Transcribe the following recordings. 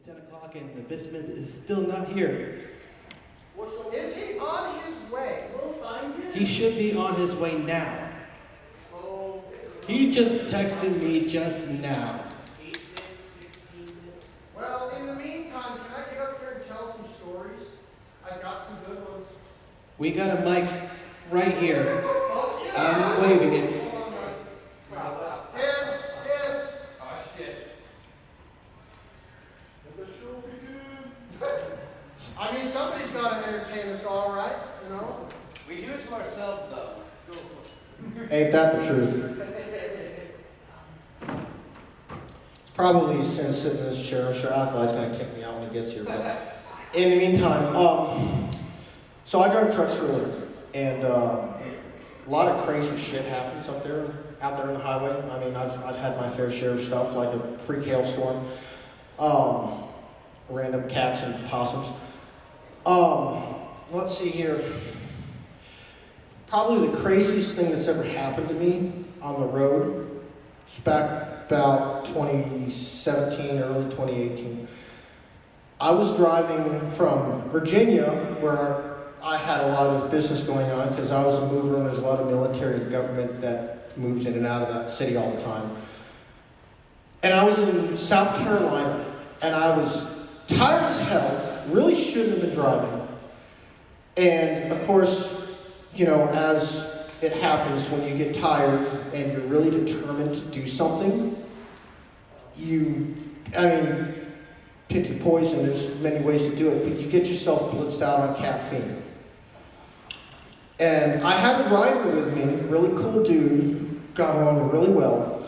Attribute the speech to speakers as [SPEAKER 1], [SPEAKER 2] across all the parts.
[SPEAKER 1] 10 o'clock and the bismuth is still not here.
[SPEAKER 2] Is he on his way?
[SPEAKER 3] We'll find him.
[SPEAKER 1] He should be on his way now. He just texted me just now.
[SPEAKER 2] Well, in the meantime, can I get up there and tell some stories? I got some good ones.
[SPEAKER 1] We got a mic right here.
[SPEAKER 2] Oh, yeah.
[SPEAKER 1] I'm waving it.
[SPEAKER 2] Hands.
[SPEAKER 4] Oh, shit.
[SPEAKER 2] The show begin. I mean, somebody's got to entertain us all, right? You know?
[SPEAKER 4] We do it to ourselves, though.
[SPEAKER 5] Ain't that the truth? It's probably since sitting in this chair. I'm sure Alkali's going to kick me out when he gets here. But in the meantime, so I drive trucks for a living, and a lot of crazy shit happens out there on the highway. I mean, I've had my fair share of stuff, like a freak hailstorm, random cats and possums. Let's see here. Probably the craziest thing that's ever happened to me on the road, it's back about 2017, early 2018. I was driving from Virginia, where I had a lot of business going on, because I was a mover and there's a lot of military and government that moves in and out of that city all the time. And I was in South Carolina, and I was tired as hell, really shouldn't have been driving. And of course, you know, as it happens when you get tired and you're really determined to do something, pick your poison, there's many ways to do it, but you get yourself blitzed out on caffeine. And I had a rider with me, really cool dude, got along really well,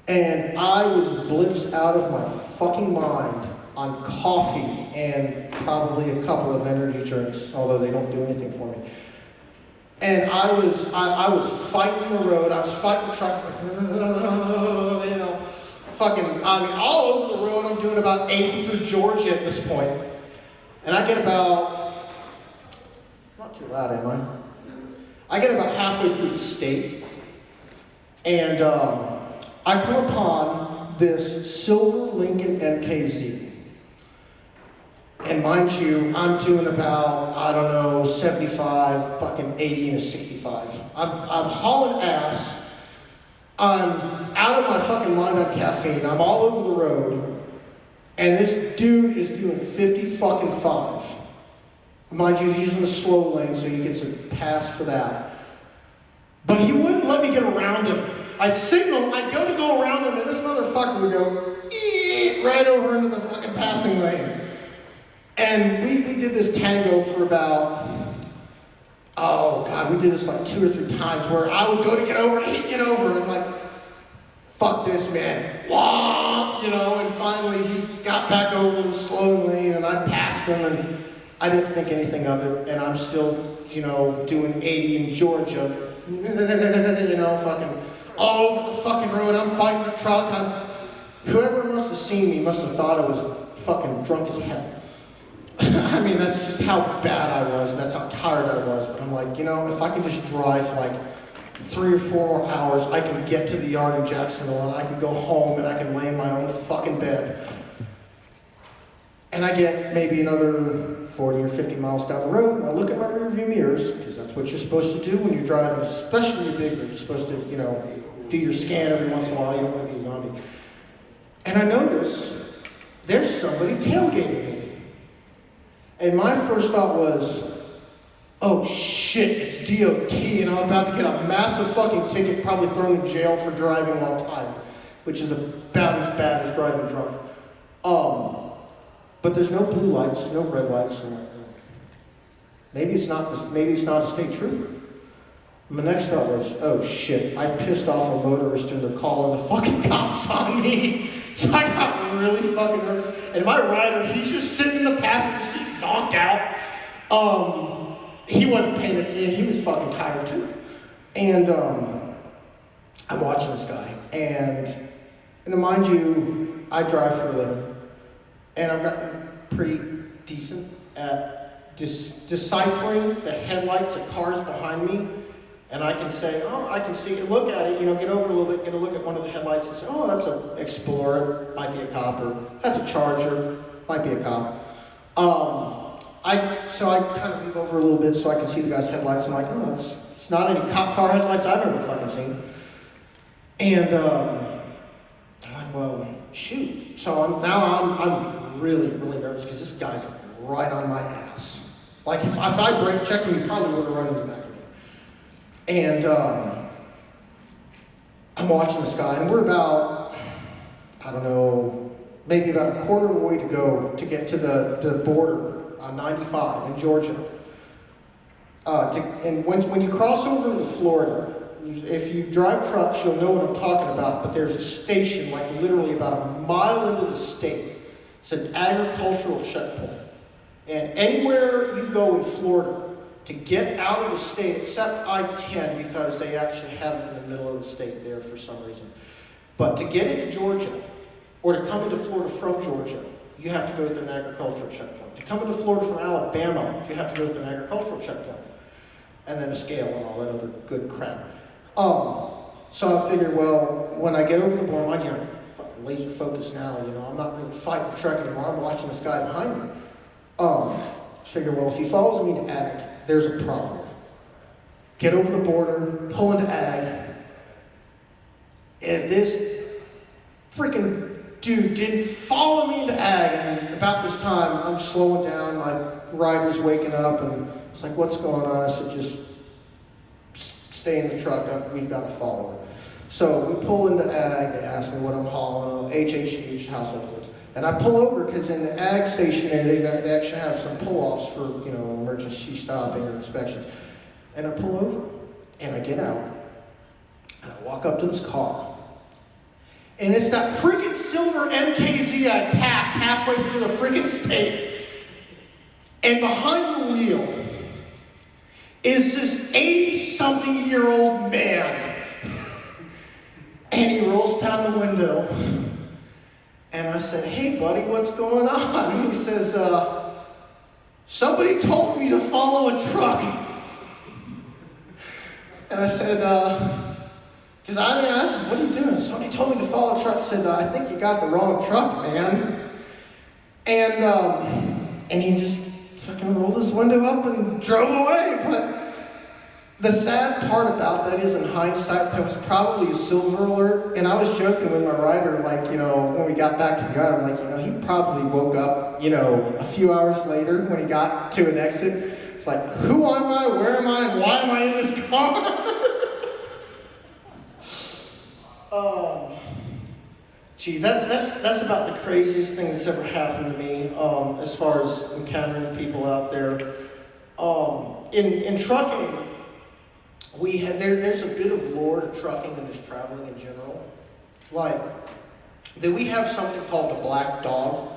[SPEAKER 5] and I was blitzed out of my fucking mind on coffee and probably a couple of energy drinks, although they don't do anything for me. And I was fighting the road. I was fighting trucks, like, you know, all over the road. I'm doing about 80 through Georgia at this point. And I get about, not too loud, am I? I get about halfway through the state. And I come upon this silver Lincoln MKZ. And mind you, I'm doing about, 75, fucking 80 and a 65. I'm hauling ass. I'm out of my fucking mind on caffeine. I'm all over the road. And this dude is doing 50 fucking 5. Mind you, he's in the slow lane, so he gets a pass for that. But he wouldn't let me get around him. I'd signal, I'd go to go around him, and this motherfucker would go right over into the fucking passing lane. And we did this tango for about, we did this like 2 or 3 times where I would go to get over and he'd get over, and I'm like, fuck this, man. Wah! You know, and finally he got back over the slow lane, and I passed him, and I didn't think anything of it, and I'm still, doing 80 in Georgia, fucking all over the fucking road. I'm fighting the truck. Whoever must have seen me must have thought I was fucking drunk as hell. I mean, that's just how bad I was, and that's how tired I was. But I'm like, if I can just drive like 3 or 4 hours, I can get to the yard in Jacksonville, and I can go home, and I can lay in my own fucking bed. And I get maybe another 40 or 50 miles down the road, and I look at my rearview mirrors, because that's what you're supposed to do when you're driving, especially your big rig. You're supposed to, do your scan every once in a while. You don't want to be a zombie. And I notice there's somebody tailgating me. And my first thought was, oh shit, it's DOT, and I'm about to get a massive fucking ticket, probably thrown in jail for driving while tired, which is about as bad as driving drunk. But there's no blue lights, no red lights. Maybe it's not a state trooper. My next thought was, oh shit, I pissed off a motorist and they're calling the fucking cops on me. So I got really fucking nervous. And my rider, he's just sitting in the passenger seat, zonked out. He wasn't paying attention, he was fucking tired too. And I'm watching this guy. And mind you, I drive for a living. And I've gotten pretty decent at deciphering the headlights of cars behind me And I can say, oh, I can see, look at it, get over a little bit, get a look at one of the headlights and say, oh, that's an Explorer, might be a cop, or that's a Charger, might be a cop. So I kind of move over a little bit so I can see the guy's headlights. I'm like, oh, it's not any cop car headlights I've ever fucking seen. And I'm like, well, shoot. So I'm really, really nervous because this guy's right on my ass. Like if I brake checked him, he probably would have run in the back of me. And I'm watching this guy, and we're about, I don't know, maybe about a quarter of the way to go to get to the border on 95 in Georgia. And when you cross over into Florida, if you drive trucks, you'll know what I'm talking about, but there's a station like literally about a mile into the state. It's an agricultural checkpoint. And anywhere you go in Florida, to get out of the state, except I-10, because they actually have it in the middle of the state there for some reason. But to get into Georgia, or to come into Florida from Georgia, you have to go through an agricultural checkpoint. To come into Florida from Alabama, you have to go through an agricultural checkpoint. And then a scale and all that other good crap. So I figured, well, when I get over the border, mind you, I'm fucking laser focused now, I'm not really fighting the truck anymore, I'm watching this guy behind me. Figure, well, if he follows me to ag, there's a problem. Get over the border, pull into ag. If this freaking dude didn't follow me into ag, and about this time, I'm slowing down, my rider's waking up, and it's like, what's going on? I said, just stay in the truck, we've got to follow it. So we pull into ag, they ask me what I'm hauling, HHH, household goods. And I pull over because in the ag station there, they actually have some pull-offs for, emergency stopping or inspections. And I pull over, and I get out, and I walk up to this car. And it's that freaking silver MKZ I passed halfway through the freaking state. And behind the wheel is this 80-something-year-old man. And he rolls down the window. And I said, hey, buddy, what's going on? And he says, somebody told me to follow a truck. And I said, because I said, what are you doing? Somebody told me to follow a truck. I said, I think you got the wrong truck, man. And he just fucking rolled his window up and drove away. But the sad part about that is, in hindsight, that was probably a silver alert. And I was joking with my rider, when we got back to the yard, I'm like, he probably woke up, a few hours later when he got to an exit. It's like, who am I, where am I, and why am I in this car? Geez, that's about the craziest thing that's ever happened to me, as far as encountering people out there. In trucking, there's a bit of lore to trucking and just traveling in general. We have something called the Black Dog,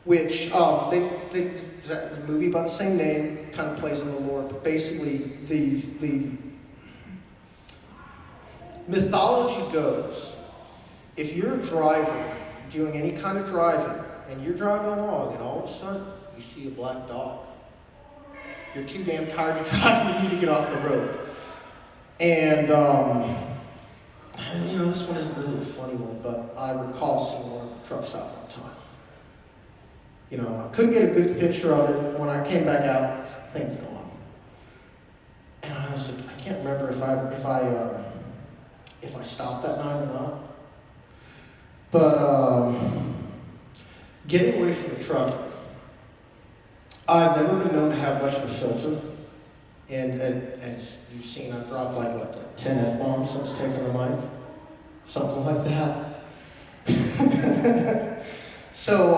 [SPEAKER 5] which there's a movie by the same name, kind of plays in the lore, but basically the mythology goes, if you're a driver doing any kind of driving, and you're driving along, and all of a sudden you see a black dog, you're too damn tired to drive, you need to get off the road. And, this one isn't really a funny one, but I recall seeing one at the truck stop one time. I couldn't get a good picture of it. When I came back out, the thing's gone. And I was like, I can't remember if I stopped that night or not. But getting away from the truck, I've never been known to have much of a filter. And as you've seen, I've dropped like 10 F-bombs since taking the mic. Something like that. So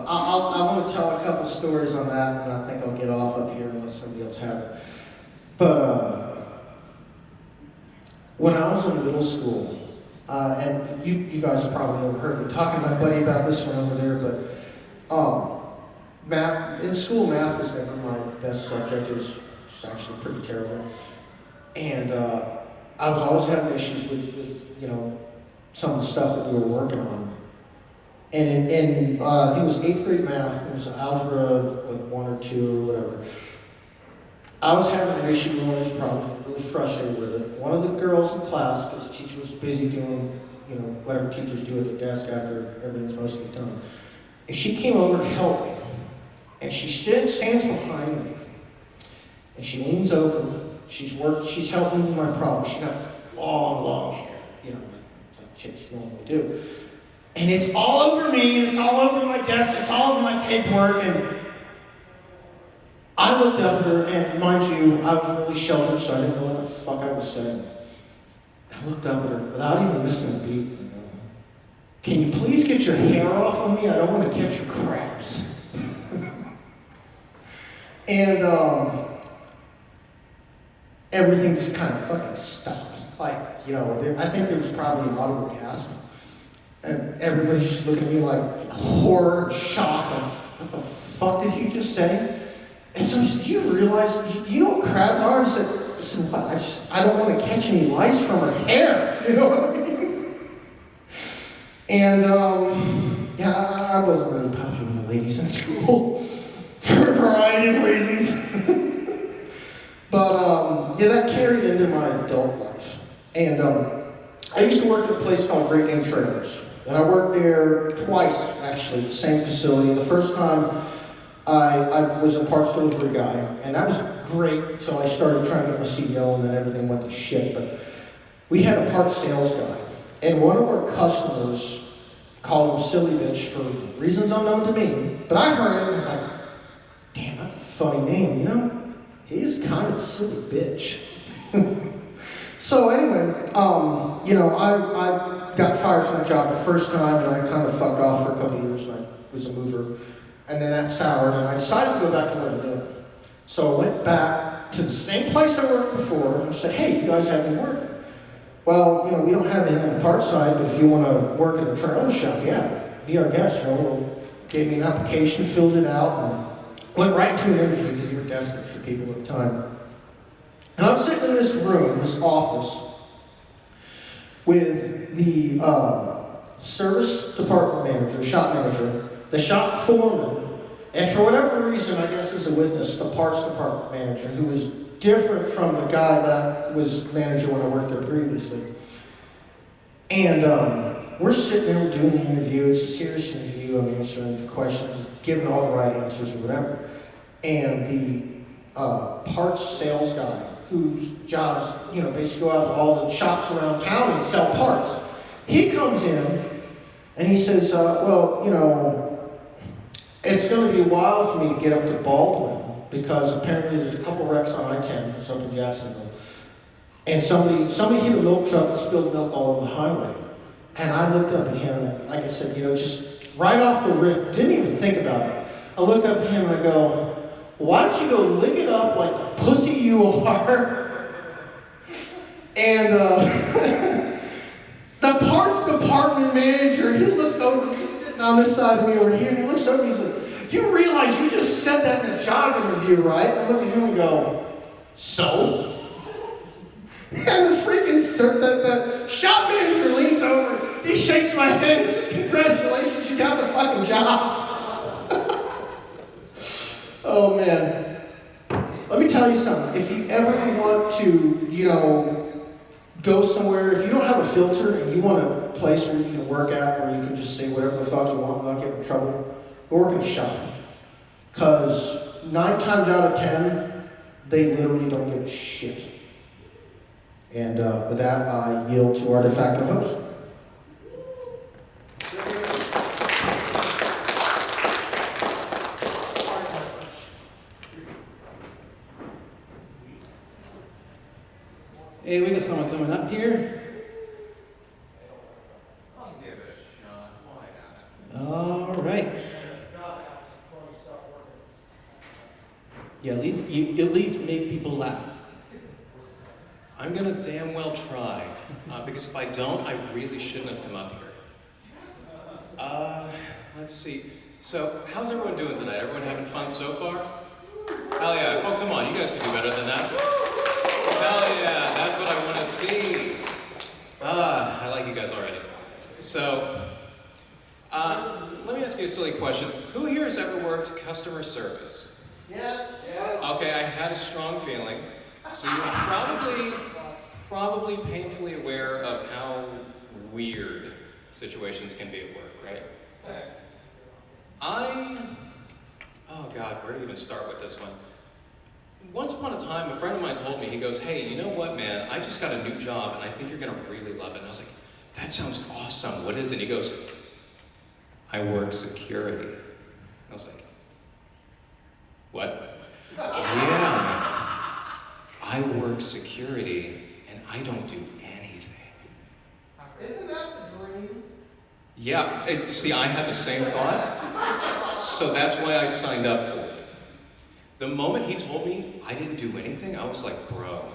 [SPEAKER 5] I want to tell a couple stories on that, and I think I'll get off up here unless somebody else has it. But when I was in middle school, and you guys have probably never heard me talking to my buddy about this one over there, but math in school, math was never my best subject. It was actually pretty terrible, and I was always having issues with some of the stuff that we were working on. And in I think it was 8th grade math, it was algebra, 1 or 2 or whatever. I was having an issue with one of these problems, really frustrated with it. One of the girls in class, because the teacher was busy doing, whatever teachers do at the desk after everything's mostly done. And she came over to help me. And she stands behind me. And she leans over. She's helping me with my problem. She got long hair, like chicks normally do. And it's all over me, and it's all over my desk, it's all over my paperwork, and I looked up at her, and mind you, I was really sheltered, so I didn't know what the fuck I was saying. I looked up at her without even missing a beat. Can you please get your hair off of me? I don't want to catch your crabs. And everything just kind of fucking stopped. Like, I think there was probably an audible gasp. And everybody's just looking at me like in horror and shock. Like, what the fuck did he just say? And so do you realize, do you know what crabs are? I said, what? I don't want to catch any lice from her hair. You know what I mean? And, I wasn't really popular with the ladies in school for a variety of reasons. But, that carried into my adult life. And, I used to work at a place called Great Dane Trailers. And I worked there twice, actually, the same facility. The first time, I was a parts delivery guy, and that was great until I started trying to get my CDL, and then everything went to shit. But we had a parts sales guy, and one of our customers called him silly bitch for reasons unknown to me. But I heard it, and I was like, damn, that's a funny name, He is kind of a silly bitch. So anyway, I got fired from that job the first time, and I kind of fucked off for a couple of years, and I was a mover. And then that soured, and I decided to go back to what I'm doing. So I went back to the same place I worked before, and said, hey, you guys have any work? Well, we don't have anything on the parts side, but if you want to work at a trailer shop, yeah, be our guest. Gave me an application, filled it out, and went right into an interview because you were desperate for people at the time. And I'm sitting in this room, this office, with the service department manager, shop manager, the shop foreman, and for whatever reason, I guess as a witness, the parts department manager, who was different from the guy that was manager when I worked there previously. And we're sitting there doing the interview. It's a serious interview. I'm answering the questions, giving all the right answers or whatever. And the parts sales guy, whose jobs, basically go out to all the shops around town and sell parts. He comes in and he says, it's going to be a while for me to get up to Baldwin because apparently there's a couple wrecks on I-10, it's up in Jacksonville. And somebody hit a milk truck and spilled milk all over the highway. And I looked up at him and, like I said, just right off the rip, didn't even think about it. I looked up at him and I go, why don't you go lick it up like the pussy you are? And the parts department manager, he looks over, he's sitting on this side of me over here, and he looks over and he's like, you realize you just said that in a job interview, right? I look at him and go, so? And the shop manager leans over, he shakes my hand and says, congratulations, you got the fucking job. Oh man, let me tell you something. If you ever want to, go somewhere, if you don't have a filter and you want a place where you can work at, where you can just say whatever the fuck you want without getting in trouble, go work in a shop. Because 9 times out of 10, they literally don't give a shit. And with that, I yield to our de facto host.
[SPEAKER 1] Hey, we got someone coming up here.
[SPEAKER 4] I'll give it a shot. Why not?
[SPEAKER 1] All right. Yeah, at least make people laugh.
[SPEAKER 3] I'm gonna damn well try, because if I don't, I really shouldn't have come up here. Let's see. So, how's everyone doing tonight? Everyone having fun so far? Hell yeah. Oh, come on, you guys can do better than that. Hell yeah, that's what I want to see. I like you guys already. So, let me ask you a silly question. Who here has ever worked customer service?
[SPEAKER 2] Yes.
[SPEAKER 3] Okay, I had a strong feeling. So you're probably painfully aware of how weird situations can be at work, right? Oh God, where to even start with this one? Once upon a time, a friend of mine told me, he goes, hey, you know what, man? I just got a new job and I think you're gonna really love it. And I was like, that sounds awesome. What is it? He goes, I work security. I was like, what? Yeah, man. I work security and I don't do anything.
[SPEAKER 2] Isn't that the dream?
[SPEAKER 3] Yeah, see, I had the same thought, so that's why I signed up for it. The moment he told me I didn't do anything, I was like, bro,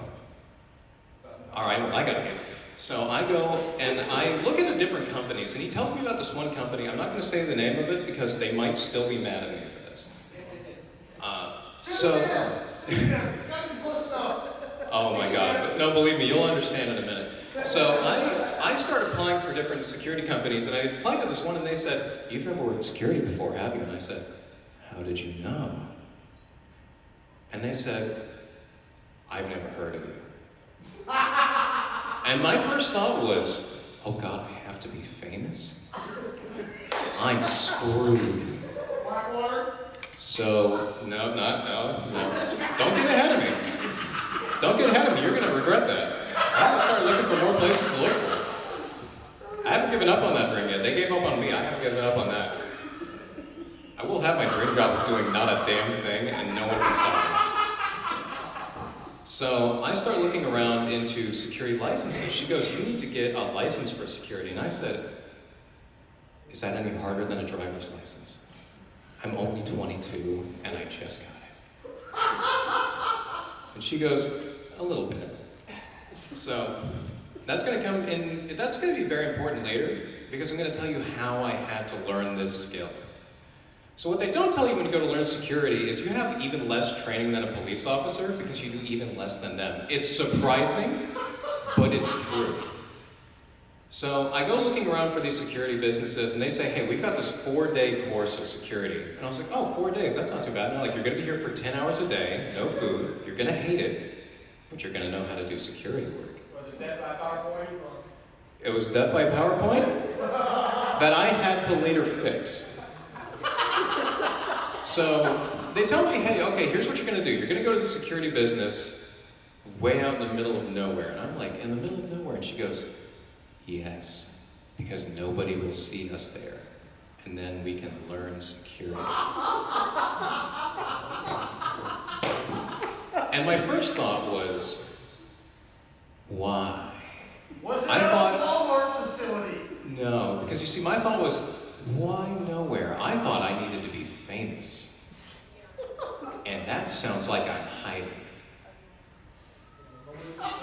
[SPEAKER 3] all right, well, I gotta get it. So I go and I look into different companies, and he tells me about this one company. I'm not gonna say the name of it because they might still be mad at me for this. Oh my God, no, believe me, you'll understand in a minute. So I started applying for different security companies, and I applied to this one, and they said, you've never worked security before, have you? And I said, how did you know? And they said, I've never heard of you. And my first thought was, oh God, I have to be famous? I'm screwed. So, no. Don't get ahead of me. Don't get ahead of me, you're gonna regret that. I'm gonna start looking for more places to look for. I haven't given up on that dream yet. They gave up on me, I haven't given up on that. I will have my dream job of doing not a damn thing and no one can stop me. So I start looking around into security licenses. She goes, you need to get a license for security. And I said, is that any harder than a driver's license? I'm only 22 and I just got it. And she goes, a little bit. So that's gonna come in, that's gonna be very important later because I'm gonna tell you how I had to learn this skill. So what they don't tell you when you go to learn security is you have even less training than a police officer because you do even less than them. It's surprising, but it's true. So I go looking around for these security businesses and they say, hey, we've got this 4-day course of security. And I was like, oh, 4 days, that's not too bad. And they're like, you're gonna be here for 10 hours a day, no food, you're gonna hate it, but you're gonna know how to do security work.
[SPEAKER 2] Was it death by PowerPoint?
[SPEAKER 3] It was death by PowerPoint that I had to later fix. So they tell me, hey, okay, here's what you're gonna do. You're gonna go to the security business way out in the middle of nowhere. And I'm like, in the middle of nowhere? And she goes, yes, because nobody will see us there. And then we can learn security. And my first thought was, why?
[SPEAKER 2] Was it
[SPEAKER 3] I
[SPEAKER 2] at
[SPEAKER 3] thought-
[SPEAKER 2] a Walmart facility?
[SPEAKER 3] No, because you see, my thought was, why nowhere? I thought I needed to be famous. And that sounds like I'm hiding.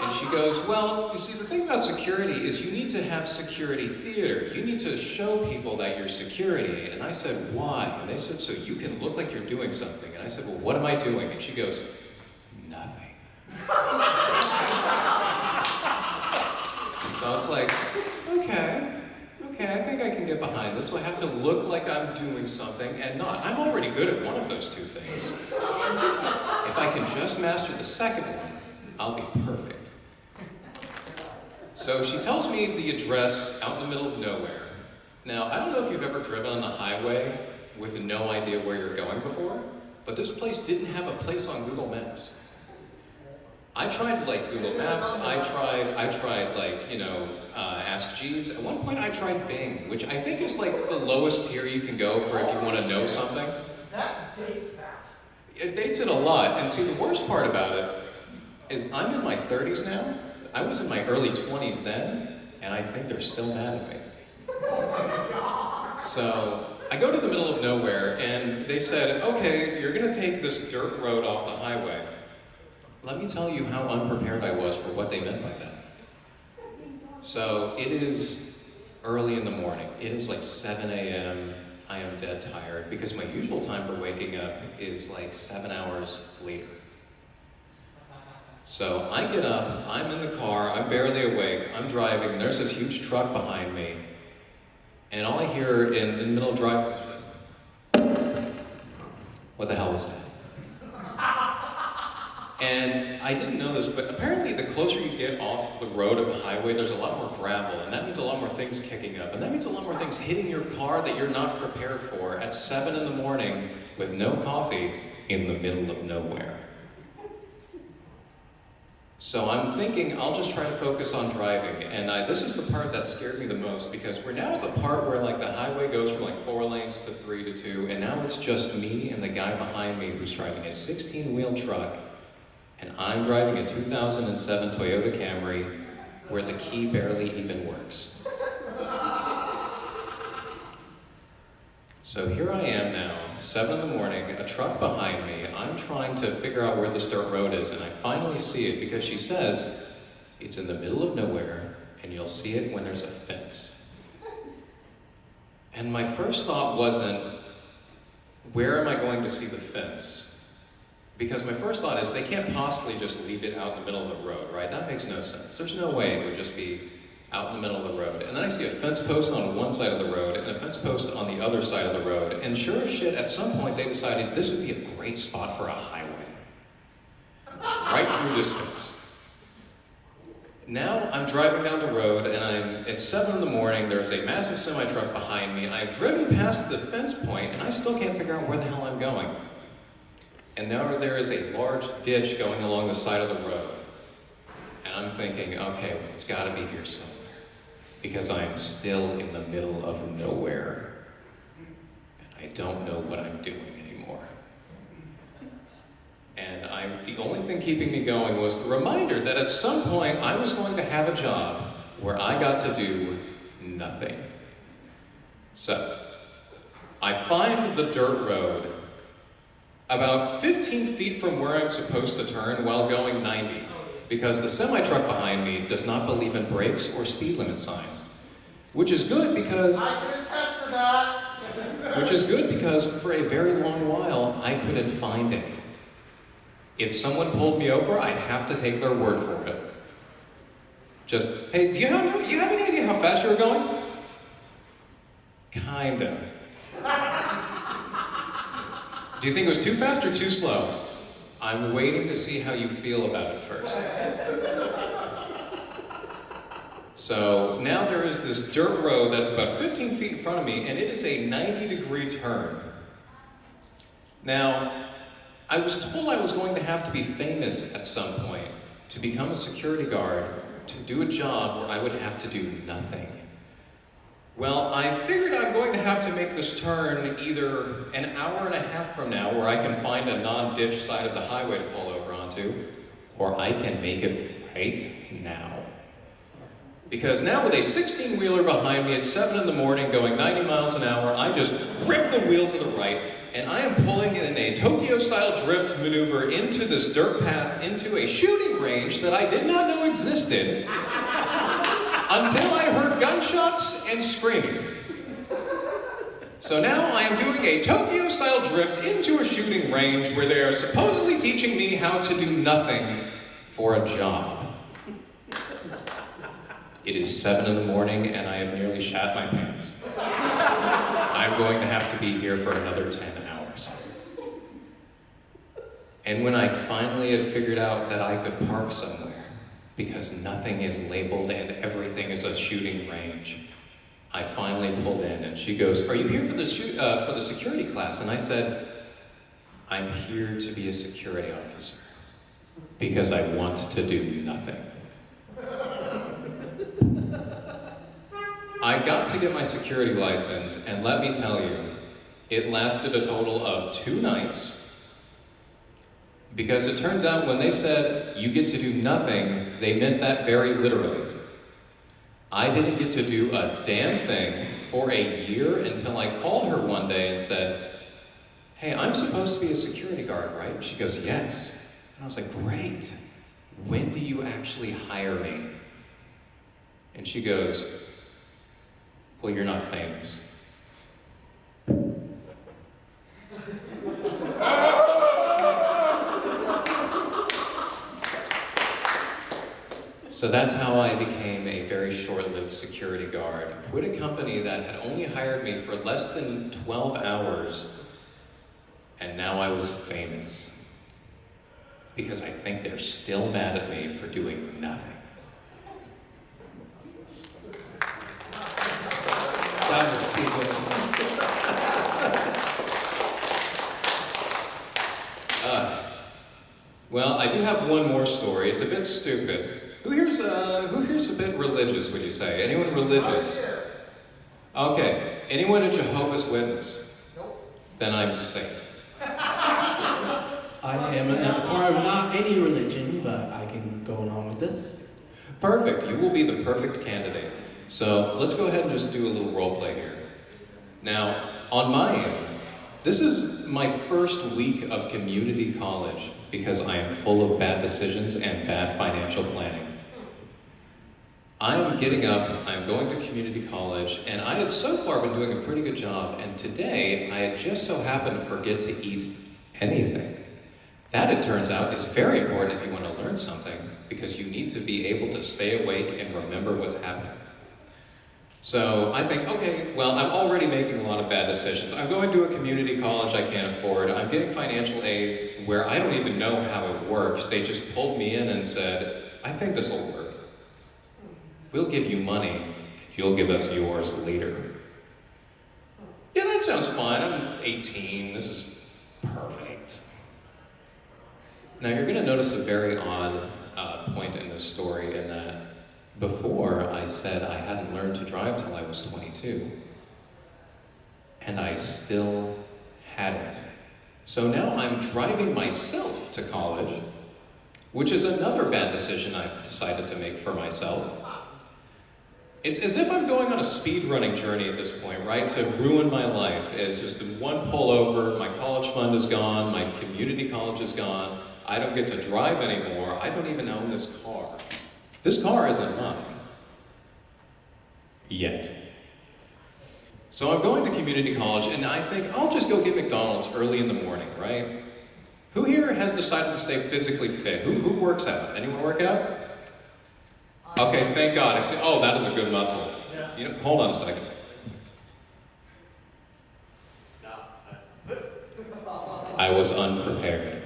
[SPEAKER 3] And she goes, well, you see, the thing about security is you need to have security theater. You need to show people that you're security. And I said, why? And they said, so you can look like you're doing something. And I said, well, what am I doing? And she goes, nothing. So I was like, okay, I think I can get behind this. So I have to look like I'm doing something and not. I'm already good at one of those two things. If I can just master the second one, I'll be perfect. So she tells me the address out in the middle of nowhere. Now, I don't know if you've ever driven on the highway with no idea where you're going before, but this place didn't have a place on Google Maps. I tried like Google Maps, I tried like, Ask Jeeves. At one point I tried Bing, which I think is like the lowest tier you can go for if you want to know something.
[SPEAKER 2] That dates that.
[SPEAKER 3] It dates it a lot, and see the worst part about it is I'm in my 30s now. I was in my early 20s then, and I think they're still mad at me. So I go to the middle of nowhere, and they said, okay, you're gonna take this dirt road off the highway. Let me tell you how unprepared I was for what they meant by that. So it is early in the morning. It is like 7 a.m. I am dead tired because my usual time for waking up is like 7 hours later. So I get up, I'm in the car, I'm barely awake, I'm driving, and there's this huge truck behind me, and all I hear in the middle of driving is just, what the hell was that? And I didn't know this, but apparently the closer you get off the road of the highway, there's a lot more gravel, and that means a lot more things kicking up, and that means a lot more things hitting your car that you're not prepared for at 7 in the morning with no coffee in the middle of nowhere. So I'm thinking I'll just try to focus on driving, and this is the part that scared me the most, because we're now at the part where like the highway goes from like 4 lanes to 3 to 2, and now it's just me and the guy behind me who's driving a 16-wheel truck, and I'm driving a 2007 Toyota Camry where the key barely even works. So here I am now, 7 in the morning, a truck behind me. I'm trying to figure out where this dirt road is, and I finally see it because she says it's in the middle of nowhere, and you'll see it when there's a fence. And my first thought wasn't, where am I going to see the fence? Because my first thought is, they can't possibly just leave it out in the middle of the road, right? That makes no sense. There's no way it would just be out in the middle of the road. And then I see a fence post on one side of the road and a fence post on the other side of the road. And sure as shit, at some point they decided this would be a great spot for a highway. It's right through this fence. Now I'm driving down the road and it's 7 in the morning, there's a massive semi-truck behind me. I've driven past the fence point and I still can't figure out where the hell I'm going. And now there is a large ditch going along the side of the road. And I'm thinking, okay, well, it's gotta be here somewhere. Because I'm still in the middle of nowhere. And I don't know what I'm doing anymore. And the only thing keeping me going was the reminder that at some point I was going to have a job where I got to do nothing. So, I find the dirt road about 15 feet from where I'm supposed to turn while going 90, because the semi-truck behind me does not believe in brakes or speed limit signs. Which is good because...
[SPEAKER 2] I can attest to that.
[SPEAKER 3] Which is good because for a very long while, I couldn't find any. If someone pulled me over, I'd have to take their word for it. Just, hey, do you have any idea how fast you were going? Kinda. Do you think it was too fast or too slow? I'm waiting to see how you feel about it first. So now there is this dirt road that is about 15 feet in front of me, and it is a 90-degree turn. Now, I was told I was going to have to be famous at some point to become a security guard, to do a job where I would have to do nothing. Well, I figured I'm going to have to make this turn either an hour and a half from now, where I can find a non-ditch side of the highway to pull over onto, or I can make it right now. Because now with a 16-wheeler behind me at 7 in the morning going 90 miles an hour, I just rip the wheel to the right, and I am pulling in a Tokyo-style drift maneuver into this dirt path, into a shooting range that I did not know existed, until I heard gunshots and screaming. So now I am doing a Tokyo-style drift into a shooting range where they are supposedly teaching me how to do nothing for a job. It is 7 in the morning and I have nearly shat my pants. I'm going to have to be here for another 10 hours. And when I finally had figured out that I could park somewhere, because nothing is labeled and everything is a shooting range, I finally pulled in and she goes, "Are you here for the security class?" And I said, "I'm here to be a security officer because I want to do nothing." I got to get my security license, and let me tell you, it lasted a total of 2 nights. Because it turns out when they said, you get to do nothing, they meant that very literally. I didn't get to do a damn thing for a year until I called her one day and said, "Hey, I'm supposed to be a security guard, right?" And she goes, "Yes." And I was like, "Great. When do you actually hire me?" And she goes, "Well, you're not famous." So that's how I became a very short-lived security guard. Quit a company that had only hired me for less than 12 hours, and now I was famous. because I think they're still mad at me for doing nothing.
[SPEAKER 1] That was too good.
[SPEAKER 3] Well, I do have one more story. It's a bit stupid. Who here's a bit religious, would you say? Anyone religious? Okay. Anyone a Jehovah's Witness? Then I'm safe.
[SPEAKER 1] I am a part of not any religion, but I can go along with this.
[SPEAKER 3] Perfect. You will be the perfect candidate. So let's go ahead and just do a little role play here. Now, on my end, this is my first week of community college because I am full of bad decisions and bad financial planning. I am getting up, I'm going to community college, and I had so far been doing a pretty good job, and today I had just so happened to forget to eat anything. That, it turns out, is very important if you want to learn something, because you need to be able to stay awake and remember what's happening. So I think, okay, well, I'm already making a lot of bad decisions. I'm going to a community college I can't afford. I'm getting financial aid where I don't even know how it works. They just pulled me in and said, I think this will work. We'll give you money, and you'll give us yours later. Yeah, that sounds fine. I'm 18. This is perfect. Now, you're going to notice a very odd point in this story in that before I said I hadn't learned to drive till I was 22. And I still hadn't. So now I'm driving myself to college, which is another bad decision I've decided to make for myself. It's as if I'm going on a speed-running journey at this point, right? To ruin my life. It's just one pullover, my college fund is gone, my community college is gone, I don't get to drive anymore, I don't even own this car. This car isn't mine. Yet. So I'm going to community college, and I think I'll just go get McDonald's early in the morning, right? Who here has decided to stay physically fit? Who works out? Anyone work out? Okay, thank God. I see. Oh, that is a good muscle. You know, hold on a second. I was unprepared.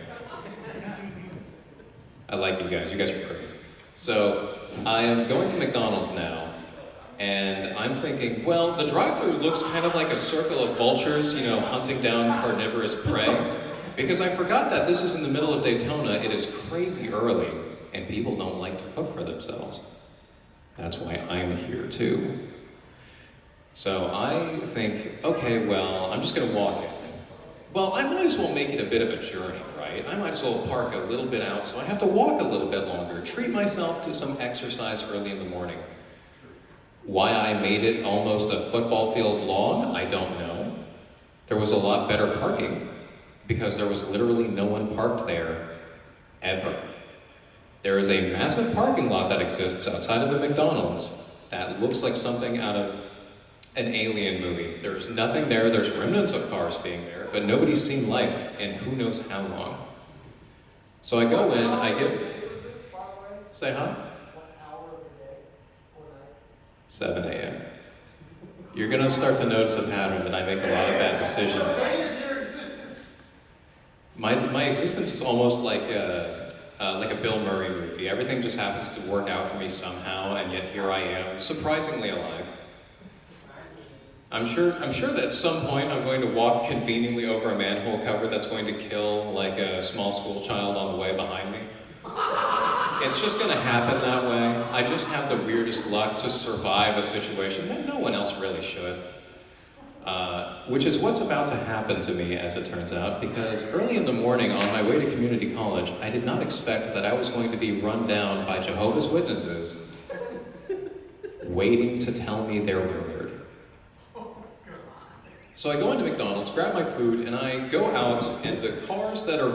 [SPEAKER 3] I like you guys. You guys are great. So I am going to McDonald's now, and I'm thinking, well, the drive-thru looks kind of like a circle of vultures, you know, hunting down carnivorous prey. Because I forgot that this is in the middle of Daytona. It is crazy early, and people don't like to cook for themselves. That's why I'm here too. So I think, okay, well, I'm just gonna walk in. Well, I might as well make it a bit of a journey, right? I might as well park a little bit out so I have to walk a little bit longer, treat myself to some exercise early in the morning. Why I made it almost a football field long, I don't know. There was a lot better parking because there was literally no one parked there ever. There is a massive parking lot that exists outside of the McDonald's that looks like something out of an alien movie. There's nothing there, there's remnants of cars being there, but nobody's seen life in who knows how long. So I go in, I get... Say huh?
[SPEAKER 2] What hour of the day or night?
[SPEAKER 3] 7 a.m. You're gonna start to notice a pattern that I make a lot of bad decisions. My existence is almost like a Bill Murray movie. Everything just happens to work out for me somehow, and yet here I am, surprisingly alive. I'm sure that at some point I'm going to walk conveniently over a manhole cover that's going to kill like a small school child on the way behind me. It's just gonna happen that way. I just have the weirdest luck to survive a situation that no one else really should. Which is what's about to happen to me, as it turns out, because early in the morning on my way to community college, I did not expect that I was going to be run down by Jehovah's Witnesses waiting to tell me their word. So I go into McDonald's, grab my food, and I go out, and the cars that are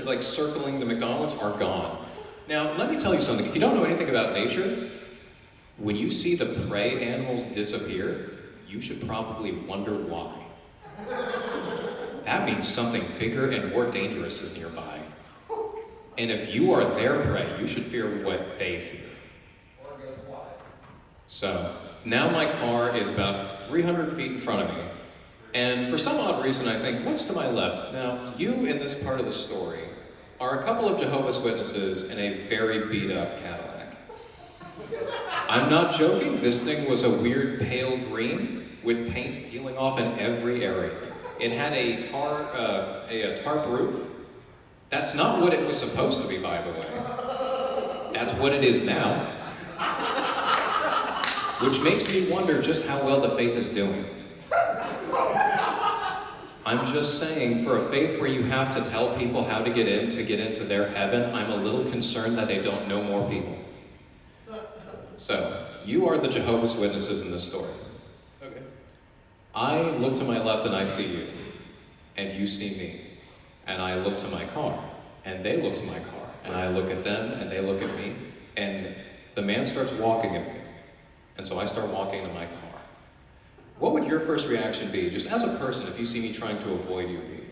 [SPEAKER 3] like circling the McDonald's are gone. Now, let me tell you something. If you don't know anything about nature, when you see the prey animals disappear, you should probably wonder why. That means something bigger and more dangerous is nearby. And if you are their prey, you should fear what they fear.
[SPEAKER 2] Or guess why?
[SPEAKER 3] So, now my car is about 300 feet in front of me, and for some odd reason I think, what's to my left? Now, you in this part of the story are a couple of Jehovah's Witnesses in a very beat-up Cadillac. I'm not joking, this thing was a weird pale green with paint peeling off in every area. It had a tarp roof. That's not what it was supposed to be, by the way. That's what it is now. Which makes me wonder just how well the faith is doing. I'm just saying, for a faith where you have to tell people how to get into their heaven, I'm a little concerned that they don't know more people. So, you are the Jehovah's Witnesses in this story. Okay. I look to my left and I see you, and you see me. And I look to my car, and they look to my car, and I look at them, and they look at me, and the man starts walking at me. And so I start walking to my car. What would your first reaction be, just as a person, if you see me trying to avoid you be?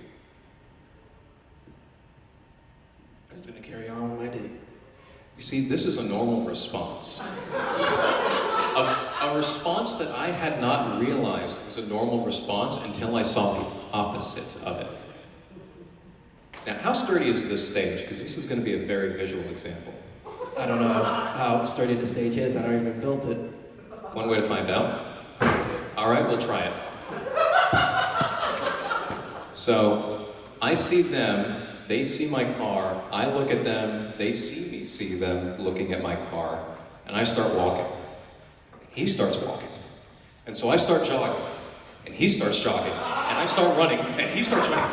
[SPEAKER 1] I'm just gonna carry on with my day.
[SPEAKER 3] You see, this is a normal response. A response that I had not realized was a normal response until I saw the opposite of it. Now, how sturdy is this stage? Because this is going to be a very visual example.
[SPEAKER 1] I don't know how sturdy the stage is. I never even built it.
[SPEAKER 3] One way to find out. All right, we'll try it. So, I see them, they see my car, I look at them, they see them looking at my car, and I start walking. He starts walking. And so I start jogging, and he starts jogging, and I start running, and he starts running.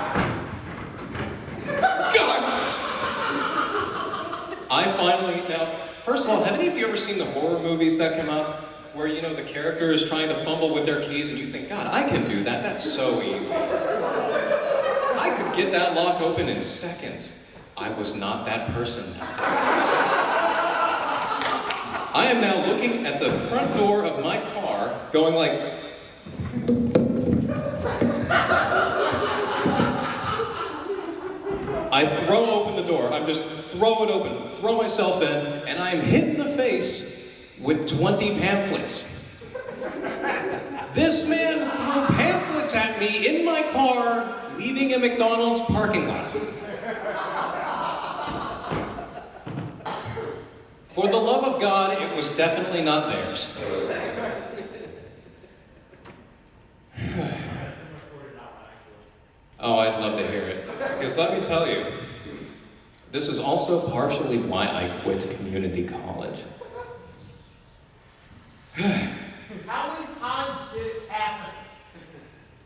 [SPEAKER 3] God! I finally, now, first of all, have any of you ever seen the horror movies that come out where, you know, the character is trying to fumble with their keys and you think, God, I can do that, that's so easy. I could get that lock open in seconds. I was not that person that day. I am now looking at the front door of my car, going like, I throw open the door. I'm just throw it open, throw myself in, and I'm hit in the face with 20 pamphlets. This man threw pamphlets at me in my car, leaving a McDonald's parking lot. For the love of God, it was definitely not theirs. Oh, I'd love to hear it. Because let me tell you, this is also partially why I quit community college.
[SPEAKER 2] How many times did it happen?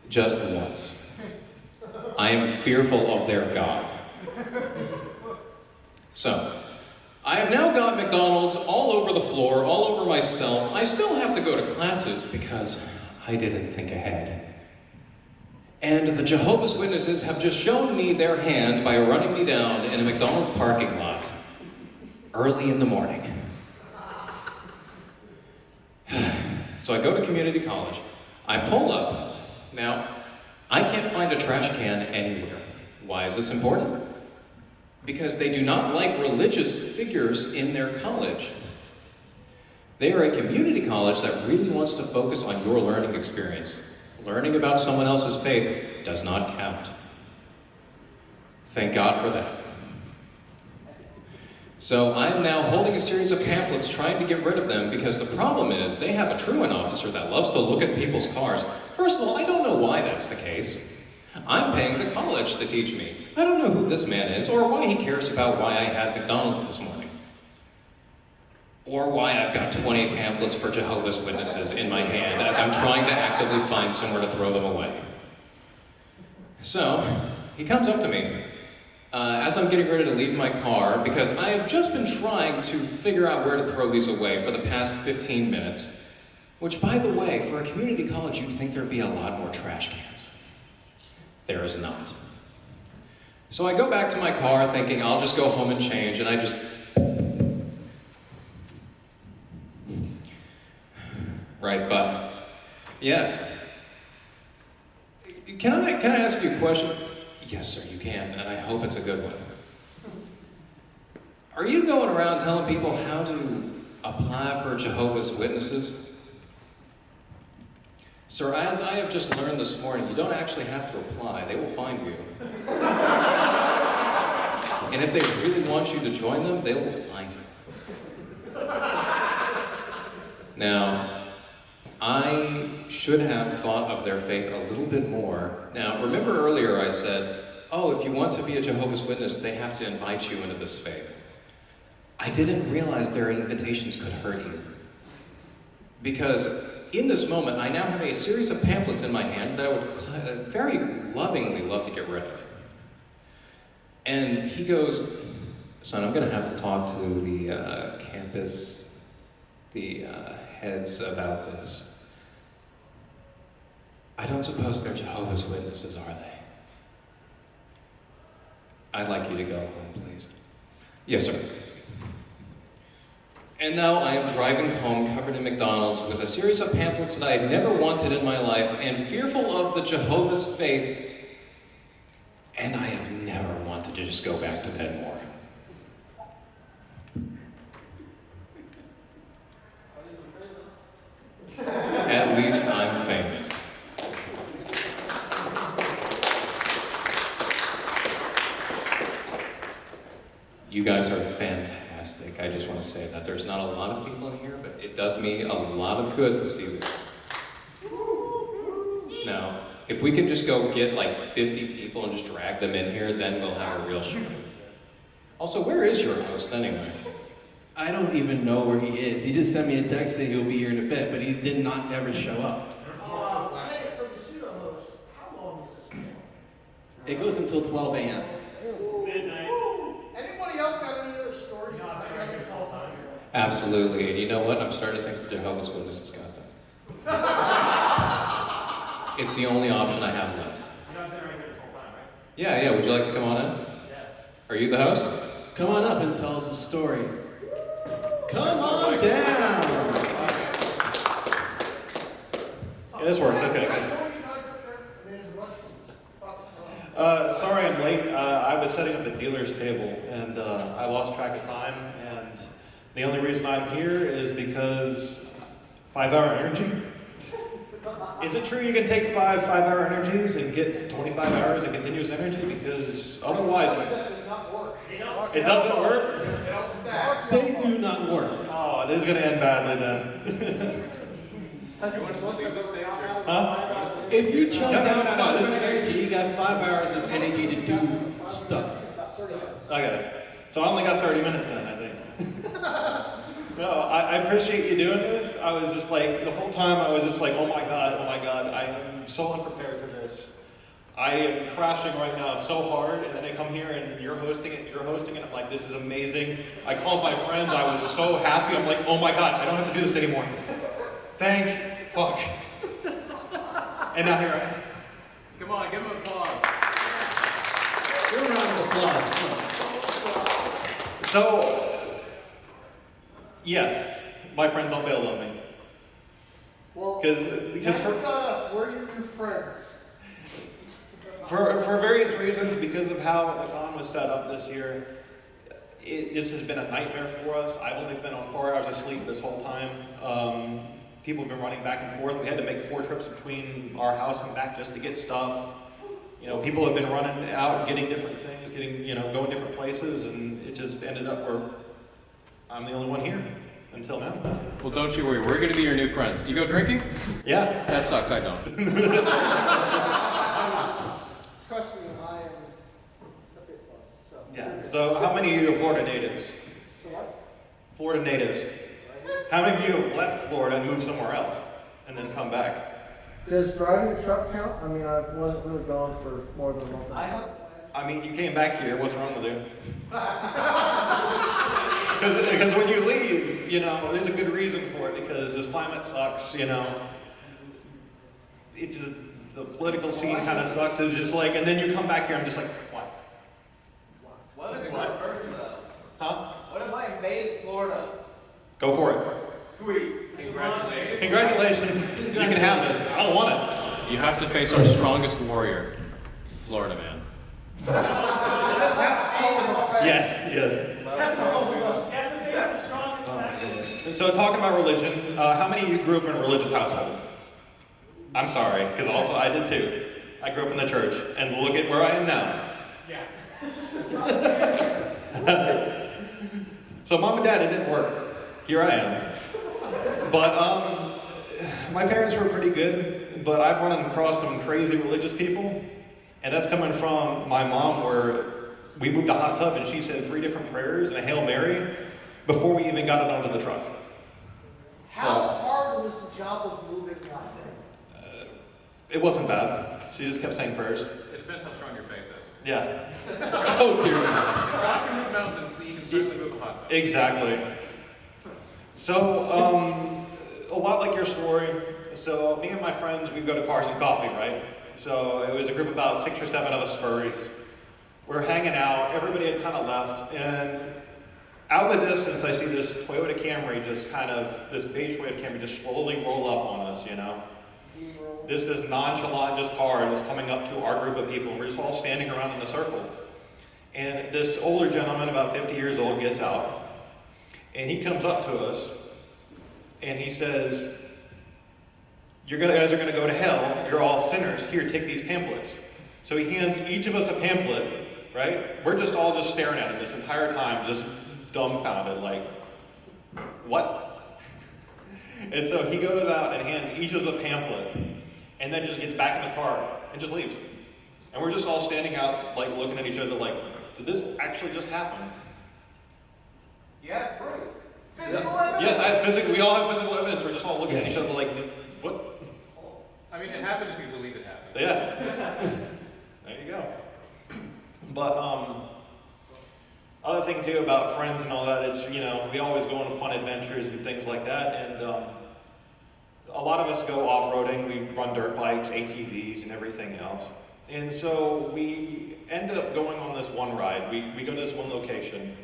[SPEAKER 3] Just once. I am fearful of their God. So, I have now got McDonald's all over the floor, all over myself. I still have to go to classes because I didn't think ahead. And the Jehovah's Witnesses have just shown me their hand by running me down in a McDonald's parking lot early in the morning. So I go to community college. I pull up. Now, I can't find a trash can anywhere. Why is this important? Because they do not like religious figures in their college. They are a community college that really wants to focus on your learning experience. Learning about someone else's faith does not count. Thank God for that. So I'm now holding a series of pamphlets trying to get rid of them because the problem is they have a truant officer that loves to look at people's cars. First of all, I don't know why that's the case. I'm paying the college to teach me. I don't know who this man is or why he cares about why I had McDonald's this morning. Or why I've got 20 pamphlets for Jehovah's Witnesses in my hand as I'm trying to actively find somewhere to throw them away. So, he comes up to me as I'm getting ready to leave my car because I have just been trying to figure out where to throw these away for the past 15 minutes. Which, by the way, for a community college, you'd think there'd be a lot more trash cans. There is not. So I go back to my car thinking I'll just go home and change, and I just... Right button. Yes. Can I ask you a question? Yes, sir, you can, and I hope it's a good one. Are you going around telling people how to apply for Jehovah's Witnesses? Sir, as I have just learned this morning, you don't actually have to apply. They will find you. And if they really want you to join them, they will find you. Now, I should have thought of their faith a little bit more. Now, remember earlier I said, oh, if you want to be a Jehovah's Witness, they have to invite you into this faith. I didn't realize their invitations could hurt you. Because in this moment, I now have a series of pamphlets in my hand that I would very lovingly love to get rid of. And he goes, son, I'm going to have to talk to the campus, the heads about this. I don't suppose they're Jehovah's Witnesses, are they? I'd like you to go home, please. Yes, sir. And now I am driving home covered in McDonald's with a series of pamphlets that I had never wanted in my life and fearful of the Jehovah's faith. And I have never wanted to just go back to bed more. At least I'm famous. You guys are fantastic. I just want to say that there's not a lot of people in here, but it does me a lot of good to see this. Now, if we could just go get like 50 people and just drag them in here, then we'll have a real show. Also, where is your host anyway?
[SPEAKER 1] I don't even know where he is. He just sent me a text saying he'll be here in a bit, but he did not ever show up.
[SPEAKER 2] Hey, for the pseudo-host, how long is this channel?
[SPEAKER 1] It goes until 12 a.m.
[SPEAKER 2] Anybody else got any other stories?
[SPEAKER 3] Absolutely, and you know what? I'm starting to think the Jehovah's Witnesses got them. It's the only option I have left.
[SPEAKER 6] You're not been right here this whole time, right?
[SPEAKER 3] Yeah, Would you like to come on in?
[SPEAKER 6] Yeah.
[SPEAKER 3] Are you the host?
[SPEAKER 1] Come on up and tell us a story. Come on down!
[SPEAKER 6] Yeah, this works. Okay. Sorry I'm late. I was setting up a dealer's table and I lost track of time. And the only reason I'm here is because 5-hour energy. Is it true you can take 5-hour energies and get 25 hours of continuous energy? Because otherwise, it doesn't work.
[SPEAKER 1] They do not work.
[SPEAKER 6] Oh, it is going to end badly then. Huh?
[SPEAKER 1] If you chug
[SPEAKER 6] No,
[SPEAKER 1] down
[SPEAKER 6] this is
[SPEAKER 1] energy, you got 5 hours of energy to do stuff.
[SPEAKER 6] Okay, so I only got 30 minutes then, I think. No, I appreciate you doing this. I was just like, the whole time I was just like, oh my God, I am so unprepared for this. I am crashing right now so hard, and then I come here and you're hosting it, I'm like, this is amazing. I called my friends, I was so happy, I'm like, oh my God, I don't have to do this anymore. Thank fuck. And now here I am.
[SPEAKER 4] Come on, give him applause.
[SPEAKER 1] Give a round of applause. Come on.
[SPEAKER 6] So, yes, my friends all bailed on me.
[SPEAKER 2] Well,
[SPEAKER 6] Because
[SPEAKER 2] for us, we're your new friends.
[SPEAKER 6] for various reasons, because of how the con was set up this year, it just has been a nightmare for us. I've only been on 4 hours of sleep this whole time. People have been running back and forth. We had to make 4 trips between our house and back just to get stuff. You know, people have been running out, getting different things, going different places, and it just ended up where I'm the only one here until now.
[SPEAKER 4] Well, don't you worry. We're going to be your new friends. Do you go drinking?
[SPEAKER 6] Yeah.
[SPEAKER 4] That sucks. I don't.
[SPEAKER 2] Trust me, I am a bit buzzed. So.
[SPEAKER 6] Yeah. So how many of you are Florida natives?
[SPEAKER 2] So what?
[SPEAKER 6] Florida natives. How many of you have left Florida and moved somewhere else and then come back?
[SPEAKER 2] Does driving a truck count? I mean, I wasn't really gone for more than a month.
[SPEAKER 6] I mean, you came back here. What's wrong with you? Because when you leave, there's a good reason for it. Because this climate sucks. It's just, the political scene kind of sucks. It's just like, and then you come back here. I'm just like, what?
[SPEAKER 7] What if I first though?
[SPEAKER 6] Huh?
[SPEAKER 7] What if I invade Florida?
[SPEAKER 6] Go for it.
[SPEAKER 7] Sweet. Congratulations.
[SPEAKER 6] Congratulations. You can have it. I don't want it.
[SPEAKER 4] You have to face our strongest warrior, Florida man.
[SPEAKER 6] Yes. So talking about religion, how many of you grew up in a religious household? I'm sorry, because also I did too. I grew up in the church, and look at where I am now.
[SPEAKER 2] Yeah.
[SPEAKER 6] So mom and dad, it didn't work. Here I am. But my parents were pretty good, but I've run across some crazy religious people, and that's coming from my mom, where we moved a hot tub and she said 3 different prayers and a Hail Mary before we even got it onto the truck.
[SPEAKER 2] How hard was the job of moving that thing?
[SPEAKER 6] It wasn't bad. She just kept saying prayers.
[SPEAKER 4] It depends how strong your faith is.
[SPEAKER 6] Yeah. Oh dear God.
[SPEAKER 4] God can move mountains, so you can certainly move a hot tub.
[SPEAKER 6] Exactly. So, a lot like your story. So, me and my friends, we go to Cars and Coffee, right? So, it was a group of about 6 or 7 of us furries. We're hanging out. Everybody had kind of left, and out of the distance, I see this Toyota Camry this beige Toyota Camry just slowly roll up on us, you know? This nonchalant car just coming up to our group of people, and we're just all standing around in a circle. And this older gentleman, about 50 years old, gets out, and he comes up to us, and he says, "You guys are going to go to hell. You're all sinners. Here, take these pamphlets." So he hands each of us a pamphlet, right? We're just all staring at him this entire time, just dumbfounded, like, what? And so he goes out and hands each of us a pamphlet, and then just gets back in his car and just leaves. And we're just all standing out, like, looking at each other like, did this actually just happen?
[SPEAKER 7] Yeah, proof.
[SPEAKER 2] Physical evidence?
[SPEAKER 6] Yes, we all have physical evidence. We're just all looking at each other like, what?
[SPEAKER 4] I mean, it happened if you believe it happened.
[SPEAKER 6] Yeah. There you go. But, other thing too about friends and all that, it's, we always go on fun adventures and things like that, and a lot of us go off-roading, we run dirt bikes, ATVs, and everything else. And so we ended up going on this one ride. We go to this one location,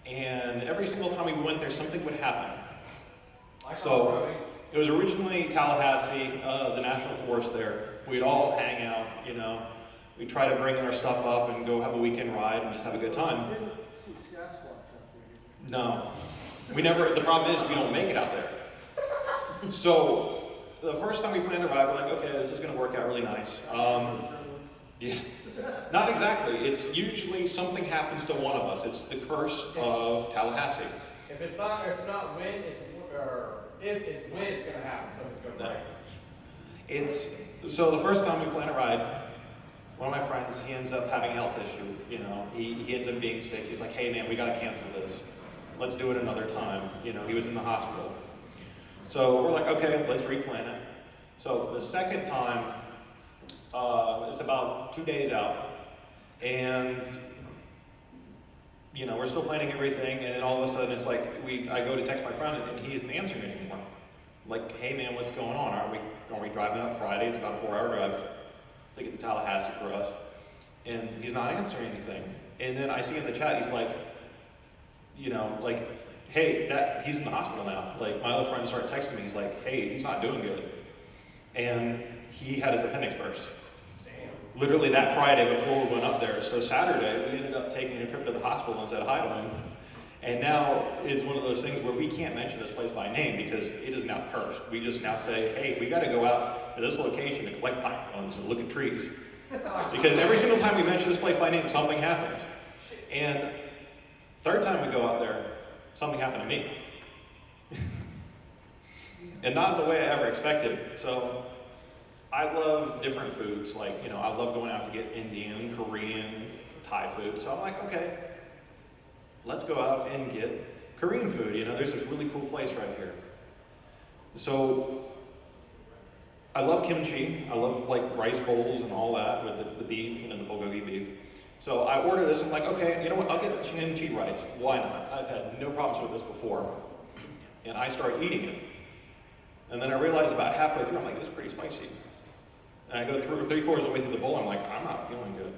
[SPEAKER 6] and every single time we went there, something would happen. So it was originally Tallahassee, the National Forest there. We'd all hang out, we'd try to bring our stuff up and go have a weekend ride and just have a good time. No. The problem is we don't make it out there. So, the first time we planned to ride, we're like, okay, this is going to work out really nice. Yeah. Not exactly. It's usually something happens to one of us. It's the curse of Tallahassee.
[SPEAKER 7] If it's not wind, if it's wind, it's going to happen. Something's going to break.
[SPEAKER 6] So the first time we plan a ride, one of my friends, he ends up having a health issue. He ends up being sick. He's like, hey man, we got to cancel this. Let's do it another time. He was in the hospital. So we're like, okay, let's replan it. So the second time, it's about 2 days out, and we're still planning everything, and then all of a sudden it's like I go to text my friend, and he isn't answering anymore. I'm like, hey man, what's going on? Are we driving up Friday? It's about a 4-hour drive to get to Tallahassee for us, and he's not answering anything. And then I see in the chat, he's like, hey, he's in the hospital now. Like, my other friend started texting me, he's like, hey, he's not doing good. And he had his appendix burst. Damn. Literally that Friday before we went up there. So Saturday, we ended up taking a trip to the hospital and said hi to him. And now it's one of those things where we can't mention this place by name because it is now cursed. We just now say, hey, we got to go out to this location to collect pine cones and look at trees. Because every single time we mention this place by name, something happens. And third time we go out there, something happened to me. And not the way I ever expected. So I love different foods. Like, I love going out to get Indian, Korean, Thai food. So I'm like, okay, let's go out and get Korean food. There's this really cool place right here. So I love kimchi. I love rice bowls and all that with the beef, the bulgogi beef. So I order this, I'm like, okay, you know what, I'll get kimchi rice. Why not? I've had no problems with this before. And I start eating it. And then I realize about halfway through, I'm like, this is pretty spicy. And I go through 3/4 of the way through the bowl, I'm like, I'm not feeling good.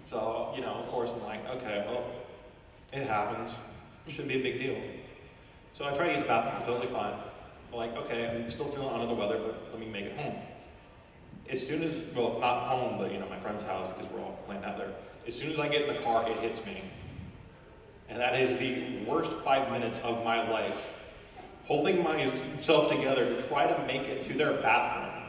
[SPEAKER 6] So, of course, I'm like, okay, well, it happens. It shouldn't be a big deal. So I try to use the bathroom, I'm totally fine. I'm like, okay, I'm still feeling under the weather, but let me make it home. As soon as, not home, but my friend's house, because we're all playing out there. As soon as I get in the car, it hits me. And that is the worst 5 minutes of my life. Holding myself together to try to make it to their bathroom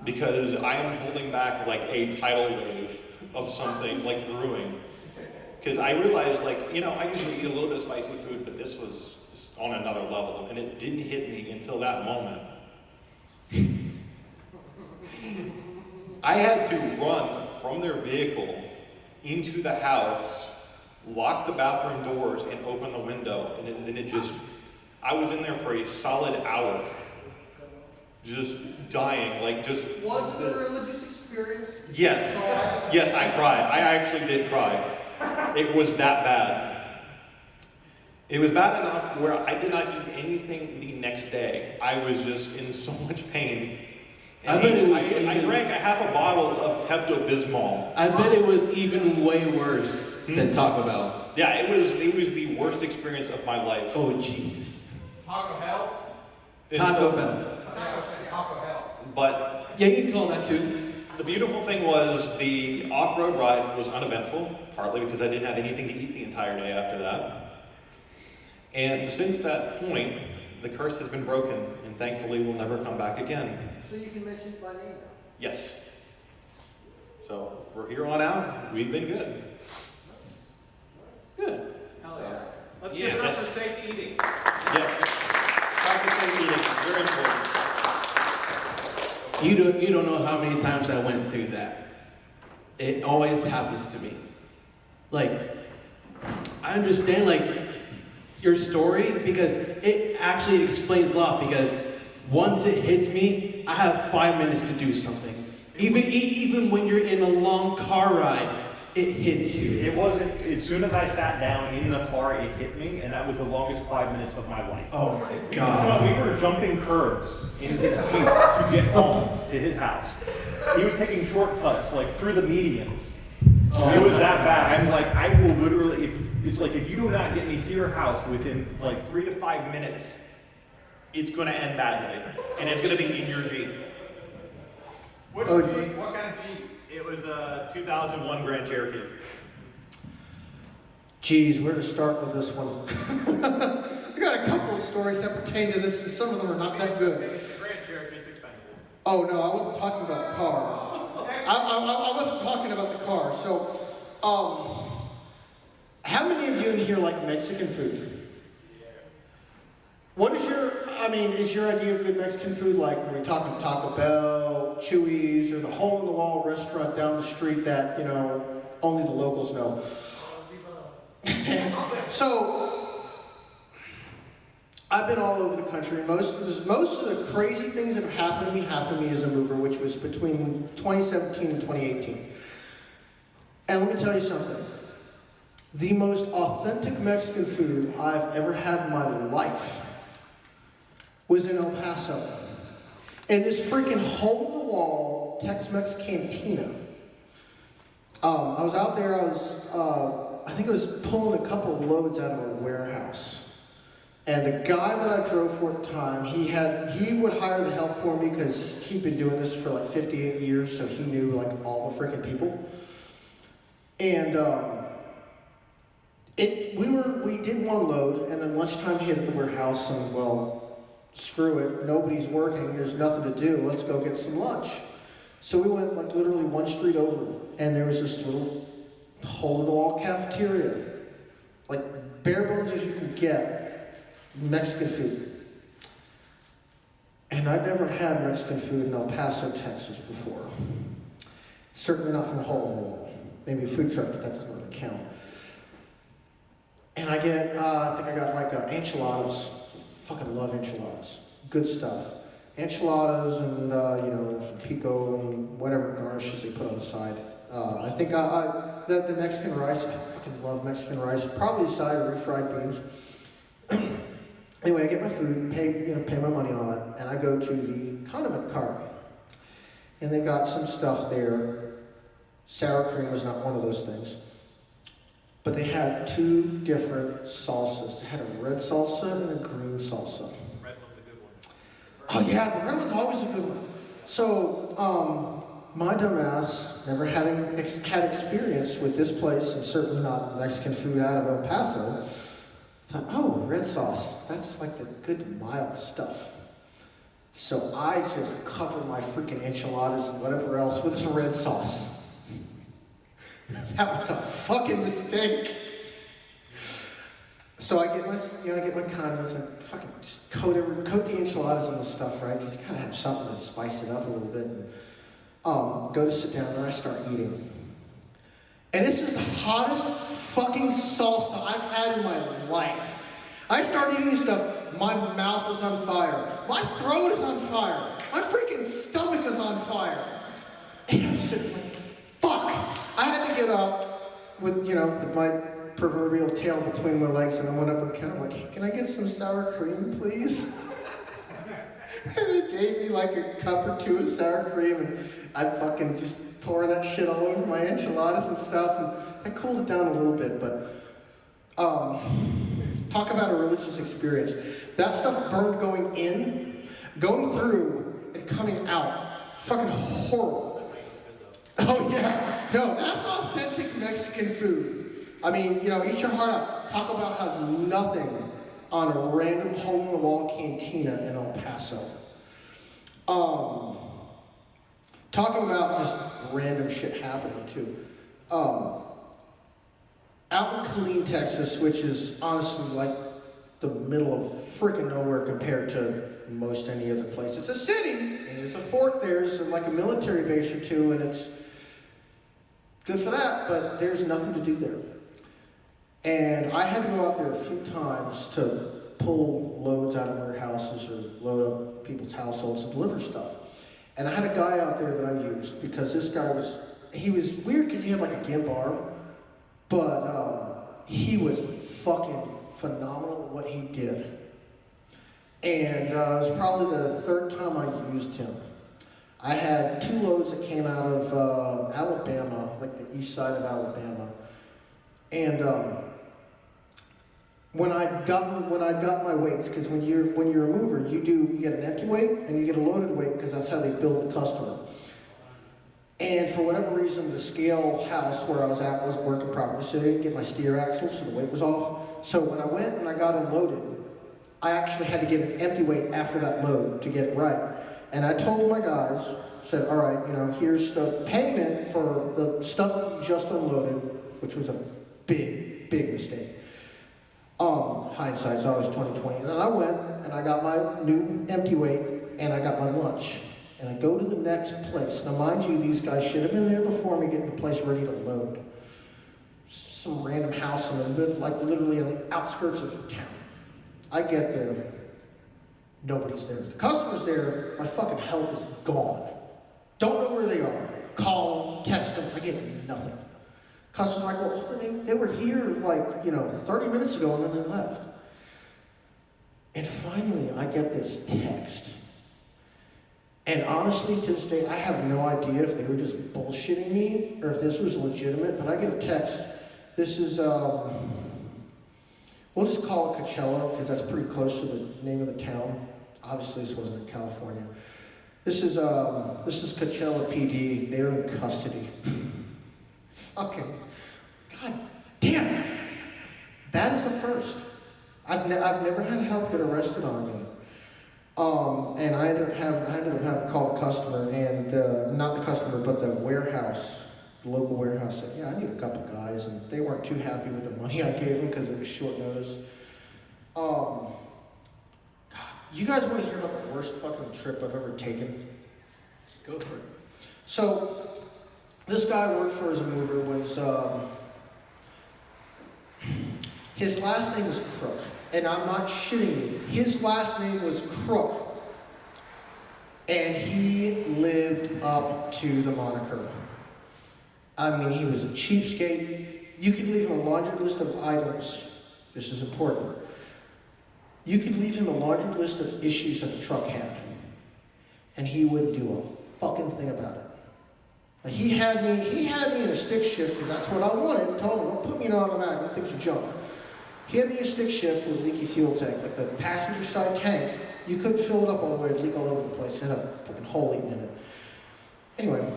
[SPEAKER 6] because I am holding back like a tidal wave of something like brewing. Because I realized, like, you know, I usually eat a little bit of spicy food, but this was on another level, and it didn't hit me until that moment. I had to run from their vehicle into the house, lock the bathroom doors, and open the window, and then it just, I was in there for a solid hour, just dying, like just.
[SPEAKER 2] Was it a religious experience?
[SPEAKER 6] Yes, yes, I cried. I actually did cry. It was that bad. It was bad enough where I did not eat anything the next day. I was just in so much pain. And I drank a half a bottle of Pepto-Bismol.
[SPEAKER 1] I bet it was even way worse than Taco Bell.
[SPEAKER 6] Yeah, it was the worst experience of my life.
[SPEAKER 1] Oh, Jesus.
[SPEAKER 7] Taco Hell?
[SPEAKER 1] Taco Bell.
[SPEAKER 7] Taco Hell.
[SPEAKER 6] But
[SPEAKER 1] Yeah, you can call that too.
[SPEAKER 6] the beautiful thing was the off-road ride was uneventful, partly because I didn't have anything to eat the entire day after that. And since that point, the curse has been broken, and thankfully will never come back again.
[SPEAKER 2] So you can mention it by name now.
[SPEAKER 6] Yes. So from here on out, we've been good. Good.
[SPEAKER 7] Hell yeah. Let's
[SPEAKER 6] Yeah,
[SPEAKER 7] give it up
[SPEAKER 6] yes.
[SPEAKER 7] for safe eating.
[SPEAKER 6] Yes. Practicing eating is very important.
[SPEAKER 1] You don't know how many times I went through that. It always happens to me. Like, I understand, like, your story because it actually explains a lot because once it hits me, I have 5 minutes to do something. Even when you're in a long car ride, it hits you.
[SPEAKER 8] It wasn't, as soon as I sat down in the car, it hit me, and that was the longest 5 minutes of my life.
[SPEAKER 1] Oh my
[SPEAKER 8] So
[SPEAKER 1] God.
[SPEAKER 8] we were jumping curves in his Jeep to get home to his house. He was taking shortcuts, like through the medians. It was that bad. I'm like, I will literally, if you do not get me to your house within like
[SPEAKER 6] 3 to 5 minutes, it's going to end badly, and it's going to be in your Jeep.
[SPEAKER 7] Which Jeep? What kind of Jeep?
[SPEAKER 6] It was a 2001 Grand Cherokee.
[SPEAKER 5] Geez, where to start with this one? I got a couple of stories that pertain to this, and some of them are not that good.
[SPEAKER 6] Grand Cherokee, it's expensive.
[SPEAKER 5] Oh no, I wasn't talking about the car. I wasn't talking about the car. So, how many of you in here like Mexican food? What is is your idea of good Mexican food like? Are we talking Taco Bell, Chuy's, or the hole-in-the-wall restaurant down the street that, you know, only the locals know? So, I've been all over the country, and most of the crazy things that have happened to me as a mover, which was between 2017 and 2018. And let me tell you something. The most authentic Mexican food I've ever had in my life was in El Paso. In this freaking hole-in-the-wall Tex-Mex cantina. I was out there, I think I was pulling a couple of loads out of a warehouse. And the guy that I drove for at the time, he would hire the help for me because he'd been doing this for like 58 years, so he knew like all the freaking people. And we did one load, and then lunchtime hit at the warehouse, and well, screw it, nobody's working, there's nothing to do, let's go get some lunch. So we went like literally one street over, and there was this little hole-in-the-wall cafeteria, like bare bones as you can get, Mexican food. And I'd never had Mexican food in El Paso, Texas before. Certainly not from a hole-in-the-wall. Maybe a food truck, but that doesn't really count. And I get, I think I got like enchiladas. Fucking love enchiladas. Good stuff. Enchiladas and, some pico and whatever garnishes they put on the side. I think the Mexican rice, I fucking love Mexican rice. Probably a side of refried beans. Anyway, I get my food, pay my money and all that, and I go to the condiment cart. And they've got some stuff there. Sour cream was not one of those things. But they had two different salsas. They had a red salsa and a green salsa.
[SPEAKER 6] Red one's a good one.
[SPEAKER 5] Oh yeah, the red one's always a good one. So, my dumbass, never had experience with this place, and certainly not Mexican food out of El Paso, thought, oh, red sauce, that's like the good mild stuff. So I just covered my freaking enchiladas and whatever else with some red sauce. That was a fucking mistake. So I get my condiments and fucking just coat the enchiladas in the stuff, right? Because you kind of have something to spice it up a little bit. And go to sit down and I start eating. And this is the hottest fucking salsa I've had in my life. I start eating stuff, my mouth is on fire. My throat is on fire. My freaking stomach is on fire. And I'm sitting like, fuck. I had to get up with my proverbial tail between my legs, and I went up with the counter like, hey, can I get some sour cream, please? And they gave me like a cup or two of sour cream, and I fucking just pouring that shit all over my enchiladas and stuff, and I cooled it down a little bit, but talk about a religious experience. That stuff burned going in, going through, and coming out. Fucking horrible. Oh yeah, no, that's authentic Mexican food. I mean, eat your heart out. Taco Bell has nothing on a random hole-in-the-wall cantina in El Paso. Talking about just random shit happening too. Out in Killeen, Texas, which is honestly like the middle of freaking nowhere compared to most any other place. It's a city, and there's a fort there, there's like a military base or two, and it's good for that, but there's nothing to do there. And I had to go out there a few times to pull loads out of warehouses or load up people's households and deliver stuff. And I had a guy out there that I used because this guy he was weird because he had like a gimp arm, but he was fucking phenomenal at what he did. And it was probably the third time I used him. I had 2 loads that came out of Alabama, like the east side of Alabama. And when I got my weights, because when you're a mover, you get an empty weight and you get a loaded weight because that's how they bill the customer. And for whatever reason, the scale house where I was at wasn't working properly, so I didn't get my steer axle, so the weight was off. So when I went and I got unloaded, I actually had to get an empty weight after that load to get it right. And I told my guys, said, all right, here's the payment for the stuff that you just unloaded, which was a big, big mistake. Hindsight's always 20/20. And then I went and I got my new empty weight and I got my lunch. And I go to the next place. Now, mind you, these guys should have been there before me getting the place ready to load. Some random house in the middle, like literally on the outskirts of town. I get there. Nobody's there. The customer's there. My fucking help is gone. Don't know where they are. Call them, text them. I get nothing. Customer's like, well, they were here like, 30 minutes ago and then they left. And finally, I get this text. And honestly, to this day, I have no idea if they were just bullshitting me or if this was legitimate, but I get a text. This is, we'll just call it Coachella because that's pretty close to the name of the town. Obviously, this wasn't in California. This is Coachella PD. They're in custody. Fucking, god damn it. That is a first. I've never had help get arrested on me. And I ended up having to call the customer, and not the customer, but the warehouse, the local warehouse said, yeah, I need a couple guys, and they weren't too happy with the money I gave them because it was short notice. God, you guys want to hear about the worst fucking trip I've ever taken?
[SPEAKER 1] Go for it.
[SPEAKER 5] So, this guy I worked for as a mover was, his last name was Crook. And I'm not shitting you. His last name was Crook. And he lived up to the moniker. I mean, he was a cheapskate. You could leave him a laundry list of items. This is important. You could leave him a laundry list of issues that the truck had. And he wouldn't do a fucking thing about it. Like he had me in a stick shift because that's what I wanted. I told him, don't put me in an automatic, them things are junk. He had me in a stick shift with a leaky fuel tank, like the passenger side tank. You couldn't fill it up all the way, it'd leak all over the place. It had a fucking hole eaten in it. Anyway,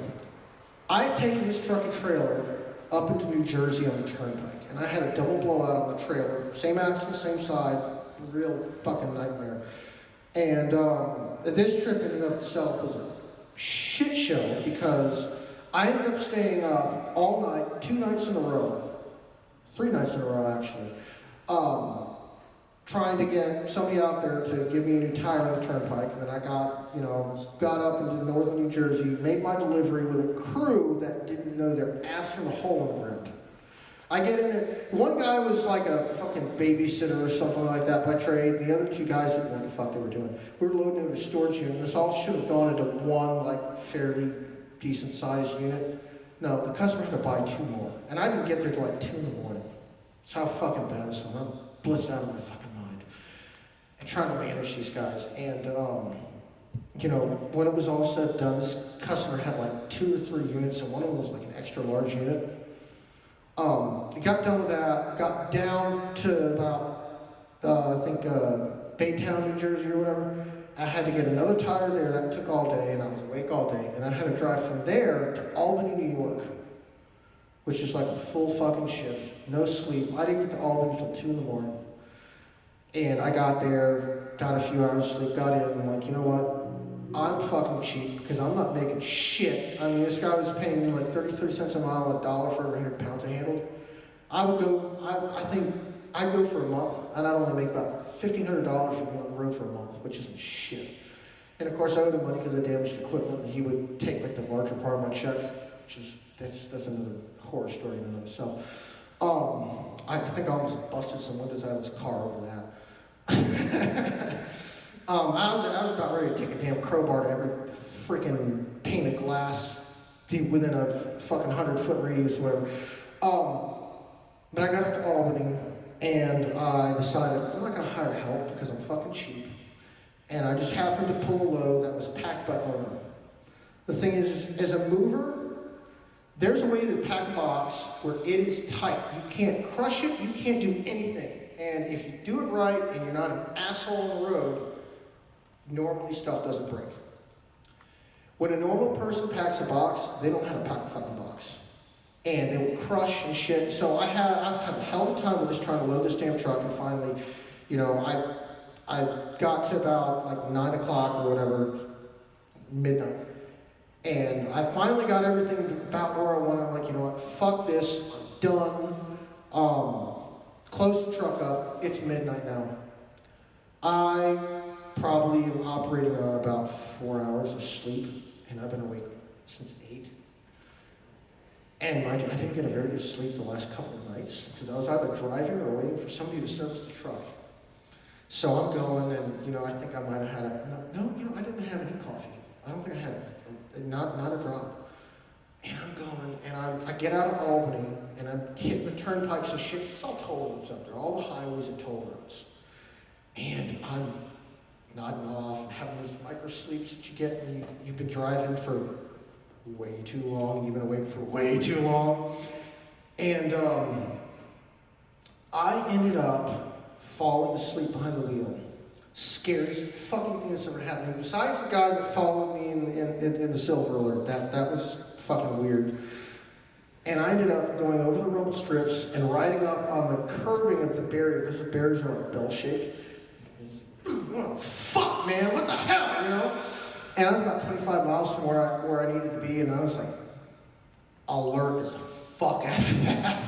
[SPEAKER 5] I had taken this truck and trailer up into New Jersey on the turnpike, and I had a double blowout on the trailer. Same axle, same side, real fucking nightmare. And this trip in and of itself was a shit show because I ended up staying up all night, 2 nights in a row, 3 nights in a row actually, trying to get somebody out there to give me a new tire on the turnpike. And then I got up into northern New Jersey, made my delivery with a crew that didn't know their ass from the hole in the ground. I get in there, one guy was like a fucking babysitter or something like that by trade, and the other 2 guys didn't know what the fuck they were doing. We were loading into a storage unit, and this all should have gone into one like fairly decent sized unit. No, the customer had to buy 2 more. And I didn't get there till like 2 in the morning. That's how fucking bad this was. I'm blitzed out of my fucking mind. And trying to manage these guys. And, when it was all said and done, this customer had like 2 or 3 units, and one of them was like an extra large unit. Got done with that, got down to about, Baytown, New Jersey or whatever. I had to get another tire there, that took all day, and I was awake all day. And then I had to drive from there to Albany, New York, which is like a full fucking shift, no sleep. I didn't get to Albany until 2 in the morning. And I got there, got a few hours sleep, got in, and I'm like, you know what? I'm fucking cheap, because I'm not making shit. I mean, this guy was paying me like 33 cents a mile, $1 for every 100 pounds I handled. I would go, I think, I'd go for a month, and I'd only make about $1,500 for being on the road for a month, which isn't shit. And of course, I owed him money because I damaged equipment, and he would take like the larger part of my check, which is, that's another horror story in and of itself. I think I almost busted some windows out of his car over that. I was about ready to take a damn crowbar to every freaking pane of glass within a fucking 100-foot radius or whatever. But I got up to Albany, and I decided I'm not going to hire help because I'm fucking cheap. And I just happened to pull a load that was packed by owner. The thing is, as a mover, there's a way to pack a box where it is tight. You can't crush it, you can't do anything. And if you do it right and you're not an asshole on the road, normally stuff doesn't break. When a normal person packs a box, they don't know how to pack a fucking box. And they will crush and shit. So I was having a hell of a time with just trying to load this damn truck, and finally, I got to about like 9 o'clock or whatever, midnight. And I finally got everything about where I wanted. I'm like, you know what, fuck this, I'm done. Close the truck up, it's midnight now. I probably am operating on about 4 hours of sleep, and I've been awake since 8. And mind you, I didn't get a very good sleep the last couple of nights, because I was either driving or waiting for somebody to service the truck. So I'm going, and I think I might have had I didn't have any coffee. I don't think I had not a drop. And I'm going, and I get out of Albany, and I'm hitting the turnpikes and shit. It's all toll roads up there. All the highways are toll roads. And I'm nodding off and having those micro sleeps that you get when you've been driving for way too long, and you've been awake for way too long. And I ended up falling asleep behind the wheel. Scariest fucking thing that's ever happened. Besides the guy that followed me in the Silver Alert, that was fucking weird. And I ended up going over the rumble strips and riding up on the curbing of the barrier, because the barriers are like bell-shaped. Oh, fuck, man, what the hell, And I was about 25 miles from where I needed to be, and I was like, alert as fuck after that.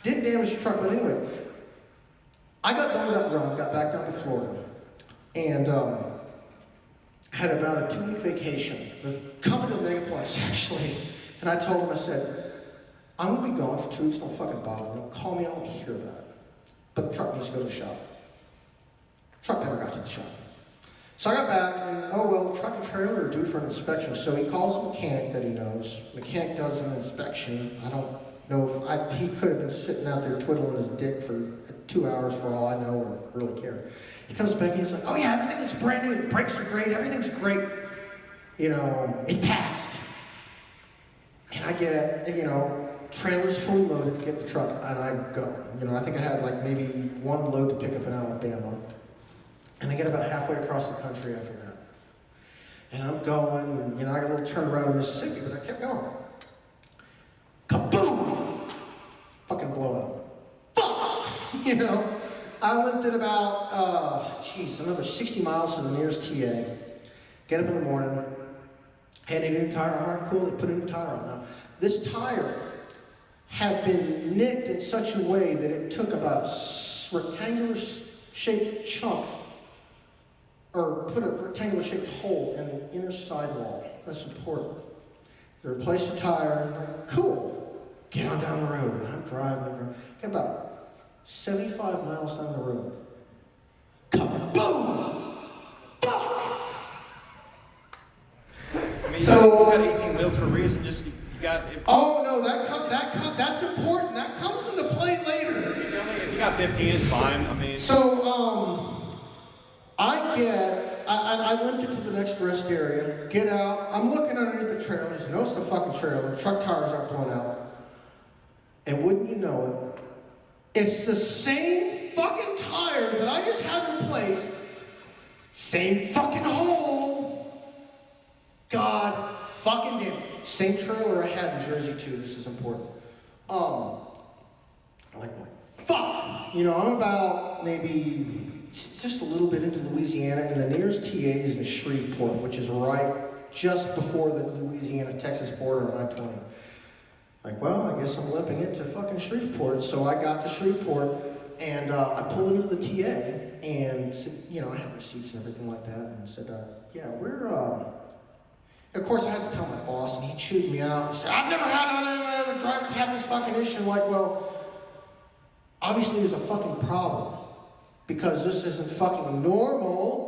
[SPEAKER 5] Didn't damage the truck, but anyway. I got done with that run, got back down to Florida, and had about a 2-week vacation. I was coming to the Megaplex, actually, and I told him, I said, I'm going to be gone for 2 weeks, don't fucking bother me. Call me, I don't want to hear about it. But the truck needs to go to the shop. Truck never got to the shop. So I got back, and truck and trailer are due for an inspection. So he calls a mechanic that he knows. Mechanic does an inspection. I don't know if he could have been sitting out there twiddling his dick for 2 hours for all I know or really care. He comes back and he's like, oh yeah, everything looks brand new. The brakes are great. Everything's great. It passed. And I get, trailers fully loaded to get the truck, and I go. I think I had like maybe one load to pick up in Alabama. And I get about halfway across the country after that. And I'm going, I got a little turnaround in Mississippi, but I kept going. Kaboom! Fucking blowout. Fuck! I limped at about, another 60 miles to the nearest TA. Get up in the morning, hand it in the tire. All right, cool, they put a new tire on. Now, this tire had been nicked in such a way that it took about a rectangular shaped chunk, or put a rectangular shaped hole in the inner sidewall. That's important. They replaced the tire, and I'm like, cool, get on down the road. And I'm driving, get about 75 miles down the road. Kaboom! Fuck!
[SPEAKER 8] I mean,
[SPEAKER 5] So,
[SPEAKER 8] you got 18 wheels for a reason. Just you got.
[SPEAKER 5] Oh no, that's important. That comes into play later.
[SPEAKER 8] If you got 15, it's fine. I mean.
[SPEAKER 5] So, I limped it to the next rest area, get out, I'm looking underneath the trailers, notice the fucking trailer, truck tires aren't blown out. And wouldn't you know it, it's the same fucking tire that I just had replaced, same fucking hole. God fucking damn it. Same trailer I had in Jersey too, this is important. I'm like, well, fuck! You know, I'm about maybe just a little bit into Louisiana, and the nearest TA is in Shreveport, which is right just before the Louisiana-Texas border on I-20. Like, well, I guess I'm limping it to fucking Shreveport. So I got to Shreveport, and I pulled into the TA, and said, you know, I had receipts and everything like that, and said, yeah, we're, of course, I had to tell my boss, and he chewed me out. He said, I've never had any of my other drivers have this fucking issue. I'm like, well, obviously there's a fucking problem, because this isn't fucking normal.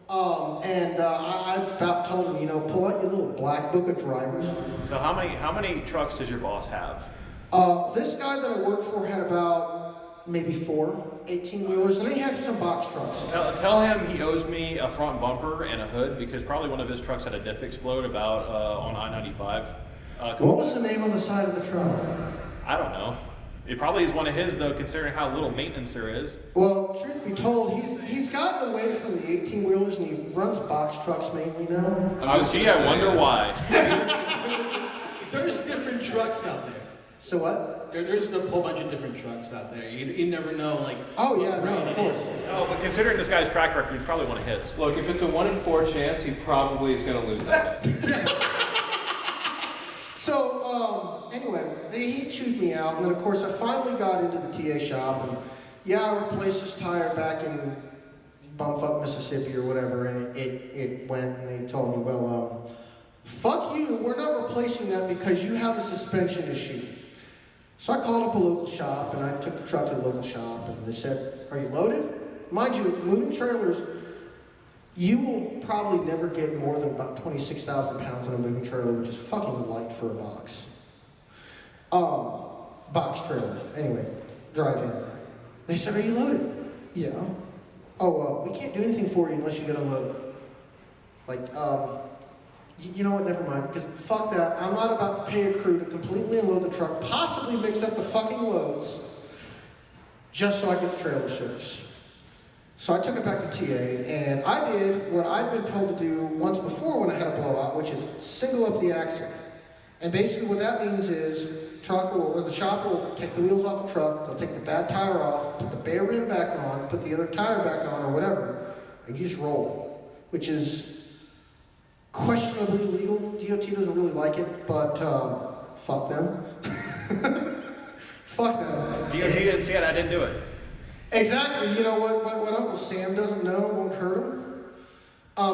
[SPEAKER 5] I about told him, you know, pull out your little black book of drivers.
[SPEAKER 8] So how many trucks does your boss have?
[SPEAKER 5] This guy that I work for had about maybe 4 18-wheelers, and then he had some box trucks.
[SPEAKER 8] Tell him he owes me a front bumper and a hood, because probably one of his trucks had a diff explode about on I-95.
[SPEAKER 5] What was the name on the side of the truck?
[SPEAKER 8] I don't know. It probably is one of his, though, considering how little maintenance there is.
[SPEAKER 5] Well, truth be told, he's gotten away from the 18-wheelers, and he runs box trucks mainly now.
[SPEAKER 8] I wonder why.
[SPEAKER 1] There's different trucks out there.
[SPEAKER 5] So what?
[SPEAKER 1] There's a whole bunch of different trucks out there. You never know, like.
[SPEAKER 5] Oh yeah, no, of course.
[SPEAKER 8] No, but considering this guy's track record, he's probably one of his.
[SPEAKER 3] Look, if it's a 1 in 4 chance, he probably is going to lose that bet.
[SPEAKER 5] So, anyway, he chewed me out, and then of course I finally got into the TA shop, and yeah, I replaced this tire back in bumfuck Mississippi or whatever, and it went, and they told me, well, fuck you, we're not replacing that because you have a suspension issue. So I called up a local shop, and I took the truck to the local shop, and they said, are you loaded? Mind you, moving trailers, you will probably never get more than about 26,000 pounds on a moving trailer, which is fucking light for a box. Box trailer. Anyway, drive in. They said, are you loaded? Yeah. Oh, we can't do anything for you unless you get unloaded. Like, you know what, never mind, because fuck that. I'm not about to pay a crew to completely unload the truck, possibly mix up the fucking loads, just so I get the trailer service. So I took it back to TA, and I did what I'd been told to do once before when I had a blowout, which is single up the axle. And basically what that means is the shop will take the wheels off the truck, they'll take the bad tire off, put the bare rim back on, put the other tire back on or whatever, and you just roll it, which is questionably legal. DOT doesn't really like it, but fuck them. Fuck them.
[SPEAKER 8] DOT didn't see it, I didn't do it.
[SPEAKER 5] Exactly. You know what Uncle Sam doesn't know won't hurt him.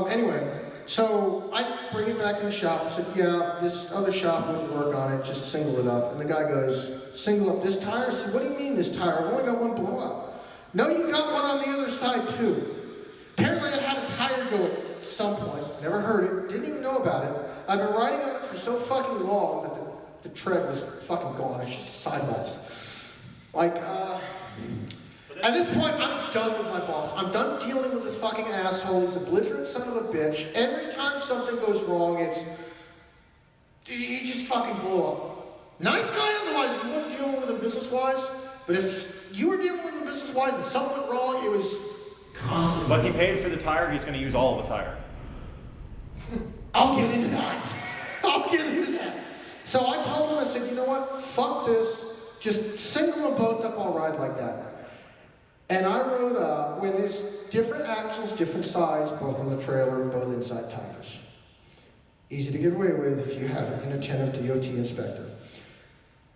[SPEAKER 5] Anyway, so I bring it back in the shop. Said, yeah, this other shop wouldn't work on it. Just single it up. And the guy goes, single up this tire? I said, what do you mean this tire? I've only got one blowout. No, you got one on the other side too. Apparently, it had a tire go at some point. Never heard it. Didn't even know about it. I've been riding on it for so fucking long that the tread was fucking gone. It's just sidewalls. Like, at this point, I'm done with my boss. I'm done dealing with this fucking asshole. He's a belligerent son of a bitch. Every time something goes wrong, he just fucking blew up. Nice guy otherwise, you weren't dealing with him business-wise. But if you were dealing with him business-wise and something went wrong, it was constant.
[SPEAKER 8] But he paid for the tire, he's going to use all of the tire.
[SPEAKER 5] I'll get into that. So I told him, I said, you know what? Fuck this. Just single them both up, I'll ride like that. And I wrote, when there's different axles, different sides, both on the trailer and both inside tires. Easy to get away with if you have an inattentive DOT inspector.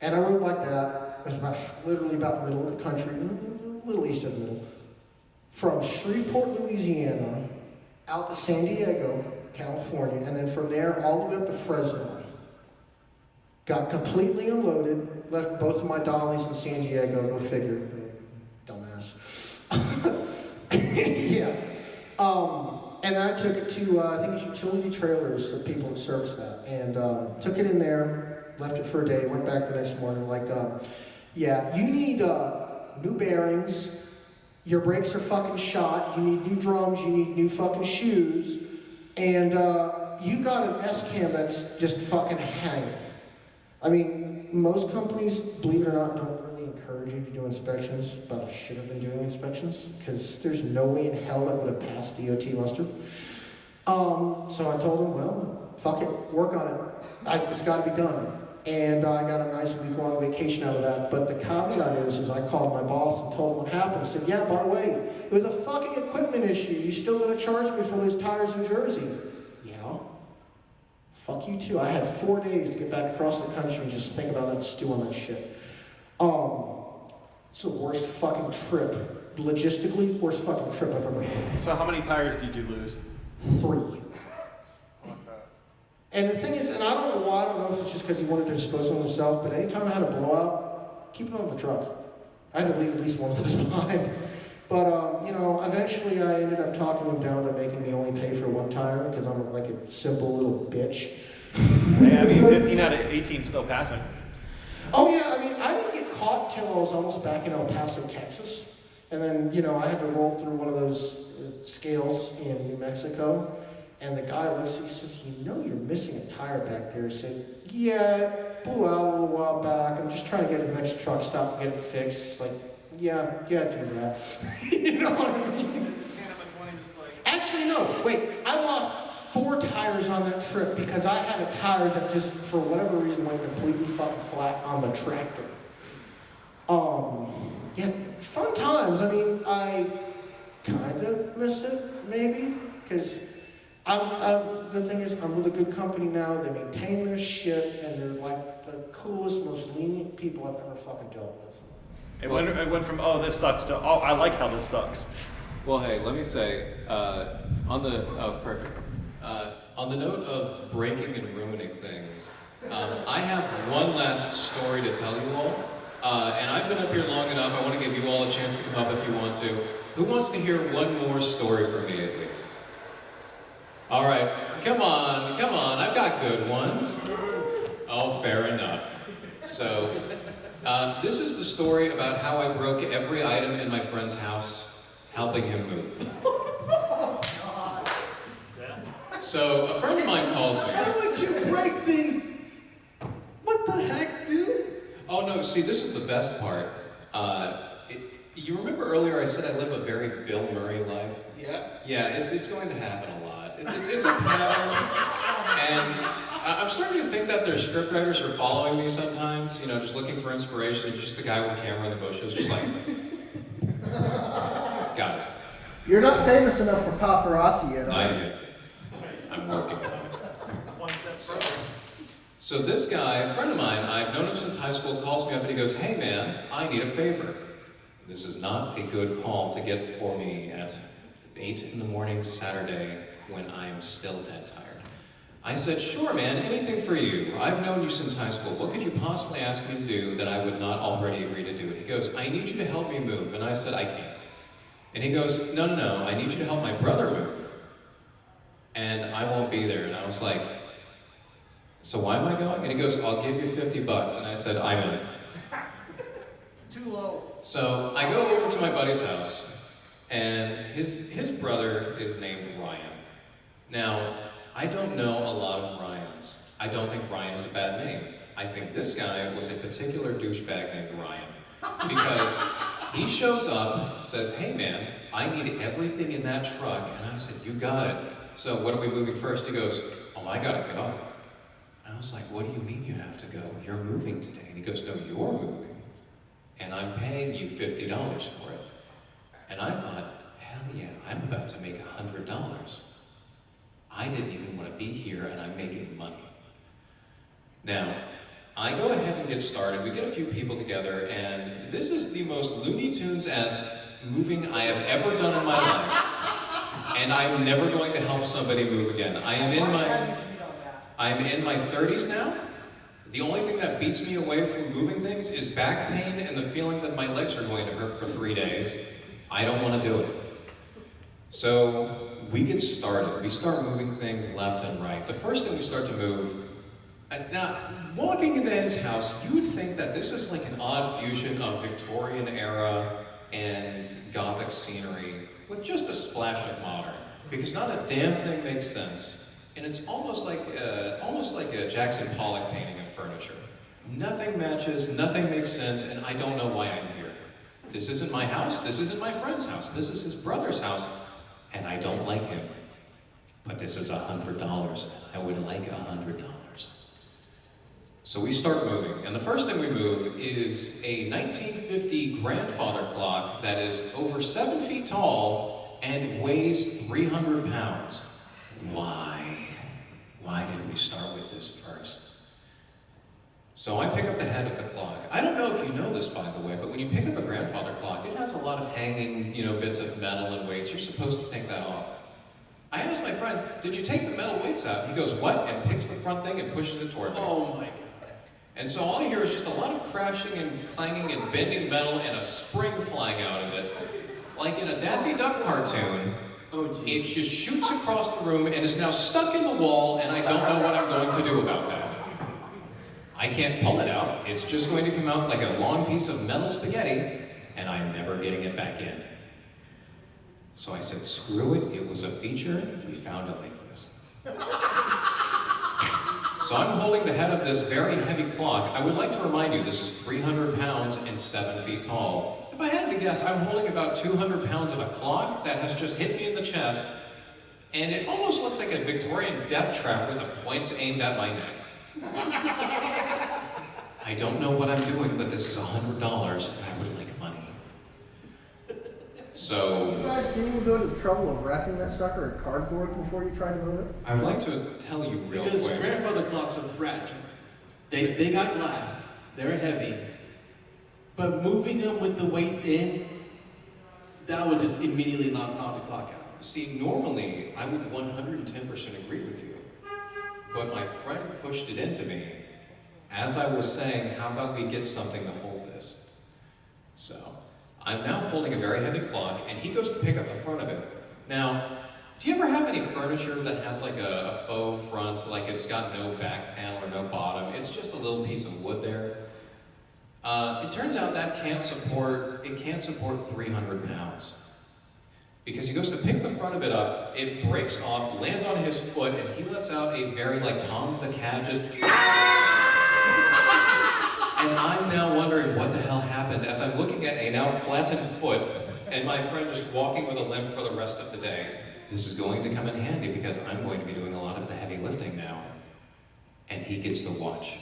[SPEAKER 5] And I wrote like that. It was literally about the middle of the country, a little east of the middle. From Shreveport, Louisiana, out to San Diego, California, and then from there all the way up to Fresno. Got completely unloaded, left both of my dollies in San Diego, go figure. Dumbass. Yeah. And then I took it to, I think it's Utility Trailers, the people that service that, and took it in there, left it for a day, went back the next morning, like, yeah, you need new bearings, your brakes are fucking shot, you need new drums, you need new fucking shoes, and you got an S-cam that's just fucking hanging. I mean, most companies, believe it or not, don't really encourage you to do inspections, but I should have been doing inspections, because there's no way in hell that would have passed DOT muster. So I told them, well, fuck it, work on it. It's got to be done. And I got a nice week-long vacation out of that. But the caveat is I called my boss and told him what happened. I said, yeah, by the way, it was a fucking equipment issue. You still gonna charge me for those tires in Jersey? Yeah. Fuck you too. I had 4 days to get back across the country and just think about that, stew on that shit. It's the worst fucking trip. Logistically, worst fucking trip I've ever had.
[SPEAKER 8] So how many tires did you lose?
[SPEAKER 5] 3. And the thing is, and I don't know why, I don't know if it's just because he wanted to dispose of himself, but anytime I had a blowout, keep it on the truck. I had to leave at least one of those behind. But, you know, eventually I ended up talking him down to making me only pay for one tire, because I'm like a simple little bitch.
[SPEAKER 8] Hey, I mean, 15 out of 18 still passing.
[SPEAKER 5] Oh yeah, I mean, I didn't get caught till I was almost back in El Paso, Texas. And then, you know, I had to roll through one of those scales in New Mexico. And the guy looks, he says, you know you're missing a tire back there. I said, yeah, it blew out a little while back. I'm just trying to get to the next truck stop and get it fixed. It's like, yeah, do that. You know what I mean? Actually, no, wait, I lost 4 tires on that trip because I had a tire that just, for whatever reason, went completely fucking flat on the tractor. Yeah, fun times. I mean, I kind of miss it, maybe, because the thing is, I'm with a good company now. They maintain their shit, and they're like the coolest, most lenient people I've ever fucking dealt with.
[SPEAKER 8] It went from, oh, this sucks, to, oh, I like how this sucks.
[SPEAKER 3] Well, hey, let me say, on the note of breaking and ruining things, I have one last story to tell you all. And I've been up here long enough, I want to give you all a chance to come up if you want to. Who wants to hear one more story from me at least? All right, come on, I've got good ones. Oh, fair enough. So, this is the story about how I broke every item in my friend's house, helping him move. So, a friend of mine calls me.
[SPEAKER 1] How would you break things? What the heck, dude?
[SPEAKER 3] Oh no, see, this is the best part. You remember earlier I said I live a very Bill Murray life?
[SPEAKER 1] Yeah.
[SPEAKER 3] Yeah, it's going to happen a lot. It's a pattern, and I'm starting to think that their scriptwriters are following me sometimes, you know, just looking for inspiration. It's just a guy with a camera in the bushes, just like, got it.
[SPEAKER 2] You're not famous enough for paparazzi yet,
[SPEAKER 3] Not
[SPEAKER 2] are you?
[SPEAKER 3] yet. I'm working on it. So this guy, a friend of mine, I've known him since high school, calls me up and he goes, hey man, I need a favor. This is not a good call to get for me at 8 in the morning Saturday when I'm still dead tired. I said, sure man, anything for you. I've known you since high school. What could you possibly ask me to do that I would not already agree to do? And he goes, I need you to help me move. And I said, I can't. And he goes, no, I need you to help my brother move. And I won't be there. And I was like, so why am I going? And he goes, I'll give you $50. And I said, I'm in.
[SPEAKER 2] Too low.
[SPEAKER 3] So I go over to my buddy's house, and his brother is named Ryan. Now, I don't know a lot of Ryans. I don't think Ryan is a bad name. I think this guy was a particular douchebag named Ryan. Because he shows up, says, hey man, I need everything in that truck. And I said, you got it. So what are we moving first? He goes, oh, I gotta go. And I was like, what do you mean you have to go? You're moving today. And he goes, no, you're moving. And I'm paying you $50 for it. And I thought, hell yeah, I'm about to make $100. I didn't even want to be here, and I'm making money. Now, I go ahead and get started. We get a few people together, and this is the most Looney Tunes-esque moving I have ever done in my life. And I'm never going to help somebody move again. I'm in my 30s now. The only thing that beats me away from moving things is back pain and the feeling that my legs are going to hurt for 3 days. I don't want to do it. So we get started. We start moving things left and right. The first thing we start to move, now walking into his house, you would think that this is like an odd fusion of Victorian era and Gothic scenery with just a splash of modern, because not a damn thing makes sense. And it's almost like a Jackson Pollock painting of furniture. Nothing matches, nothing makes sense, and I don't know why I'm here. This isn't my house, this isn't my friend's house, this is his brother's house, and I don't like him. But this is $100, and I would like $100. So we start moving, and the first thing we move is a 1950 grandfather clock that is over 7 feet tall and weighs 300 pounds. Why? Why did we start with this first? So I pick up the head of the clock. I don't know if you know this, by the way, but when you pick up a grandfather clock, it has a lot of hanging, bits of metal and weights. You're supposed to take that off. I asked my friend, did you take the metal weights out? He goes, what? And picks the front thing and pushes it toward me.
[SPEAKER 1] Oh my God.
[SPEAKER 3] And so all I hear is just a lot of crashing and clanging and bending metal and a spring flying out of it. Like in a Daffy Duck cartoon.
[SPEAKER 1] Oh,
[SPEAKER 3] it just shoots across the room and is now stuck in the wall, and I don't know what I'm going to do about that. I can't pull it out. It's just going to come out like a long piece of metal spaghetti, and I'm never getting it back in. So I said, screw it. It was a feature. We found it like this. So I'm holding the head of this very heavy clock. I would like to remind you, this is 300 pounds and 7 feet tall. If I had to guess, I'm holding about 200 pounds of a clock that has just hit me in the chest, and it almost looks like a Victorian death trap with the points aimed at my neck. I don't know what I'm doing, but this is $100, and I would like money. So,
[SPEAKER 2] You guys, can you go to the trouble of wrapping that sucker in cardboard before you try to move it?
[SPEAKER 3] I would like to tell you real
[SPEAKER 1] Because
[SPEAKER 3] quick.
[SPEAKER 1] grandfather clocks are fragile. They got glass. They're heavy. But moving them with the weights in, that would just immediately knock the clock out.
[SPEAKER 3] See, normally I would 110% agree with you, but my friend pushed it into me as I was saying, how about we get something to hold this? So, I'm now holding a very heavy clock, and he goes to pick up the front of it. Now, do you ever have any furniture that has like a faux front, like it's got no back panel or no bottom, it's just a little piece of wood there? It turns out that can't support 300 pounds. Because he goes to pick the front of it up, it breaks off, lands on his foot, and he lets out a very like Tom the Cat just and I'm now wondering what the hell happened as I'm looking at a now flattened foot and my friend just walking with a limp for the rest of the day. This is going to come in handy because I'm going to be doing a lot of the heavy lifting now. And he gets to watch.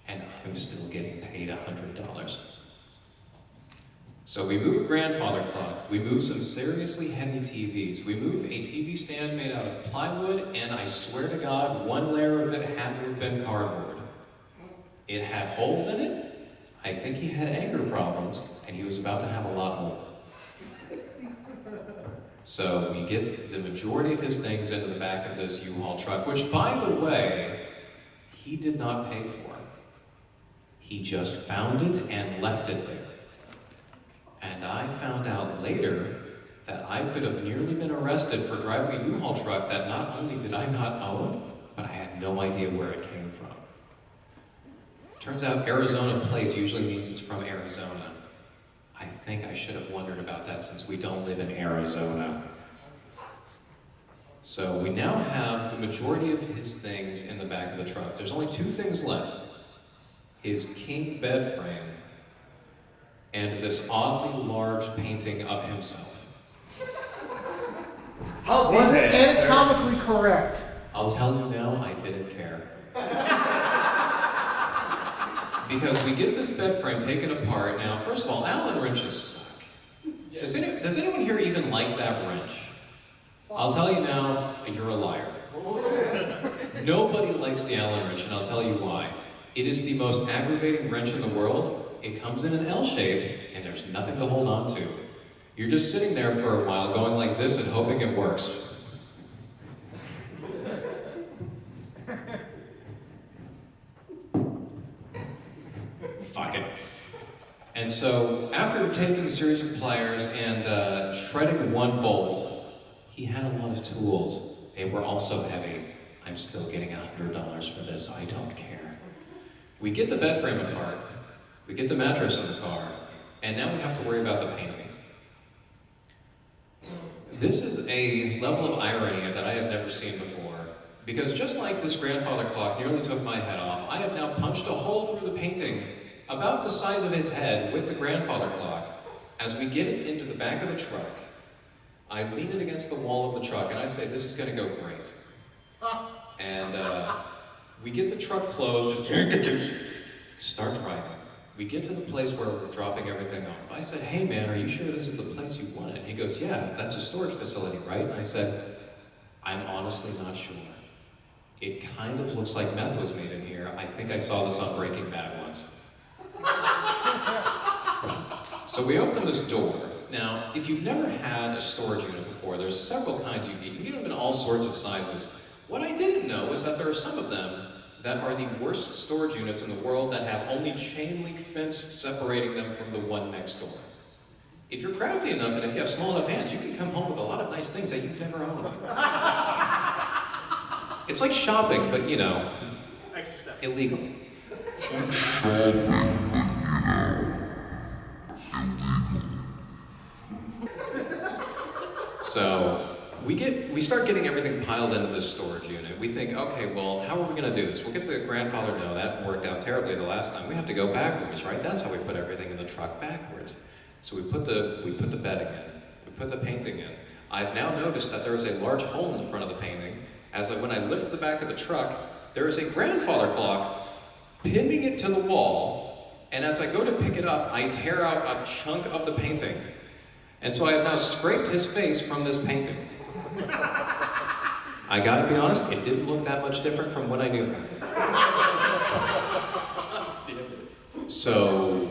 [SPEAKER 3] And I'm still getting paid $100. So we move a grandfather clock, we move some seriously heavy TVs, we move a TV stand made out of plywood, and I swear to God, one layer of it had to have been cardboard. It had holes in it, I think he had anger problems, and he was about to have a lot more. So we get the majority of his things into the back of this U-Haul truck, which, by the way, he did not pay for. He just found it and left it there. And I found out later that I could have nearly been arrested for driving a U-Haul truck that not only did I not own, but I had no idea where it came from. Turns out Arizona plates usually means it's from Arizona. I think I should have wondered about that since we don't live in Arizona. So we now have the majority of his things in the back of the truck. There's only two things left. His king bed frame and this oddly large painting of himself.
[SPEAKER 8] How
[SPEAKER 2] Was it
[SPEAKER 8] detailed, sir.
[SPEAKER 2] anatomically correct?
[SPEAKER 3] I'll tell you now, I didn't care. Because we get this bed frame taken apart. Now, first of all, Allen wrenches suck.
[SPEAKER 7] Yeah.
[SPEAKER 3] Does anyone here even like that wrench? I'll tell you now, you're a liar. Nobody likes the Allen wrench, and I'll tell you why. It is the most aggravating wrench in the world. It comes in an L shape, and there's nothing to hold on to. You're just sitting there for a while, going like this and hoping it works. Fuck it. And so, after taking a series of pliers and shredding one bolt, he had a lot of tools. They were also heavy. I'm still getting $100 for this. I don't care. We get the bed frame apart. We get the mattress in the car. And now we have to worry about the painting. This is a level of irony that I have never seen before. Because just like this grandfather clock nearly took my head off, I have now punched a hole through the painting about the size of his head with the grandfather clock. As we get it into the back of the truck, I lean it against the wall of the truck and I say, this is gonna go great. And we get the truck closed, just start driving. We get to the place where we're dropping everything off. I said, hey man, are you sure this is the place you want it? He goes, yeah, that's a storage facility, right? And I said, I'm honestly not sure. It kind of looks like meth was made in here. I think I saw this on Breaking Bad once. So we open this door. Now, if you've never had a storage unit before, there's several kinds you get. You can get them in all sorts of sizes. What I didn't know is that there are some of them that are the worst storage units in the world that have only chain link fence separating them from the one next door. If you're crafty enough and if you have small enough hands, you can come home with a lot of nice things that you've never owned. It's like shopping, but you know, illegal. So we start getting everything piled into this storage unit. We think, okay, well, how are we gonna do this? We'll get the grandfather, no, that worked out terribly the last time. We have to go backwards, right? That's how we put everything in the truck, backwards. So we put the bedding in, we put the painting in. I've now noticed that there is a large hole in the front of the painting. When I lift the back of the truck, there is a grandfather clock pinning it to the wall, and as I go to pick it up, I tear out a chunk of the painting. And so I have now scraped his face from this painting. I gotta be honest, it didn't look that much different from when I knew him. So,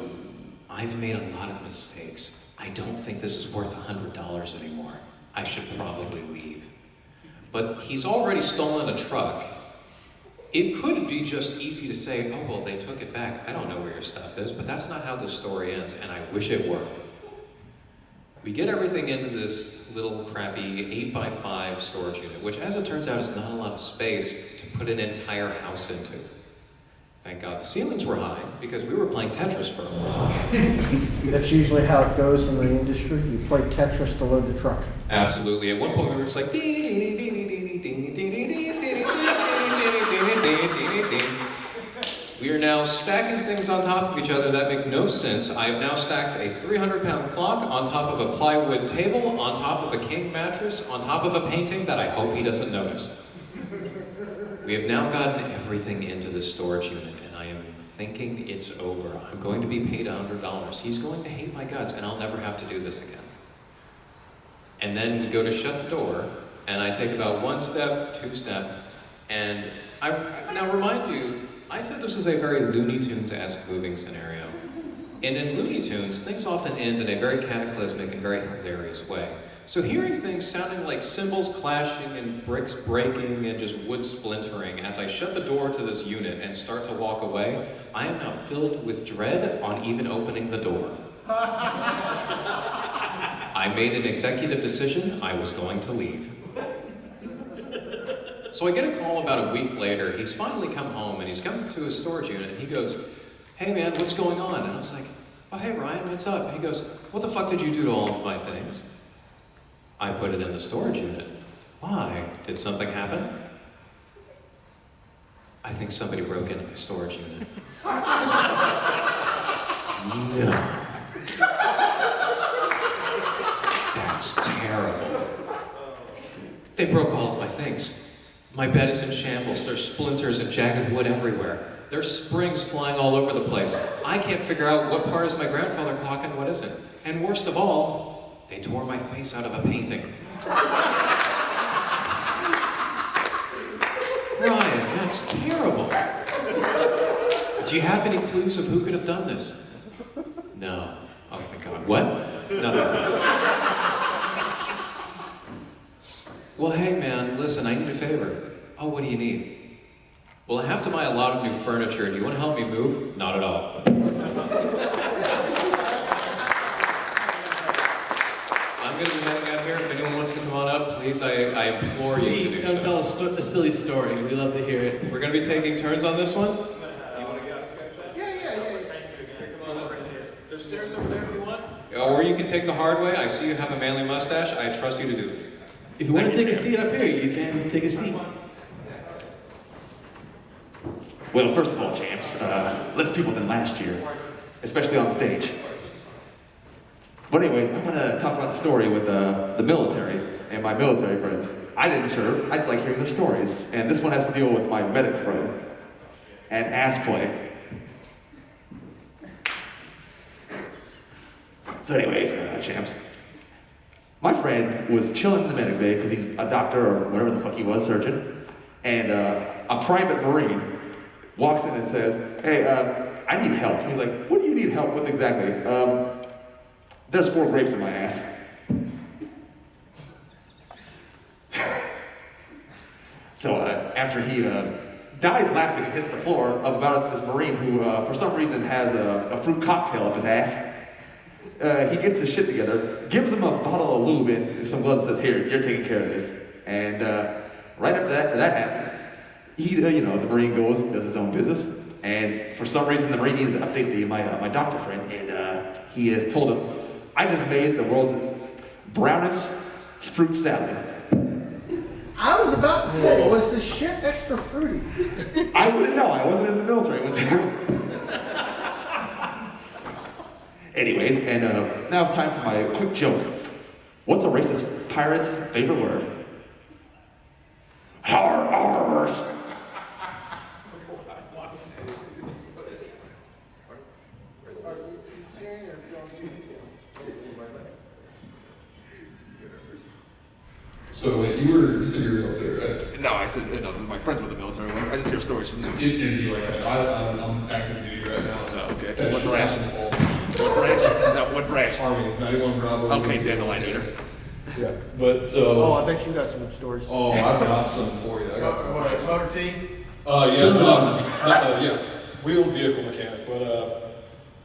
[SPEAKER 3] I've made a lot of mistakes. I don't think this is worth $100 anymore. I should probably leave. But he's already stolen a truck. It could be just easy to say, oh, well, they took it back. I don't know where your stuff is, but that's not how this story ends, and I wish it were. We get everything into this little crappy 8x5 storage unit, which as it turns out is not a lot of space to put an entire house into. Thank God the ceilings were high, because we were playing Tetris for a while.
[SPEAKER 5] That's usually how it goes in the industry. You play Tetris to load the truck.
[SPEAKER 3] Absolutely. At one point we were just like, we are now stacking things on top of each other that make no sense. I have now stacked a 300-pound clock on top of a plywood table, on top of a king mattress, on top of a painting that I hope he doesn't notice. We have now gotten everything into this storage unit, and I am thinking it's over. I'm going to be paid $100. He's going to hate my guts, and I'll never have to do this again. And then we go to shut the door, and I take about 1 step, 2 step, and now remind you, I said this is a very Looney Tunes-esque moving scenario. And in Looney Tunes, things often end in a very cataclysmic and very hilarious way. So hearing things sounding like cymbals clashing and bricks breaking and just wood splintering as I shut the door to this unit and start to walk away, I am now filled with dread on even opening the door. I made an executive decision. I was going to leave. So I get a call about a week later. He's finally come home and he's come to his storage unit and he goes, hey man, what's going on? And I was like, oh hey Ryan, what's up? And he goes, what the fuck did you do to all of my things? I put it in the storage unit. Why? Did something happen? I think somebody broke into my storage unit. No. That's terrible. They broke all of my things. My bed is in shambles. There's splinters and jagged wood everywhere. There's springs flying all over the place. I can't figure out what part is my grandfather clock and what isn't. And worst of all, They tore my face out of a painting. Ryan, that's terrible. Do you have any clues of who could have done this? No. Oh my God. What? Nothing. Well, hey man, listen, I need a favor. Oh, what do you need? Well, I have to buy a lot of new furniture. Do you want to help me move? Not at all. I'm going to be heading out here. If anyone wants to come on up, please, I implore you to do
[SPEAKER 1] Please come
[SPEAKER 3] so.
[SPEAKER 1] tell a silly story. We love to hear it.
[SPEAKER 3] We're going to be taking turns on this one. Do you want to get on
[SPEAKER 2] Yeah.
[SPEAKER 3] Come on over here. There's stairs over there if you want. Or you can take the hard way. I see you have a manly mustache. I trust you to do this.
[SPEAKER 1] If you want to take a seat up here, you can take a seat.
[SPEAKER 9] Well, first of all, champs, less people than last year, especially on stage. But anyways, I'm gonna talk about the story with the military and my military friends. I didn't serve, I just like hearing their stories. And this one has to deal with my medic friend and ass play. So anyways, champs, my friend was chilling in the medic bay because he's a doctor or whatever the fuck he was, surgeon, and a private Marine walks in and says, hey, I need help. He's like, what do you need help with exactly? There's 4 grapes in my ass. So after he dies laughing and hits the floor about this Marine who, for some reason, has a fruit cocktail up his ass, he gets his shit together, gives him a bottle of lube and some gloves and says, here, you're taking care of this. And right after that happens, he, the Marine goes and does his own business, and for some reason the Marine needed to update my doctor friend, and he has told him, I just made the world's brownest fruit salad.
[SPEAKER 2] I was about to say, was the shit extra fruity?
[SPEAKER 9] I wouldn't know, I wasn't in the military with him. Anyways, and now it's time for my quick joke. What's a racist pirate's favorite word? Har-ars!
[SPEAKER 10] So like you said you were military, right?
[SPEAKER 8] No, I said, no, my friends were the military. I just hear stories from them.
[SPEAKER 10] It'd be like that. I'm active duty right now.
[SPEAKER 8] Oh, okay.
[SPEAKER 10] That
[SPEAKER 8] What
[SPEAKER 10] shit
[SPEAKER 8] branch?
[SPEAKER 10] happens all the time.
[SPEAKER 8] What branch? No, what branch?
[SPEAKER 10] Army, 91 Bravo.
[SPEAKER 8] Okay, Dandelion Eater.
[SPEAKER 10] Yeah, but so.
[SPEAKER 2] Oh, I bet you got some stories.
[SPEAKER 10] Oh, I've got some for you. I got some.
[SPEAKER 2] What, motor team?
[SPEAKER 10] Yeah, wheeled vehicle mechanic, but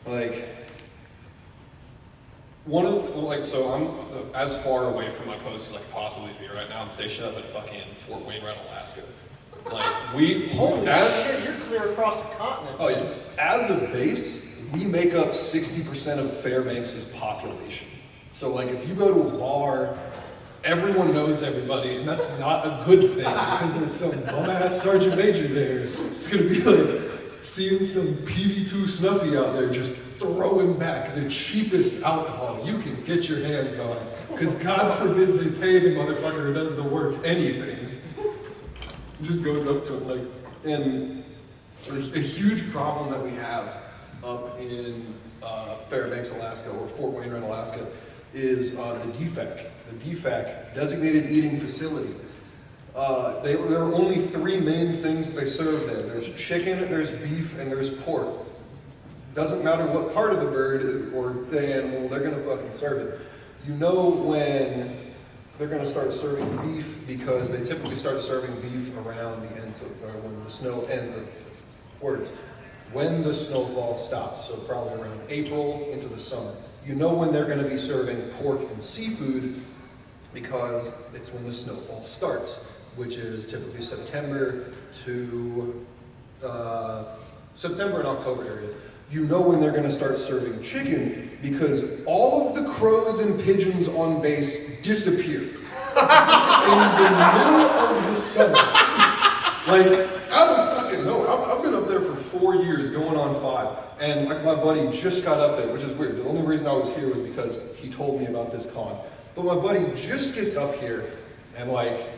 [SPEAKER 10] like one of the, like so I'm as far away from my post as I could possibly be right now. I'm stationed up at fucking Fort Wainwright, Alaska. Like
[SPEAKER 2] Holy shit, you're clear across the continent.
[SPEAKER 10] Oh yeah, as a base, we make up 60% of Fairbanks' population. So like if you go to a bar, everyone knows everybody, and that's not a good thing because there's some bum-ass sergeant major there. It's gonna be like seeing some PV2 Snuffy out there just throwing back the cheapest alcohol you can get your hands on. Because God forbid they pay the motherfucker who does the work anything. Just goes up to him like, and a huge problem that we have up in Fairbanks, Alaska, or Fort Wainwright, Alaska, is the DFAC. The DFAC, Designated Eating Facility. There are only 3 main things they serve there. There's chicken, there's beef, and there's pork. Doesn't matter what part of the bird or the animal, they're gonna fucking serve it. You know when they're gonna start serving beef because they typically start serving beef around the ends of, or when the snow, and the words, when the snowfall stops, so probably around April into the summer. You know when they're gonna be serving pork and seafood because it's when the snowfall starts, which is typically September to September and October area. You know when they're gonna start serving chicken because all of the crows and pigeons on base disappear in the middle of the summer. Like, out of fucking nowhere. I've been up there for 4 years, going on 5, and like my buddy just got up there, which is weird. The only reason I was here was because he told me about this con. But my buddy just gets up here, and like,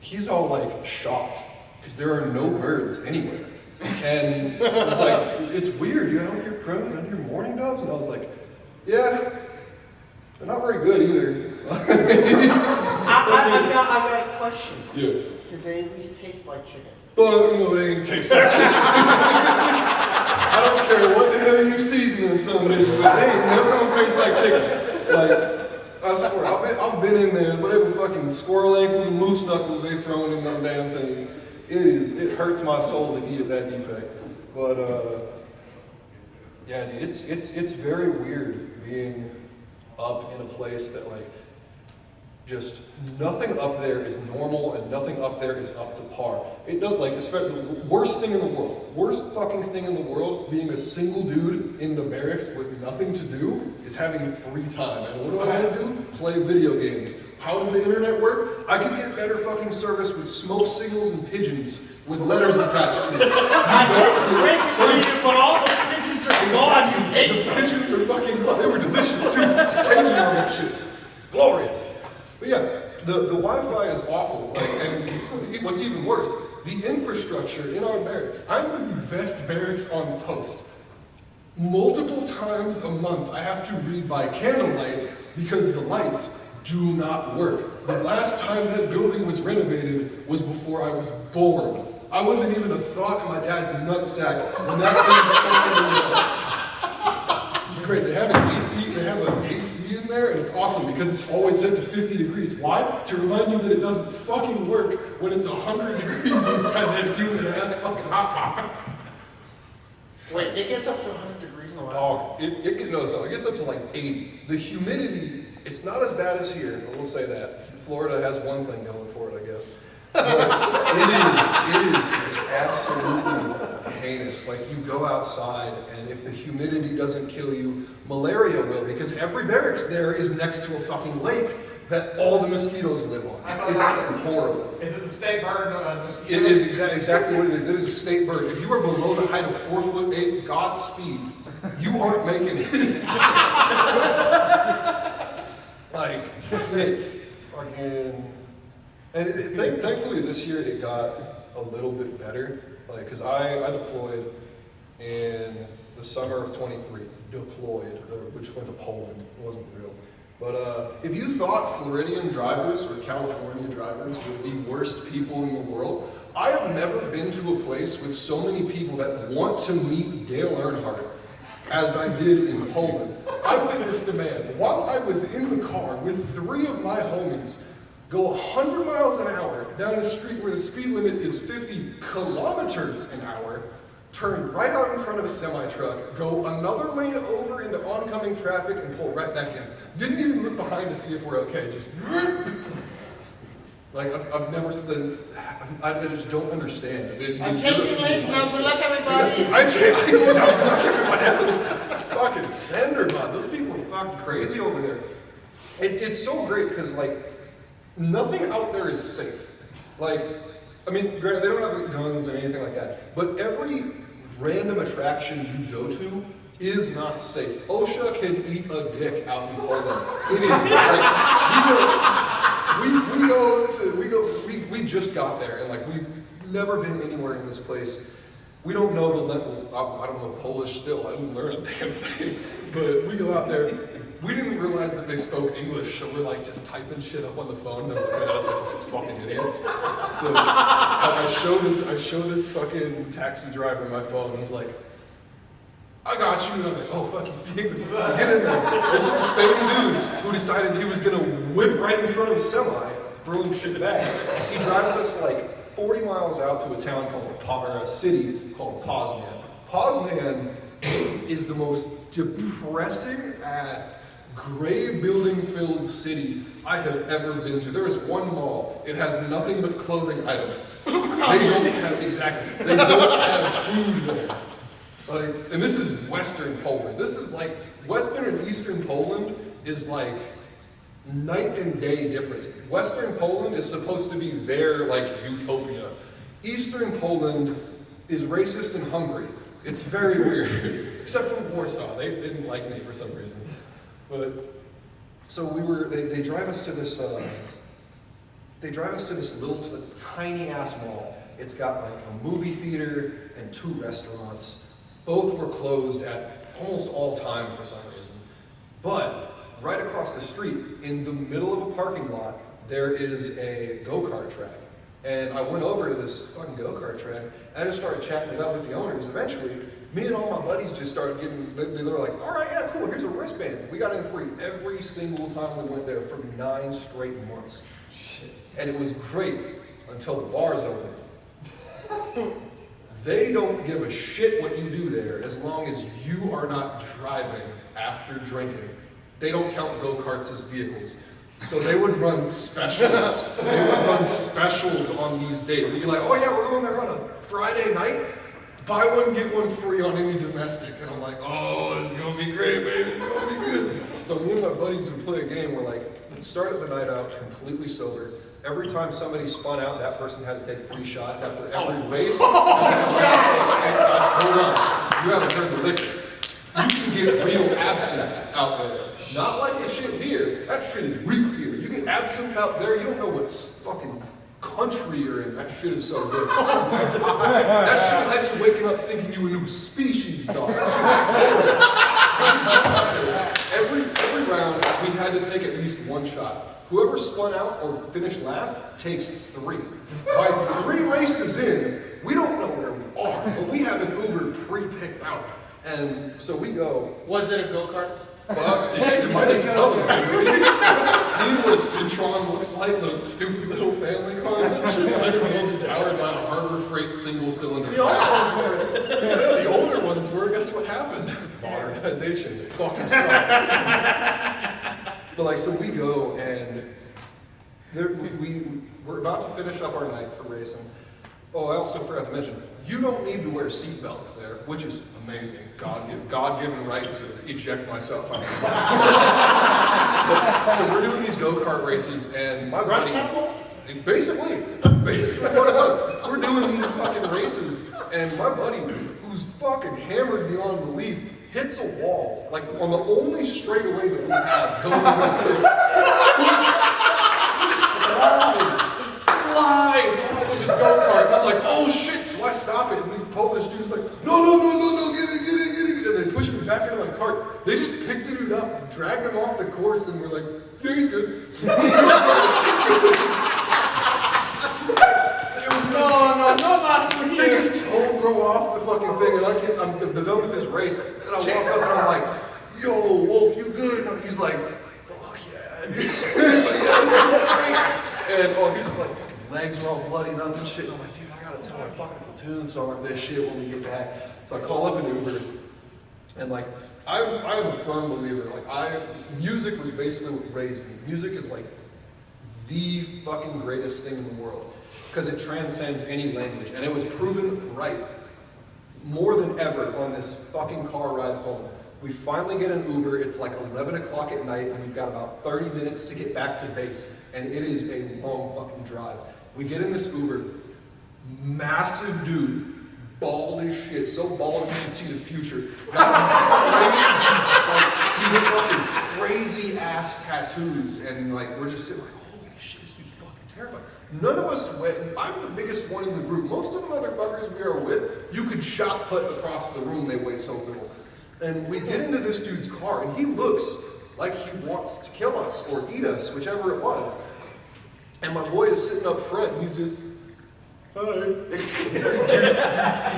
[SPEAKER 10] he's all like shocked because there are no birds anywhere. And it's like, it's weird, you don't hear crows, I don't hear mourning doves, and I was like, yeah, They're not very good either.
[SPEAKER 5] I've got a question.
[SPEAKER 10] Yeah.
[SPEAKER 5] Do they at least taste like chicken?
[SPEAKER 10] Well, no, they ain't taste like chicken. I don't care what the hell you season them some days, but they ain't never gonna taste like chicken. Like, I swear, I've been in there, whatever fucking squirrel ankles and moose knuckles they throwing in them damn things. It hurts my soul to eat at that defect. But yeah, it's very weird being up in a place that like just nothing up there is normal and nothing up there is up to par. It does like especially the worst thing in the world, worst fucking thing in the world, being a single dude in the barracks with nothing to do is having free time. And what do I want to do? Play video games. How does the internet work? I could get better fucking service with smoke signals and pigeons with letters attached to it.
[SPEAKER 2] But all the pigeons are gone, you
[SPEAKER 10] The pigeons are fucking gone. They were delicious too. Cajun on that shit. Glorious. But yeah, the Wi-Fi is awful. Like, and what's even worse, the infrastructure in our barracks. I'm in the best barracks on post. Multiple times a month, I have to read by candlelight because the lights do not work. The last time that building was renovated was before I was born. I wasn't even a thought in my dad's nutsack when that thing fucking It's great. They have an AC. They have an AC in there, and it's awesome because it's always set to 50 degrees. Why? To remind you that it doesn't fucking work when it's 100 degrees inside that humid ass fucking hot box.
[SPEAKER 5] Wait, it gets up to 100 degrees in the last
[SPEAKER 10] Dog, it gets up to like 80. The humidity, it's not as bad as here, I will say that. Florida has one thing going for it, I guess. But it's absolutely heinous. Like you go outside and if the humidity doesn't kill you, malaria will, because every barracks there is next to a fucking lake that all the mosquitoes live on. It's horrible.
[SPEAKER 7] Is it the state bird mosquito?
[SPEAKER 10] It is exactly what it is. It is a state bird. If you are below the height of 4'8", Godspeed, you aren't making it. Like, fucking. And thankfully this year it got a little bit better. Like, because I deployed in the summer of 23. Which went to Poland. It wasn't real. But if you thought Floridian drivers or California drivers were the worst people in the world, I have never been to a place with so many people that want to meet Dale Earnhardt as I did in Poland. I witnessed a man, while I was in the car with 3 of my homies, go 100 miles an hour down a street where the speed limit is 50 kilometers an hour, turn right out in front of a semi-truck, go another lane over into oncoming traffic, and pull right back in. Didn't even look behind to see if we're okay, just like, I've never said, I just don't understand.
[SPEAKER 2] I'm changing lanes now, good luck everybody.
[SPEAKER 10] I go down, good luck everybody else. Fucking sender, man. Those people are fucking crazy over there. It's so great, because, like, nothing out there is safe. Like, I mean, granted, they don't have guns or anything like that, but every random attraction you go to is not safe. OSHA can eat a dick out in Portland. It is like, we just got there, and like, we've never been anywhere in this place. We don't know I don't know Polish still, I didn't learn a damn thing, but we go out there. We didn't realize that they spoke English, so we're like just typing shit up on the phone. They're looking at us like fucking idiots. So I show this fucking taxi driver my phone. He's like, "I got you." And I'm like, "Oh fuck, you speak English? Get in there." This is the same dude who decided he was gonna whip right in front of a semi, throw him shit back. He drives us like 40 miles out to a town called a city called Poznan. Poznan is the most depressing ass, gray building filled city I have ever been to. There is one mall. It has nothing but clothing items. They don't have food there. Like, and this is Western Poland. This is like Western and Eastern Poland is like night and day difference. Western Poland is supposed to be their like utopia. Eastern Poland is racist and hungry. It's very weird, except for Warsaw. They didn't like me for some reason. But so they drive us to this. They drive us to this little tiny ass mall. It's got like a movie theater and 2 restaurants. Both were closed at almost all time for some reason. But right across the street, in the middle of a parking lot, there is a go-kart track. And I went over to this fucking go-kart track, and I just started chatting it up with the owners. Eventually, me and all my buddies just started they were like, all right, yeah, cool, here's a wristband. We got in free every single time we went there for 9 straight months. And it was great until the bars opened. They don't give a shit what you do there as long as you are not driving after drinking. They don't count go-karts as vehicles. So they would run specials. They would run specials on these days. They'd be like, oh yeah, we're going there on a Friday night. Buy one, get one free on any domestic. And I'm like, oh, this is gonna be great, baby, it's gonna be good. So me and my buddies would play a game where like, let's start the night out completely sober. Every time somebody spun out, that person had to take 3 shots after every race. Hold on, you haven't heard the liquor. You can get real absinthe out there. Not like the shit here. That shit is real here. You get absinthe out there, you don't know what fucking country you're in. That shit is so good. That shit will have you waking up thinking you a new species, dog. That shit every round, we had to take at least 1 shot. Whoever spun out or finished last takes 3. By 3 races in, we don't know where we are, but we have an Uber pre-picked out. And so we go.
[SPEAKER 2] Was it a go-kart?
[SPEAKER 10] Well, it might as well have been. See what Citron looks like, those stupid little family cars? That shit might as well be powered by a Harbor Freight single-cylinder.
[SPEAKER 2] The older ones were.
[SPEAKER 10] Yeah, the older ones were. Guess what happened? Modernization. Fucking stuff. But like, so we go and we're about to finish up our night for racing. Oh, I also forgot to mention, you don't need to wear seatbelts there, which is amazing. God-given right to eject myself. So we're doing these go-kart races, and my buddy, basically, that's basically what it was. We're doing these fucking races, and my buddy, who's fucking hammered beyond belief, hits a wall, like on the only straightaway that we have going flies off of his go-kart. And I'm like, oh shit, so I stop it. And these Polish dudes like, no, get it. And they push me back into my cart. They just picked the dude up, dragged him off the course, and we're like, yeah, he's good.
[SPEAKER 2] No, master
[SPEAKER 10] They
[SPEAKER 2] here.
[SPEAKER 10] just pulled bro off the fucking thing, and I'm done with this race, and I walk up and I'm like, yo, Wolf, you good? And he's like, fuck yeah, dude. And he's like, fucking legs are all bloodied up and shit. And I'm like, dude, I gotta tell our fucking platoon song this shit when we get back. So I call up an Uber, and like, I'm a firm believer. Like, music was basically what raised me. Music is like the fucking greatest thing in the world because it transcends any language, and it was proven right more than ever on this fucking car ride home. We finally get an Uber, it's like 11 o'clock at night, and we've got about 30 minutes to get back to base, and it is a long fucking drive. We get in this Uber, massive dude, bald as shit, so bald you can see the future. These fucking crazy ass tattoos, and like, we're just sitting like, holy shit, this dude's fucking terrifying. None of us went, I'm the biggest one in the group. Most of the motherfuckers we are with, you could shot put across the room, they weigh so little. And we get into this dude's car, and he looks like he wants to kill us or eat us, whichever it was. And my boy is sitting up front, and he's just, hi. He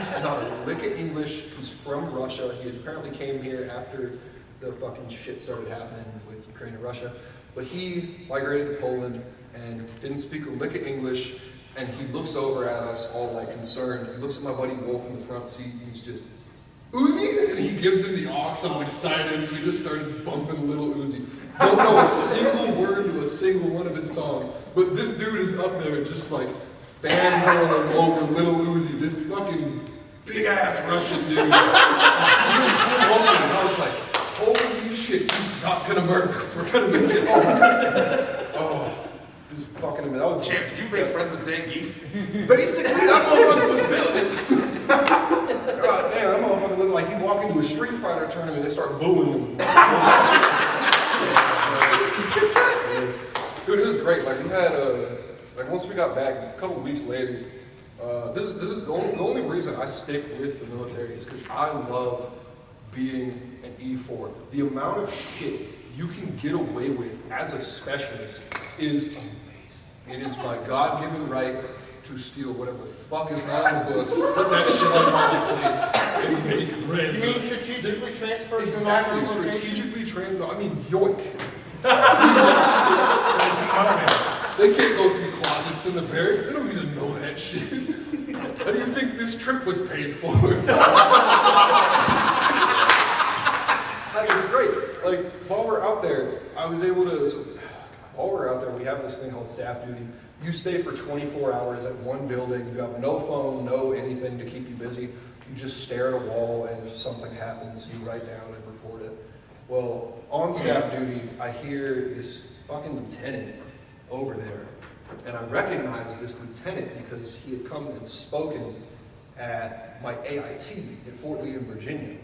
[SPEAKER 10] speaks not a lick of English. He's from Russia. He apparently came here after the fucking shit started happening with Ukraine and Russia. But he migrated to Poland and didn't speak a lick of English. And he looks over at us all like concerned. He looks at my buddy Wolf in the front seat, and he's just, Uzi? And he gives him the aux. I'm excited. And we just started bumping Little Uzi. Don't know a single word to a single one of his songs. But this dude is up there just like fanboying over Little Uzi, this fucking big ass Russian dude. And I was like, holy shit, he's not gonna murder us. We're gonna make it home. Oh, he was fucking amazing. That was
[SPEAKER 9] Champ, did you make friends with Zangief?
[SPEAKER 10] basically that motherfucker was built. God damn, that motherfucker looked like he walked into a Street Fighter tournament and they start booing him. Dude, it was great. Like, we had like once we got back, a couple of weeks later, this is the only reason I stick with the military is because I love being an E4. The amount of shit you can get away with as a specialist is amazing. It is my God-given right to steal whatever the fuck is not in the books, put that shit on Marketplace, and make bread.
[SPEAKER 2] You mean strategically transfer to
[SPEAKER 10] Exactly,
[SPEAKER 2] another location?
[SPEAKER 10] strategically transfer. I mean, yoink. They can't go through closets in the barracks. They don't need to know that shit. How do you think this trip was paid for? Like, it's great. Like, while we're out there, I was able to, while we're out there, we have this thing called staff duty. You stay for 24 hours at one building. You have no phone, no anything to keep you busy. You just stare at a wall, and if something happens, you write down and report it. Well, on staff duty, I hear this fucking lieutenant over there. And I recognize this lieutenant because he had come and spoken at my AIT in Fort Lee in Virginia.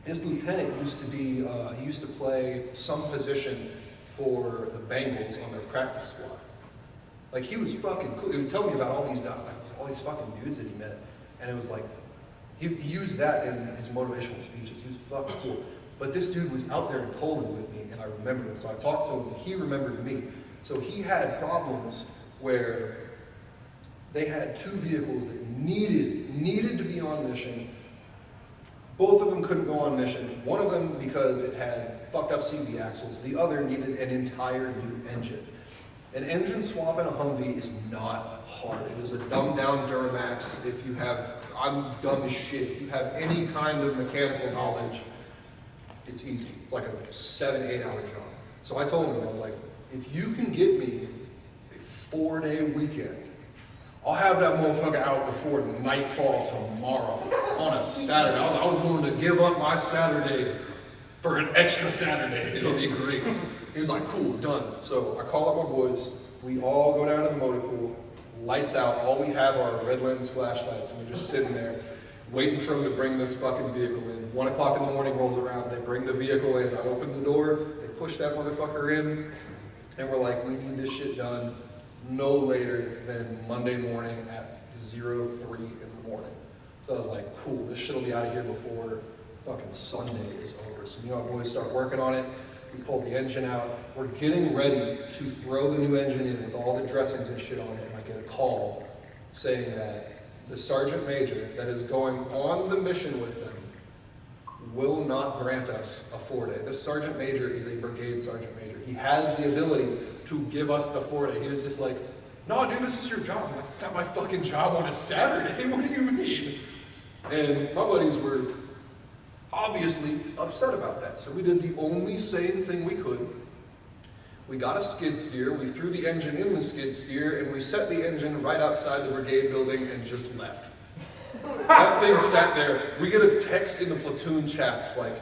[SPEAKER 10] This lieutenant used to be, he used to play some position for the Bengals on their practice squad. Like, he was fucking cool. He would tell me about all these fucking dudes that he met. And it was like, he used that in his motivational speeches. He was fucking cool. But this dude was out there in Poland with me, and I remembered him. So I talked to him, and he remembered me. So he had problems where they had two vehicles that needed to be on mission. Both of them couldn't go on mission. One of them because it had fucked up CV axles. The other needed an entire new engine. An engine swap in a Humvee is not hard. It is a dumbed down Duramax. If you have, I'm dumb as shit. If you have any kind of mechanical knowledge, it's easy. It's like a 7-8 hour job. So I told him, I was like, if you can get me a 4-day weekend, I'll have that motherfucker out before nightfall tomorrow on a Saturday. I was willing to give up my Saturday for an extra Saturday. It'll be great. He was like, cool, done. So I call up my boys. We all go down to the motor pool. Lights out. All we have are red lens flashlights, and we're just sitting there waiting for them to bring this fucking vehicle in. 1 o'clock in the morning rolls around. They bring the vehicle in. I open the door. They push that motherfucker in. And we're like, we need this shit done no later than Monday morning at 03 in the morning. So I was like, cool, this shit will be out of here before fucking Sunday is over. So me and my boys start working on it. We pull the engine out. We're getting ready to throw the new engine in with all the dressings and shit on it. And I get a call saying that the sergeant major that is going on the mission with them will not grant us a 4-day. This sergeant major is a brigade sergeant major. He has the ability to give us the 4-day. He was just like, no, dude, this is your job. I'm like, it's not my fucking job on a Saturday. What do you mean? And my buddies were obviously upset about that. So we did the only sane thing we could. We got a skid steer. We threw the engine in the skid steer, and we set the engine right outside the brigade building and just left. That thing sat there. We get a text in the platoon chats like,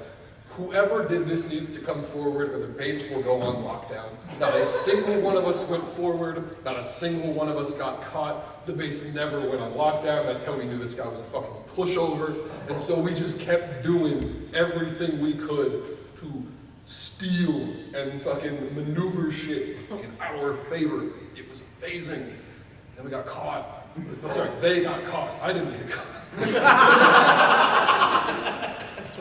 [SPEAKER 10] whoever did this needs to come forward or the base will go on lockdown. Not a single one of us went forward. Not a single one of us got caught. The base never went on lockdown. That's how we knew this guy was a fucking pushover. And so we just kept doing everything we could to steal and fucking maneuver shit in our favor. It was amazing. Then we got caught. Sorry, they got caught. I didn't get caught.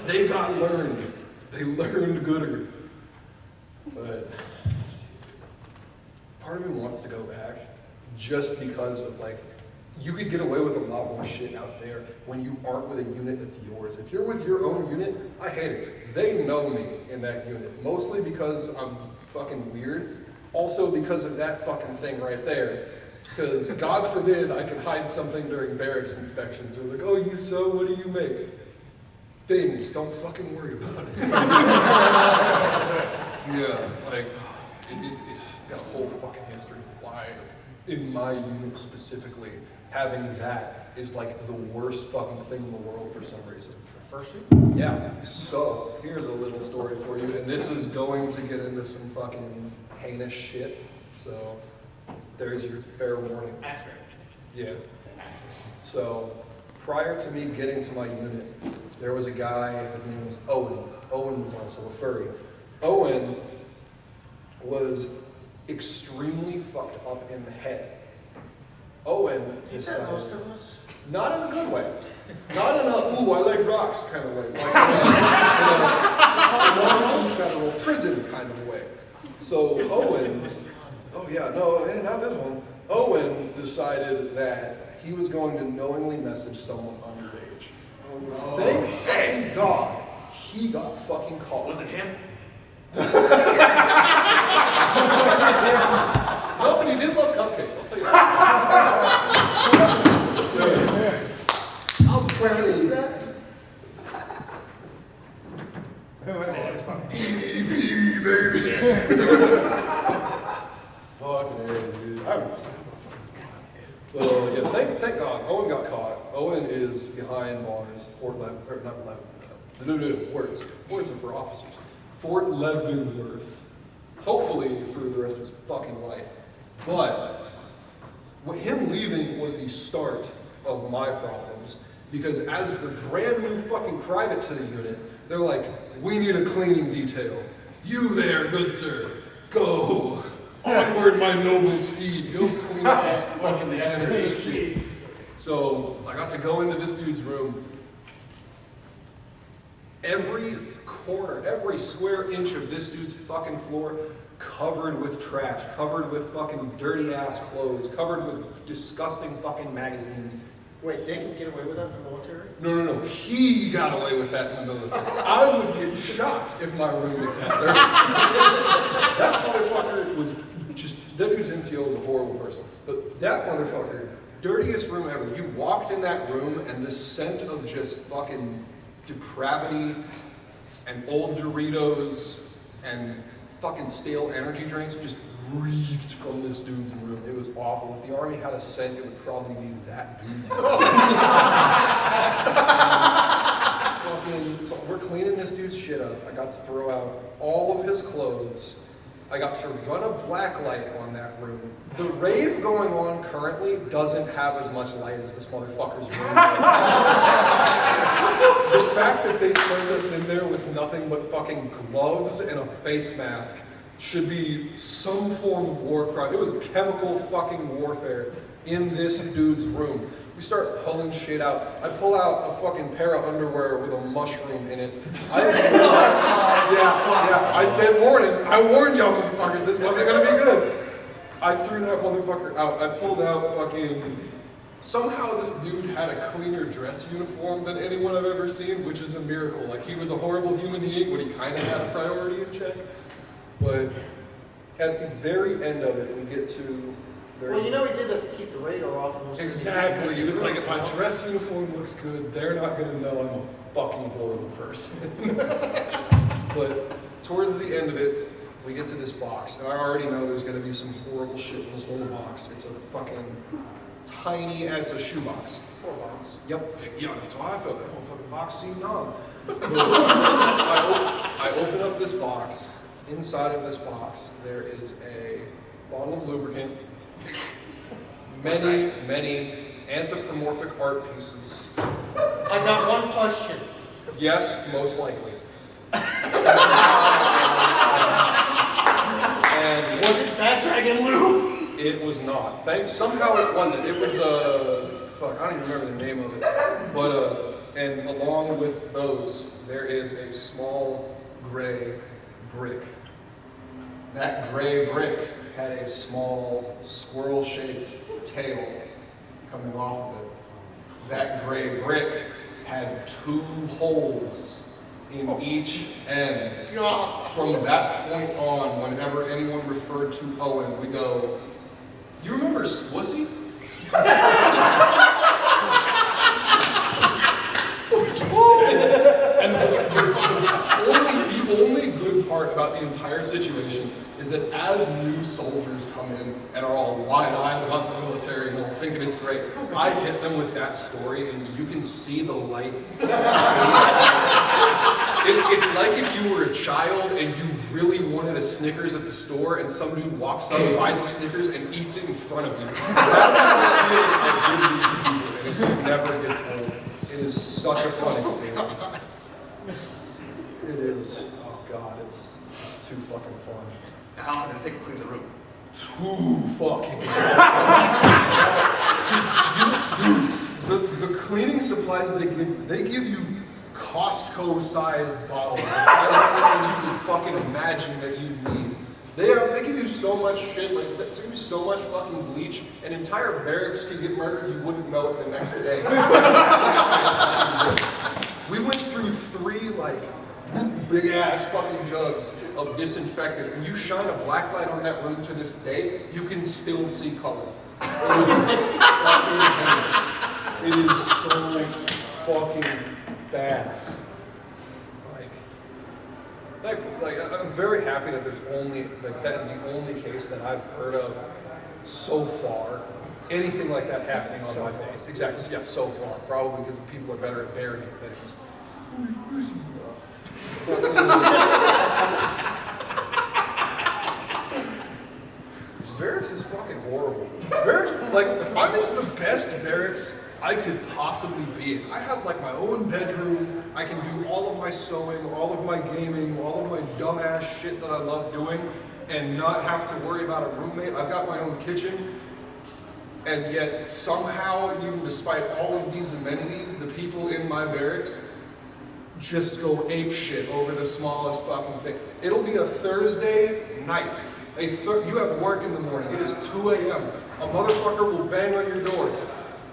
[SPEAKER 10] They got learned. They learned gooder. But part of me wants to go back just because of like, you could get away with a lot more shit out there when you aren't with a unit that's yours. If you're with your own unit, I hate it. They know me in that unit, mostly because I'm fucking weird. Also because of that fucking thing right there. Because God forbid I could hide something during barracks inspections. They're like, oh, you sew, what do you make? Things, don't fucking worry about it. Yeah, like, it's got a whole fucking history of why, in my unit specifically, having that is like the worst fucking thing in the world for some reason. First week? Yeah, so here's a little story for you, and this is going to get into some fucking heinous shit, so there's your fair warning.
[SPEAKER 7] Asterisks.
[SPEAKER 10] Yeah. So, prior to me getting to my unit, there was a guy, his name was Owen. Owen was also a furry. Owen was extremely fucked up in the head. Owen decided,
[SPEAKER 2] most of us?
[SPEAKER 10] not in a good way. Not in a, ooh, I like rocks kind of way. Like in a federal prison kind kind of way. So Owen, oh yeah, no, not this one. Owen decided that he was going to knowingly message someone underage. Thank fucking God he got fucking caught.
[SPEAKER 9] Was it him?
[SPEAKER 10] No, but he did love cupcakes, I'll tell you that. I'll clearly see that.
[SPEAKER 7] That's funny.
[SPEAKER 10] EVP, baby. Fucking A, dude. I haven't seen that motherfucker. But yeah, thank God, Owen got caught. Owen is behind bars, Fort Leavenworth, or not Leavenworth, words. Words are for officers. Fort Leavenworth. Hopefully for the rest of his fucking life. But him leaving was the start of my problems, because as the brand new fucking private to the unit, they're like, we need a cleaning detail. You there, good sir. Go. Onward, my noble steed. Go clean up this fucking degenerate shit. So I got to go into this dude's room. Every corner, every square inch of this dude's fucking floor covered with trash, covered with fucking dirty ass clothes, covered with disgusting fucking magazines.
[SPEAKER 5] Wait, they can get away with that in the military?
[SPEAKER 10] No. He got away with that in the military. I would get shot if my room was that dirty. That motherfucker was just, that dude's NCO was a horrible person. But that motherfucker, dirtiest room ever. You walked in that room and the scent of just fucking depravity and old Doritos and fucking stale energy drinks just reeked from this dude's room. It was awful. If the army had a scent, it would probably be that dude's. So we're cleaning this dude's shit up. I got to throw out all of his clothes. I got to run a black light on that room. The rave going on currently doesn't have as much light as this motherfucker's room. The fact that they sent us in there with nothing but fucking gloves and a face mask should be some form of war crime. It was chemical fucking warfare in this dude's room. We start pulling shit out. I pull out a fucking pair of underwear with a mushroom in it. I said warning. I warned y'all motherfuckers, this wasn't gonna be good. I threw that motherfucker out. I pulled out fucking... Somehow this dude had a cleaner dress uniform than anyone I've ever seen, which is a miracle. Like, he was a horrible human being, but he kind of had a priority in check. But at the very end of it, we get to...
[SPEAKER 5] Well, you know he did that to keep the radar off.
[SPEAKER 10] Exactly. He was like, if my dress uniform looks good, they're not going to know I'm a fucking horrible person. But towards the end of it, we get to this box. And I already know there's going to be some horrible shit in this little box. It's a fucking tiny, it's a shoebox.
[SPEAKER 5] Poor box.
[SPEAKER 10] Yep. Yeah, that's why I felt that motherfucking box seemed numb. I open up this box. Inside of this box, there is a bottle of lubricant, many anthropomorphic art pieces.
[SPEAKER 5] I got one question.
[SPEAKER 10] Yes, most likely. And
[SPEAKER 5] was it Bat Dragon Lube?
[SPEAKER 10] It was not. Somehow it wasn't. It was fuck, I don't even remember the name of it. But and along with those, there is a small gray brick. That gray brick had a small squirrel-shaped tail coming off of it. That gray brick had 2 holes in each end. From that point on, whenever anyone referred to Owen, we go, you remember Swussy? And the only good part about the entire situation is that as new soldiers come in and are all wide-eyed about the military and they'll think it's great, I hit them with that story and you can see the light. It's like if you were a child and you really wanted a Snickers at the store and some dude walks up, buys a Snickers and eats it in front of you. That is the feeling I give these people and it never gets old. It is such a fun experience. It is, oh God, it's too fucking fun.
[SPEAKER 9] How long did it take to clean the room?
[SPEAKER 10] Too fucking the cleaning supplies they give you Costco-sized bottles of everything you can fucking imagine imagine that you need. They give you so much shit, like, there's gonna be so much fucking bleach, an entire barracks could get murdered, you wouldn't know it the next day. We went through 3, like, big ass fucking jugs of disinfectant, and you shine a black light on that room to this day, you can still see color. It is fucking heinous. It is so fucking bad. Like, I'm very happy that there's only, like, that is the only case that I've heard of so far. Anything like that happening on my base. Exactly, yeah, so far. Probably because people are better at burying things. Barracks is fucking horrible. Barracks, like, I'm in the best barracks I could possibly be in. I have like my own bedroom. I can do all of my sewing, all of my gaming, all of my dumbass shit that I love doing, and not have to worry about a roommate. I've got my own kitchen, and yet somehow, even despite all of these amenities, the people in my barracks just go ape shit over the smallest fucking thing. It'll be a Thursday night. You have work in the morning. It is 2 a.m. A motherfucker will bang on your door.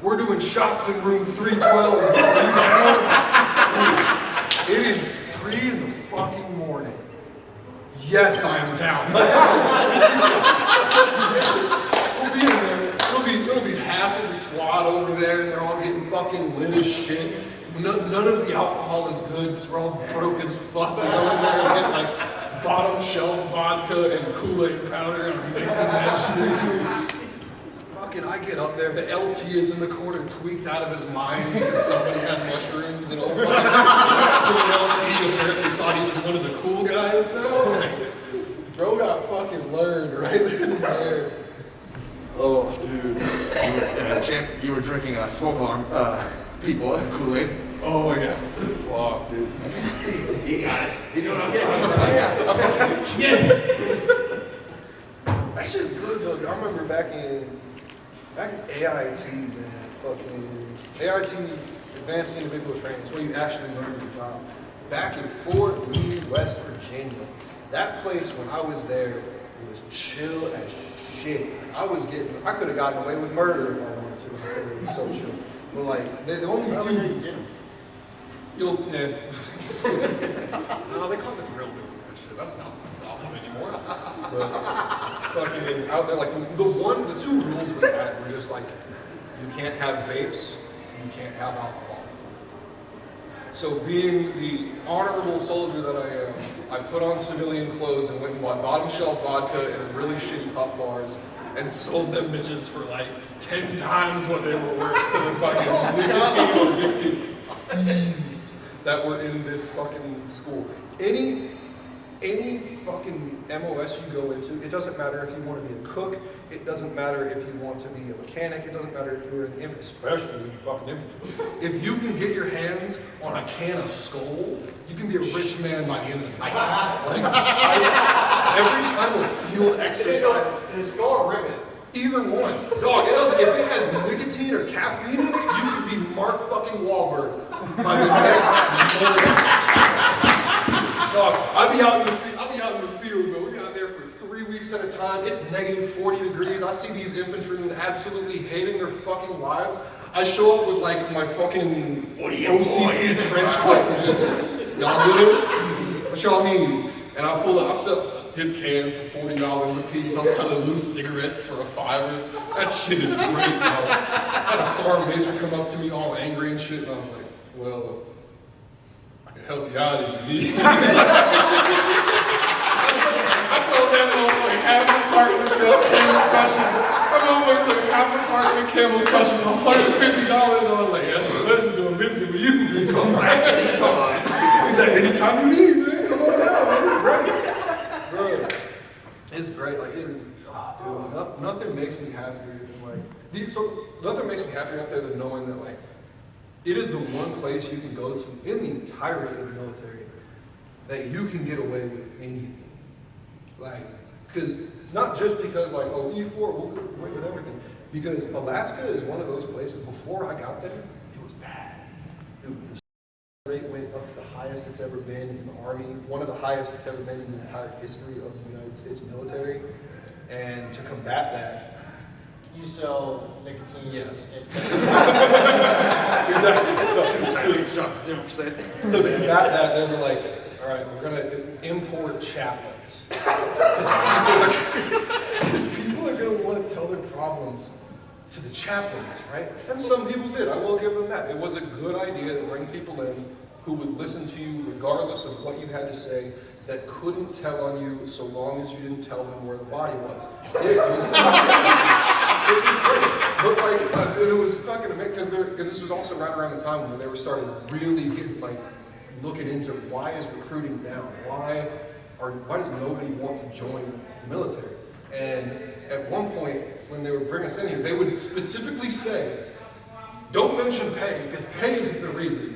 [SPEAKER 10] We're doing shots in room 312. It is 3 in the fucking morning. Yes, I am down. Let's go. We'll be in there. It'll be half of the squad over there, and they're all getting fucking lit as shit. None of the alcohol is good because we're all broke as fuck. We go in there and get like bottom shelf vodka and Kool-Aid powder and I'm mixing that shit. Fucking, I get up there, the LT is in the corner tweaked out of his mind because somebody had mushrooms and all fucking LT apparently thought he was one of the cool guys. No, like, bro got fucking learned right then and there.
[SPEAKER 9] Oh, dude. You were drinking a smoke alarm, people, Kool-Aid.
[SPEAKER 10] Oh, yeah. Fuck, dude.
[SPEAKER 9] You got it. You know what I'm talking about?
[SPEAKER 1] Yes!
[SPEAKER 10] That shit's good, though. I remember back in AIT, man. Fucking AIT, Advanced Individual Training. It's where you actually learn your job. Back in Fort Lee, West Virginia. That place, when I was there, was chill as shit. I could have gotten away with murder if I wanted to. It was so chill. But like, the only few. No, they call it the drill doing that shit. That's not my problem anymore. But fucking out there, like the 2 rules we had were just like, you can't have vapes, you can't have alcohol. So being the honorable soldier that I am, I put on civilian clothes and went and bought bottom shelf vodka and really shitty puff bars and sold them bitches for like 10 times what they were worth to the fucking nicotine addicted fiends that were in this fucking school. Any fucking MOS you go into, it doesn't matter if you want to be a cook, it doesn't matter if you want to be a mechanic, it doesn't matter if you're in the infantry, especially in fucking infantry. If you can get your hands on a can of Skull, you can be a rich man by the end of the night. Like, every time a field exercise.
[SPEAKER 7] Is Skull or Ribbit?
[SPEAKER 10] Either one. Dog, it doesn't, if it has nicotine or caffeine in it, you could be Mark fucking Wahlberg by the next morning. Dog, I'll be out in the field, but we'll be out there for 3 weeks at a time. It's negative 40 degrees. I see these infantrymen absolutely hating their fucking lives. I show up with like my fucking OCP trench coat and just, y'all good? What y'all need? And I sell dip cans for $40 a piece. I'm selling loose cigarettes for $5. That shit is great, bro. I had a sergeant major come up to me all angry and shit, and I was like, well, I can help you out if you need. I sold that motherfucker half a carton of Camel Crushers. That motherfucker took half a carton of Camel Crushers, $150. I was like, that's a pleasure doing business with you. He's like, anytime you need, man, come on out. It's great. Bro, it's great. Like, dude, nothing makes me happier than like, nothing makes me happier out there than knowing that like, it is the one place you can go to in the entirety of the military that you can get away with anything. Like, because, not just because like, oh, E4, we'll get away with everything. Because Alaska is one of those places, before I got there, it was bad. Dude, the rate went up to the highest it's it's ever been in the Army, one of the highest it's ever been in the entire history of the United States military. And to combat that,
[SPEAKER 2] You sell nicotine.
[SPEAKER 10] yes.
[SPEAKER 9] Exactly.
[SPEAKER 10] So to combat that, they were like, all right, we're gonna import chaplains. Because people are gonna want to tell their problems to the chaplains, right? And some people did, I will give them that. It was a good idea to bring people in who would listen to you regardless of what you had to say, that couldn't tell on you so long as you didn't tell them where the body was. It was great. But like, and it was fucking amazing, because this was also right around the time when they were starting really getting, like, looking into why is recruiting down? Why does nobody want to join the military? And at one point, when they would bring us in here, they would specifically say, don't mention pay, because pay isn't the reason.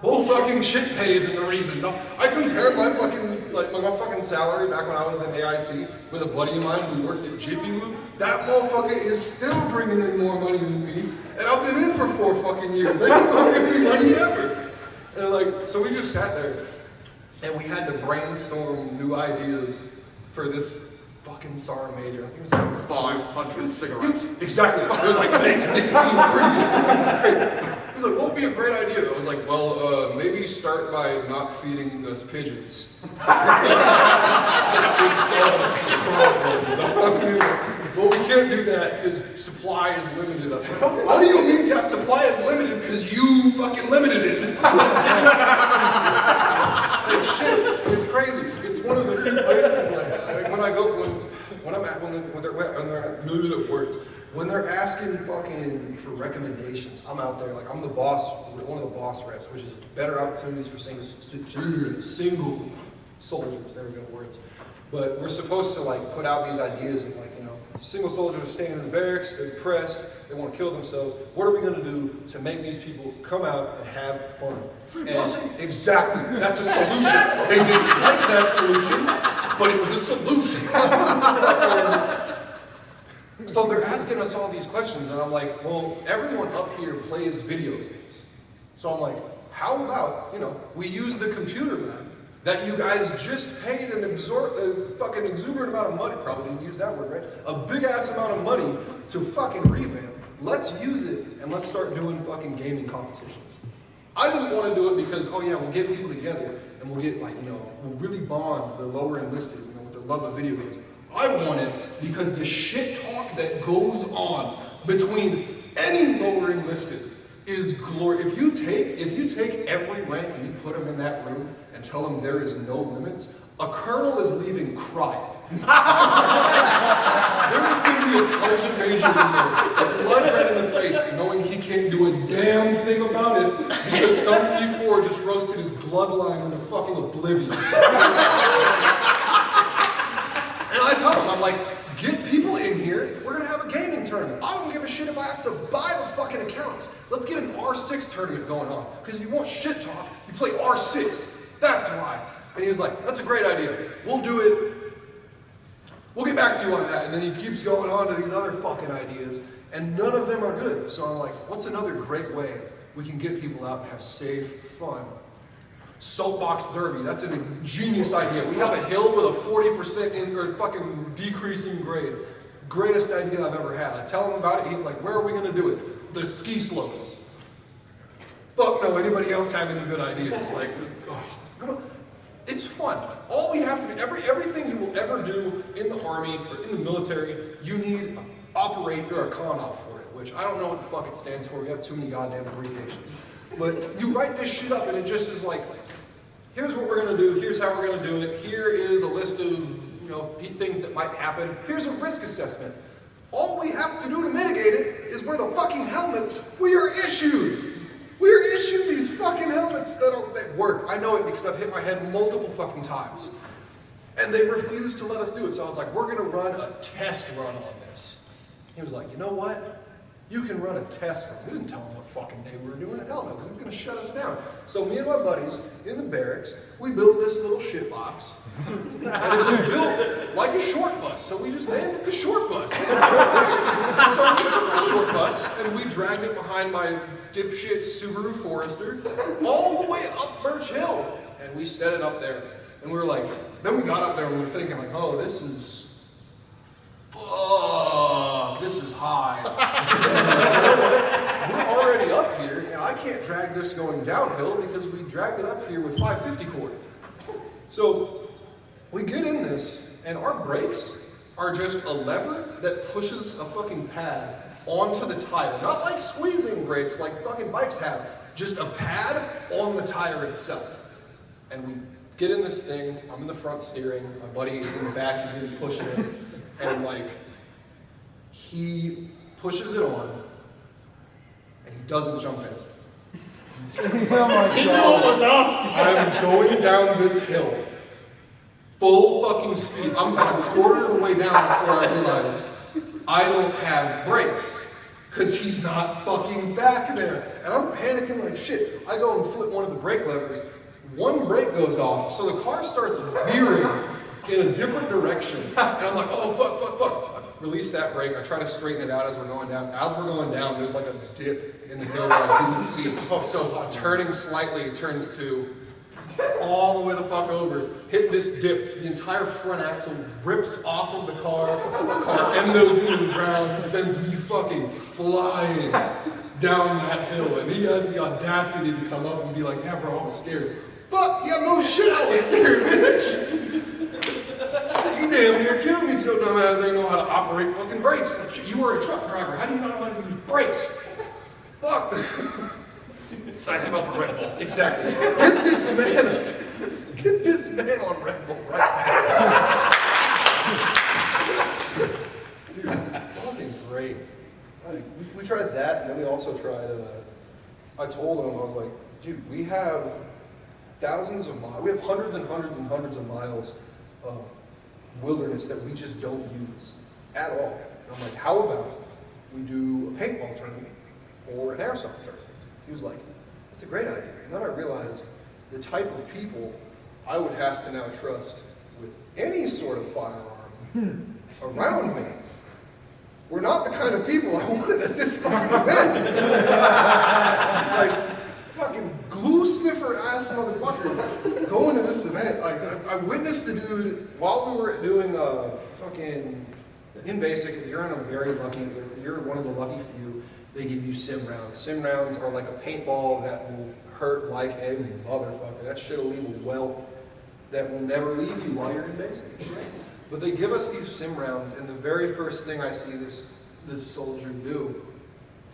[SPEAKER 10] Bull fucking shit pay isn't the reason. No, I compared my fucking salary back when I was in AIT with a buddy of mine who worked at Jiffy Lube. That motherfucker is still bringing in more money than me, and I've been in for 4 fucking years. They don't give me money ever. And like, so we just sat there, and we had to brainstorm new ideas for this fucking SAR major. I think it was like
[SPEAKER 9] 500 cigarettes.
[SPEAKER 10] Exactly. It was like, make nicotine free. He was like, what would be a great idea? I was like, well, maybe start by not feeding us pigeons. That would solve some problems. Well, we can't do that because supply is limited up here. What do you mean? Yeah, supply is limited because you fucking limited it. Like, shit, it's crazy. It's one of the few places like when I go when they're asking fucking for recommendations, I'm out there like I'm the boss, one of the boss reps, which is better opportunities for single soldiers. There we go, words. But we're supposed to like put out these ideas of like, you know, single soldiers are staying in the barracks, they're depressed, they want to kill themselves. What are we going to do to make these people come out and have fun?
[SPEAKER 2] Free pussy.
[SPEAKER 10] Exactly, that's a solution. They didn't like that solution, but it was a solution. So they're asking us all these questions, and I'm like, well, everyone up here plays video games. So I'm like, how about, you know, we use the computer lab that you guys just paid a fucking exuberant amount of money, probably didn't use that word, right? A big ass amount of money to fucking revamp. Let's use it and let's start doing fucking gaming competitions. I didn't want to do it because, oh yeah, we'll get people together and we'll get like, you know, we'll really bond the lower enlisted, you know, with their love of video games. I want it because the shit talk that goes on between any lower enlisted is glory. If you take every rank and you put them in that room and tell them there is no limits, a colonel is leaving crying. There is going to be a sergeant major in there, blood red in the face, knowing he can't do a damn thing about it because some E4 just roasted his bloodline into fucking oblivion. And I tell him, I'm like, get people in here, we're going to have a gaming tournament. I don't give a shit if I have to buy the fucking accounts. Let's get an R6 tournament going on. Because if you want shit talk, you play R6. That's why. And he was like, that's a great idea. We'll do it. We'll get back to you on that. And then he keeps going on to these other fucking ideas. And none of them are good. So I'm like, what's another great way we can get people out and have safe fun? Soapbox derby, that's a genius idea. We have a hill with a 40% fucking decreasing grade. Greatest idea I've ever had. I tell him about it, he's like, where are we gonna do it? The ski slopes. Fuck no, anybody else have any good ideas? Like, come on. It's fun. All we have to do, everything you will ever do in the Army or in the military, you need an operate or a con op for it, which I don't know what the fuck it stands for. We have too many goddamn abbreviations. But you write this shit up and it just is like, here's what we're going to do, here's how we're going to do it, here is a list of, you know, things that might happen, here's a risk assessment. All we have to do to mitigate it is wear the fucking helmets we are issued. We are issued these fucking helmets that work. I know it because I've hit my head multiple fucking times. And they refused to let us do it. So I was like, we're going to run a test run on this. He was like, you know what? you can run a test run. We didn't tell them what fucking day we were doing it. Hell no, because it was going to shut us down. So me and my buddies in the barracks, we built this little shit box. And it was built like a short bus. So we just named it the short bus. So we took the short bus and we dragged it behind my dipshit Subaru Forester all the way up Birch Hill. And we set it up there. And we were like, then we got up there and we were thinking like, oh, this is high. We're already up here, and I can't drag this going downhill because we dragged it up here with 550 cord. So we get in this, and our brakes are just a lever that pushes a fucking pad onto the tire. Not like squeezing brakes like fucking bikes have, just a pad on the tire itself. And we get in this thing, I'm in the front steering, my buddy is in the back, he's gonna be pushing it, and like, he pushes it on, and he doesn't jump in.
[SPEAKER 8] Oh my God.
[SPEAKER 10] I'm going down this hill, full fucking speed. I'm about a quarter of the way down before I realize I don't have brakes, because he's not fucking back there. And I'm panicking like shit. I go and flip one of the brake levers, one brake goes off, so the car starts veering in a different direction. And I'm like, oh, fuck. I release that brake, I try to straighten it out as we're going down. As we're going down, there's like a dip in the hill that I didn't see. So turning slightly, it turns to all the way the fuck over, hit this dip, the entire front axle rips off of the car endos into the ground, sends me fucking flying down that hill. And he has the audacity to come up and be like, yeah bro, I was scared. But yeah, no shit, I was scared, bitch. You damn near killed me, so dumbass ain't know how to operate fucking brakes. Like, shit, you were a truck driver, how do you not know how to use brakes? Fuck.
[SPEAKER 6] Sign him up for Red Bull.
[SPEAKER 10] Exactly. Get this man on Red Bull right now. Dude, it's fucking great. Like, we tried that, and then we also tried, I told him, I was like, dude, we have thousands of miles, we have hundreds and hundreds and hundreds of miles of wilderness that we just don't use at all. And I'm like, how about we do a paintball tournament or an airsoft tournament? He was like, that's a great idea. And then I realized the type of people I would have to now trust with any sort of firearm around me were not the kind of people I wanted at this fucking event. Like, fucking glue sniffer ass motherfuckers going to this event. Like, I witnessed the dude while we were doing fucking, in basic, if you're one of the lucky few, they give you sim rounds. Sim rounds are like a paintball that will hurt like a motherfucker. That shit'll leave a welt that will never leave you while you're in basic. But they give us these sim rounds, and the very first thing I see this soldier do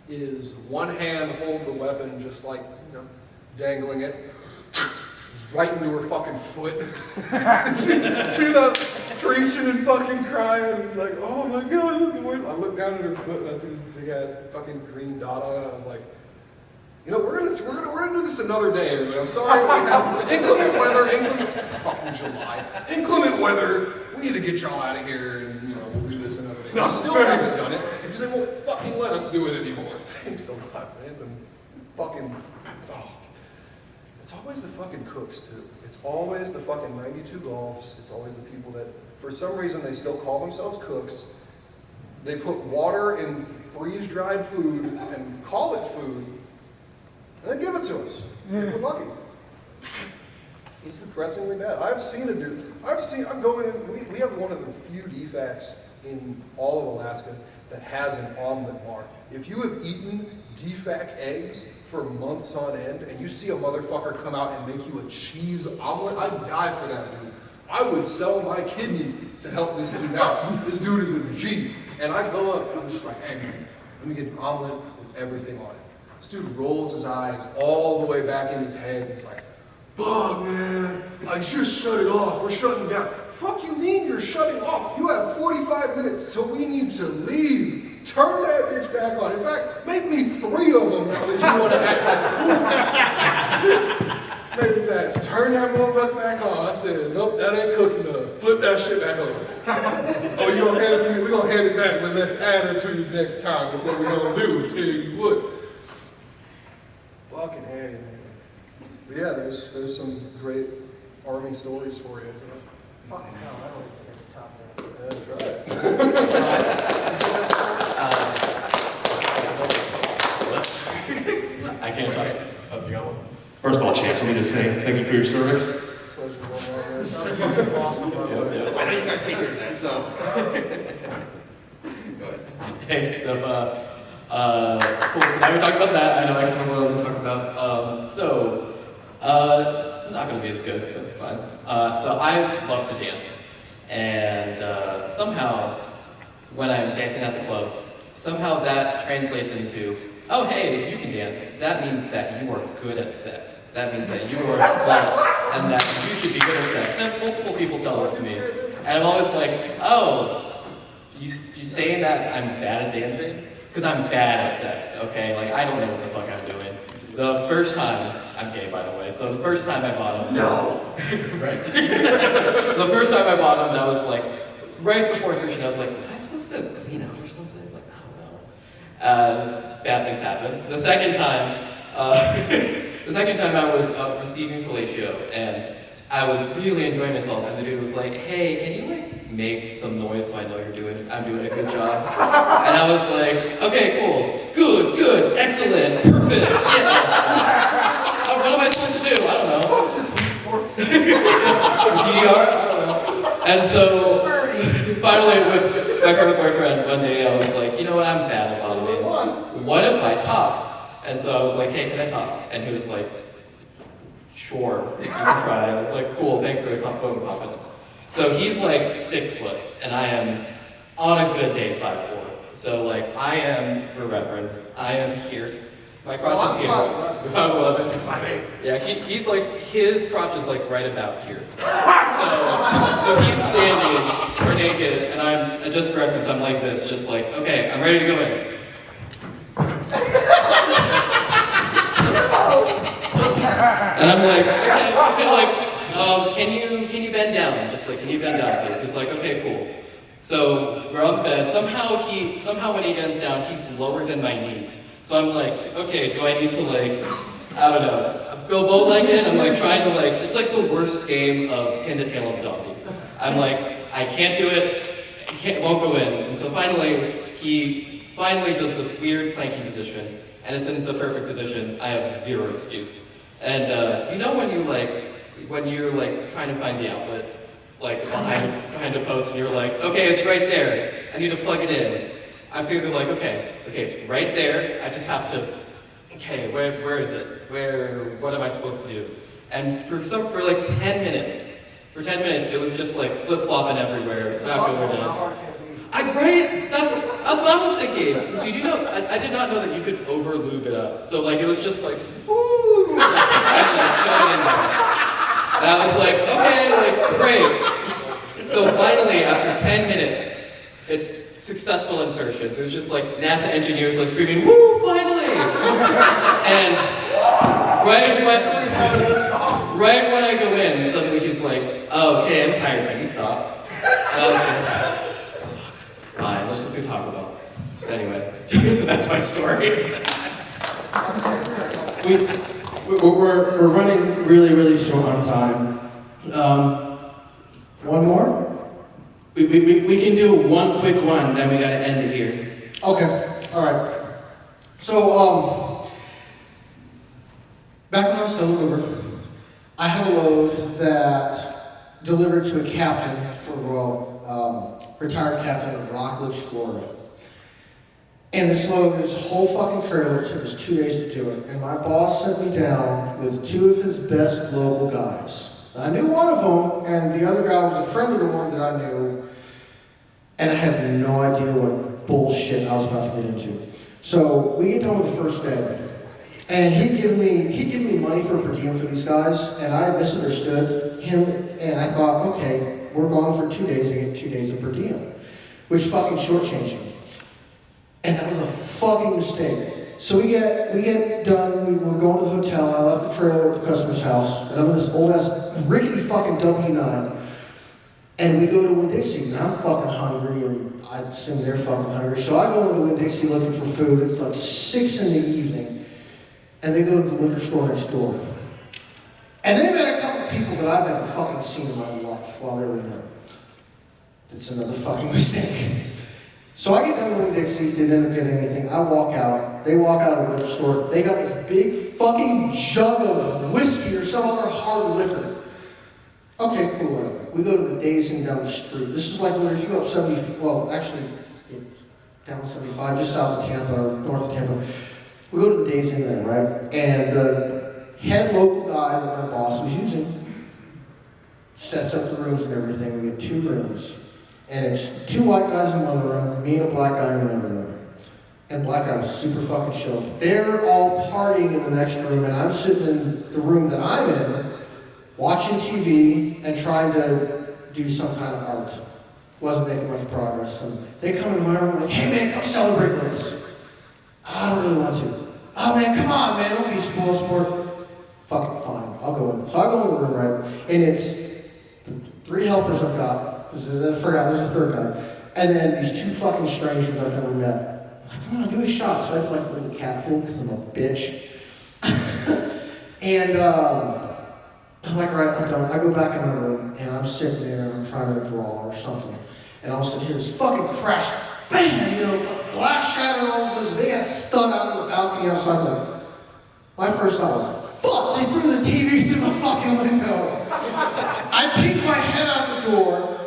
[SPEAKER 10] is one hand hold the weapon just like, dangling it right into her fucking foot. She's up screeching and fucking crying, like, oh my god, this is the worst. I look down at her foot and I see this big ass fucking green dot on it. I was like, we're gonna do this another day, everybody. I'm sorry we have inclement weather, it's fucking July. Inclement weather, we need to get y'all out of here and we'll do this another day. No, still haven't done it. Because they won't fucking let us do it anymore. Thanks a lot, man. It's always the fucking cooks, too. It's always the fucking 92 Golfs. It's always the people that, for some reason, they still call themselves cooks. They put water in freeze-dried food and call it food, and then give it to us. If we're lucky. It's depressingly bad. I've seen a dude. I'm going in. We have one of the few defects in all of Alaska that has an omelet bar. If you have eaten defac eggs for months on end, and you see a motherfucker come out and make you a cheese omelet, I'd die for that dude. I would sell my kidney to help this dude out. This dude is a G. And I go up and I'm just like, hey man, let me get an omelet with everything on it. This dude rolls his eyes all the way back in his head. He's like, fuck man, I just shut it off. We're shutting down. Fuck you mean you're shutting off? You have 45 minutes till we need to leave. Turn that bitch back on. In fact, make me 3 of them now that you want to act like Made his ass turn that motherfucker back on. I said, nope, that ain't cooked enough. Flip that shit back over. Oh, you gonna hand it to me? We're gonna hand it back, but let's add it to you next time. That's what we're gonna do. I'll tell you what. Fucking hey, man. But yeah, there's some great Army stories for you.
[SPEAKER 2] Fucking hell, I don't even think I can top that.
[SPEAKER 10] Yeah, try it.
[SPEAKER 4] I can't talk. Oh, you got one?
[SPEAKER 9] First of all, Chance, let me just say thank you for your service.
[SPEAKER 4] I know you guys hate this, so. Go ahead. Hey, so, cool. So now we talked about that. I know I can talk about what I was going to talk about. It's not going to be as good, but it's fine. So I love to dance. And somehow, when I'm dancing at the club, somehow that translates into, oh, hey, you can dance. That means that you are good at sex. That means that you are slut, and that you should be good at sex. And I have multiple people tell this to me. And I'm always like, oh, you saying that I'm bad at dancing? Because I'm bad at sex, okay? Like, I don't know what the fuck I'm doing. The first time, I'm gay, by the way, so the first time I bottomed. No! Right. The first time I bottomed, I was like, right before insertion, I was like, was I supposed to clean out or something? Like, I don't know. Bad things happened. The second time I was receiving fellatio, and I was really enjoying myself, and the dude was like, hey, can you like make some noise so I know I'm doing a good job? And I was like, okay, cool, good, excellent, perfect, yeah. What am I supposed to do? I don't know. DDR? I don't know. And so, finally, with my current boyfriend, one day I was like, you know what, I'm bad at bottoming. What if I topped? And so I was like, hey, can I top? And he was like, sure, you can try. I was like, cool, thanks for the vote of confidence. So he's like 6 foot, and I am, on a good day, 5'4". So like, I am, for reference, I am here. My crotch is here. 5'11". 5'8". Yeah, he's like, his crotch is like right about here. So he's standing, we're naked, and and just for reference, I'm like this, just like, okay, I'm ready to go in. And I'm like, okay, like, can you bend down? Just like, can you bend down, please? He's like, okay, cool. So we're on the bed. Somehow when he bends down, he's lower than my knees. So I'm like, okay, do I need to like, I don't know, go bow-legged? I'm like trying to like, it's like the worst game of pin the tail of a donkey. I'm like, I can't do it, won't go in. And so finally, he does this weird planking position, and it's in the perfect position. I have zero excuse. And you know when you're like trying to find the outlet, like behind a post, and you're like, okay, it's right there. I need to plug it in. I'm thinking like, okay, it's right there. I just have to. Okay, where is it? What am I supposed to do? And for like 10 minutes, it was just like flip-flopping everywhere, not going in. Right? That's what I was thinking. Did you know? I did not know that you could over-lube it up. So like, it was just like, woo! And I was like, okay, like, great. So finally, after 10 minutes, it's successful insertion. There's just like NASA engineers like screaming, woo, finally! And right when I go in, suddenly he's like, oh, okay, I'm tired, can you stop? And I was like, fine, let's just go talk about it. Anyway, that's my story.
[SPEAKER 1] We're running really, really short on time. One more? We can do one quick one, then we gotta end it here.
[SPEAKER 5] Okay, alright. So, back when I was still a mover, I had a load that delivered to a captain for retired captain in Rockledge, Florida. And this load, this whole fucking trailer, took us 2 days to do it. And my boss sent me down with 2 of his best local guys. I knew one of them, and the other guy was a friend of the one that I knew. And I had no idea what bullshit I was about to get into. So we get done with the first day. And he'd given me money for per diem for these guys, and I misunderstood him, and I thought, okay, we're gone for 2 days, I get 2 days of per diem, which fucking shortchanged me. And that was a fucking mistake. So we get done, we're going to the hotel, I left the trailer at the customer's house, and I'm in this old ass rickety fucking W9. And we go to Winn-Dixie, and I'm fucking hungry, and I assume they're fucking hungry. So I go into Winn-Dixie looking for food. It's like 6 in the evening, and they go to the liquor store next door. And they met a couple of people that I've never fucking seen in my life while they were in there. That's another fucking mistake. So I get down to Winn-Dixie, didn't end up getting anything. I walk out. They walk out of the liquor store. They got this big fucking jug of whiskey or some other hard liquor. Okay, cool, whatever. We go to the Days Inn down the street. This is like if you go up 70, well, actually, down 75, just south of Tampa, or north of Tampa. We go to the Days Inn there, right? And the head local guy that my boss was using sets up the rooms and everything. We get 2 rooms. And it's 2 white guys in one room, me and a black guy in another room. And black guy was super fucking chill. They're all partying in the next room, and I'm sitting in the room that I'm in, watching TV and trying to do some kind of art. Wasn't making much progress. And they come into my room like, hey man, come celebrate with us. I don't really want to. Oh man, come on man, don't be spoiled sport. Fucking fine, I'll go in. So I go in the room, right? And it's the 3 helpers I've got. I forgot, there's a 3rd guy. And then these 2 fucking strangers I've never met. I'm like, come on, do a shot. So I do like a little cat food because I'm a bitch. And I'm like, all right, I'm done. I go back in my room, and I'm sitting there, and I'm trying to draw or something. And all of a sudden, here's this fucking crash. Bam! You know, glass shattered all of this big ass stud out on the balcony outside. Like, my first thought was, fuck, they threw the TV through the fucking window. I peeked my head out the door,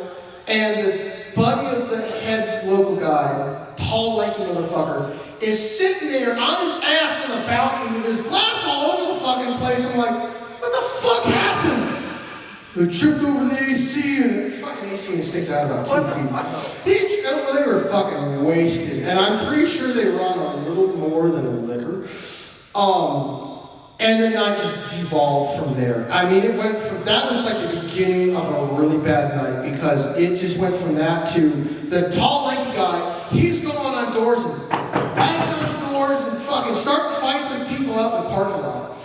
[SPEAKER 5] and the buddy of the head local guy, tall, lanky motherfucker, is sitting there on his ass on the balcony with his glass all over the fucking place. I'm like, what the fuck happened? They tripped over the AC, and the fucking AC sticks out about 2 feet. They were fucking wasted, and I'm pretty sure they were on a little more than a liquor. And then I just devolved from there. I mean, it went from, that was like the beginning of a really bad night, because it just went from that to the tall, lanky guy, he's going on doors and banging on doors and fucking starting fights with people out in the parking lot.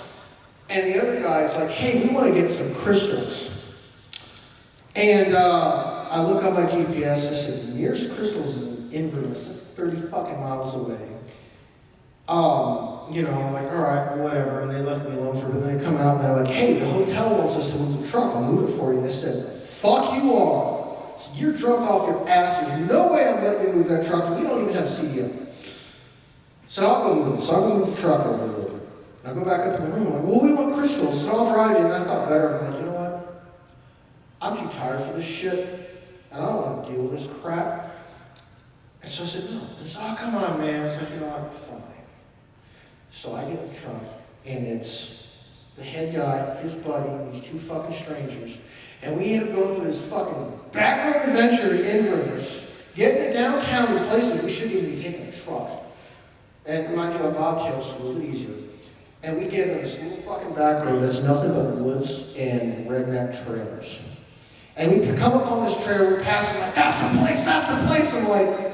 [SPEAKER 5] And the other guy's like, hey, we want to get some crystals. And I look on my GPS, I said, the nearest crystals is in Inverness, that's 30 fucking miles away. You know, I'm like, all right, whatever, and they left me alone for a bit. Then they come out and they're like, hey, the hotel wants us to move the truck, I'll move it for you. I said, fuck you all. I said, you're drunk off your ass, there's no way I'm letting you move that truck, and we don't even have CDL. So I'll go move it. So I'll go move the truck over a little bit. And I'll go back up to the room, I'm like, well, we want crystals, so I'll drive you. And I thought better, I'm like, you know what? I'm too tired for this shit, and I don't want to deal with this crap. And so I said, no. And so, oh, come on, man. It's like, you know what, fine. So I get in the trunk, and it's the head guy, his buddy, these 2 fucking strangers, and we end up going through this fucking backroad adventure to Inverness, getting it downtown to places we shouldn't even be taking a truck. And mind you, a bobtail, so a little bit easier. And we get on this little fucking back road that's nothing but woods and redneck trailers. And we come up on this trailer, we're passing like, that's the place, that's the place. I'm like,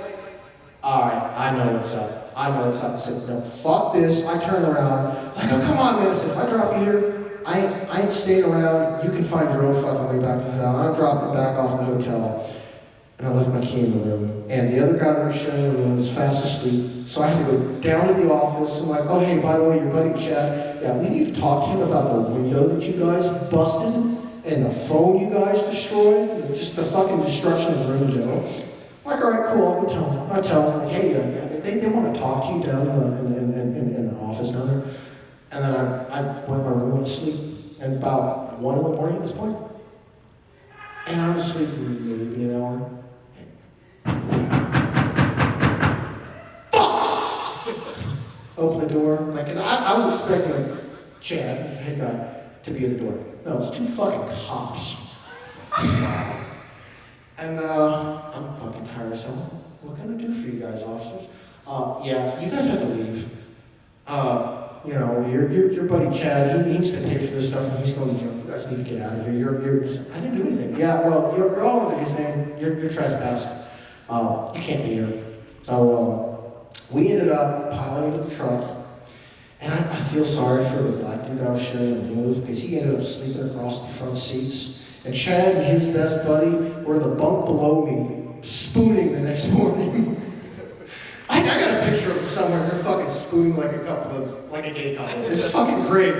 [SPEAKER 5] all right, I know what's up. I know what's up. I said, no, fuck this. I turn around, like, oh, come on, man. I said, if I drop you here, I ain't staying around. You can find your own fucking way back to the hotel. And I dropped it back off the hotel, and I left my key in the room. And the other guy that was sharing the room was fast asleep, so I had to go down to the office. I'm like, oh, hey, by the way, your buddy Chad, yeah, we need to talk to him about the window that you guys busted and the phone you guys destroyed, and just the fucking destruction of the room in general. I'm like, all right, cool, I'll go tell him. I tell him, like, hey, they want to talk to you down in the office down there. And then I went to my room and sleep. And about 1 in the morning at this point, and I was sleeping maybe an hour. Fuck! Open the door, like, cause I was expecting Chad, the head guy, to be at the door. No, it's 2 fucking cops. And I'm fucking tired, so what can I do for you guys, officers? Yeah, you guys have to leave. You know, your buddy Chad, he needs to pay for this stuff, and he's going to jail. You guys need to get out of here. I didn't do anything. Yeah, well, you're all under his name. You're trespassing. You can't be here. So we ended up piling into the truck, And I feel sorry for the black dude I was sharing the room with because he ended up sleeping across the front seats. And Chad and his best buddy were in the bunk below me, spooning the next morning. I got a picture of them somewhere. They're fucking spooning like a gay couple. It's fucking great.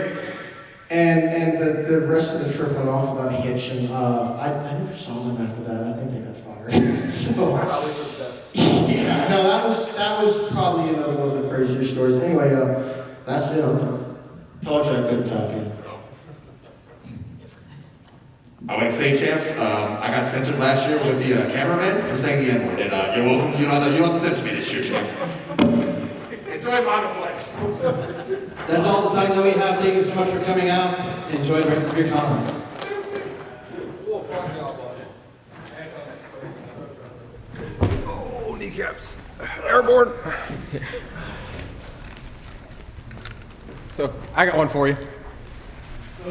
[SPEAKER 5] And the rest of the trip went off without a hitch. And I never saw them after that. I think they got fired. So yeah, no, that was probably another one of the crazier stories. Anyway, that's it. I'm done. Told you I couldn't top you.
[SPEAKER 9] I like to say, champs, I got censored last year with the cameraman for saying the N-word, and you're welcome. You don't have to censor me this year, champ. Enjoy Megaplex.
[SPEAKER 1] That's all the time that we have. Thank you so much for coming out. Enjoy the rest of your con.
[SPEAKER 10] Oh, kneecaps. Airborne.
[SPEAKER 7] So, I got one for you.
[SPEAKER 5] So,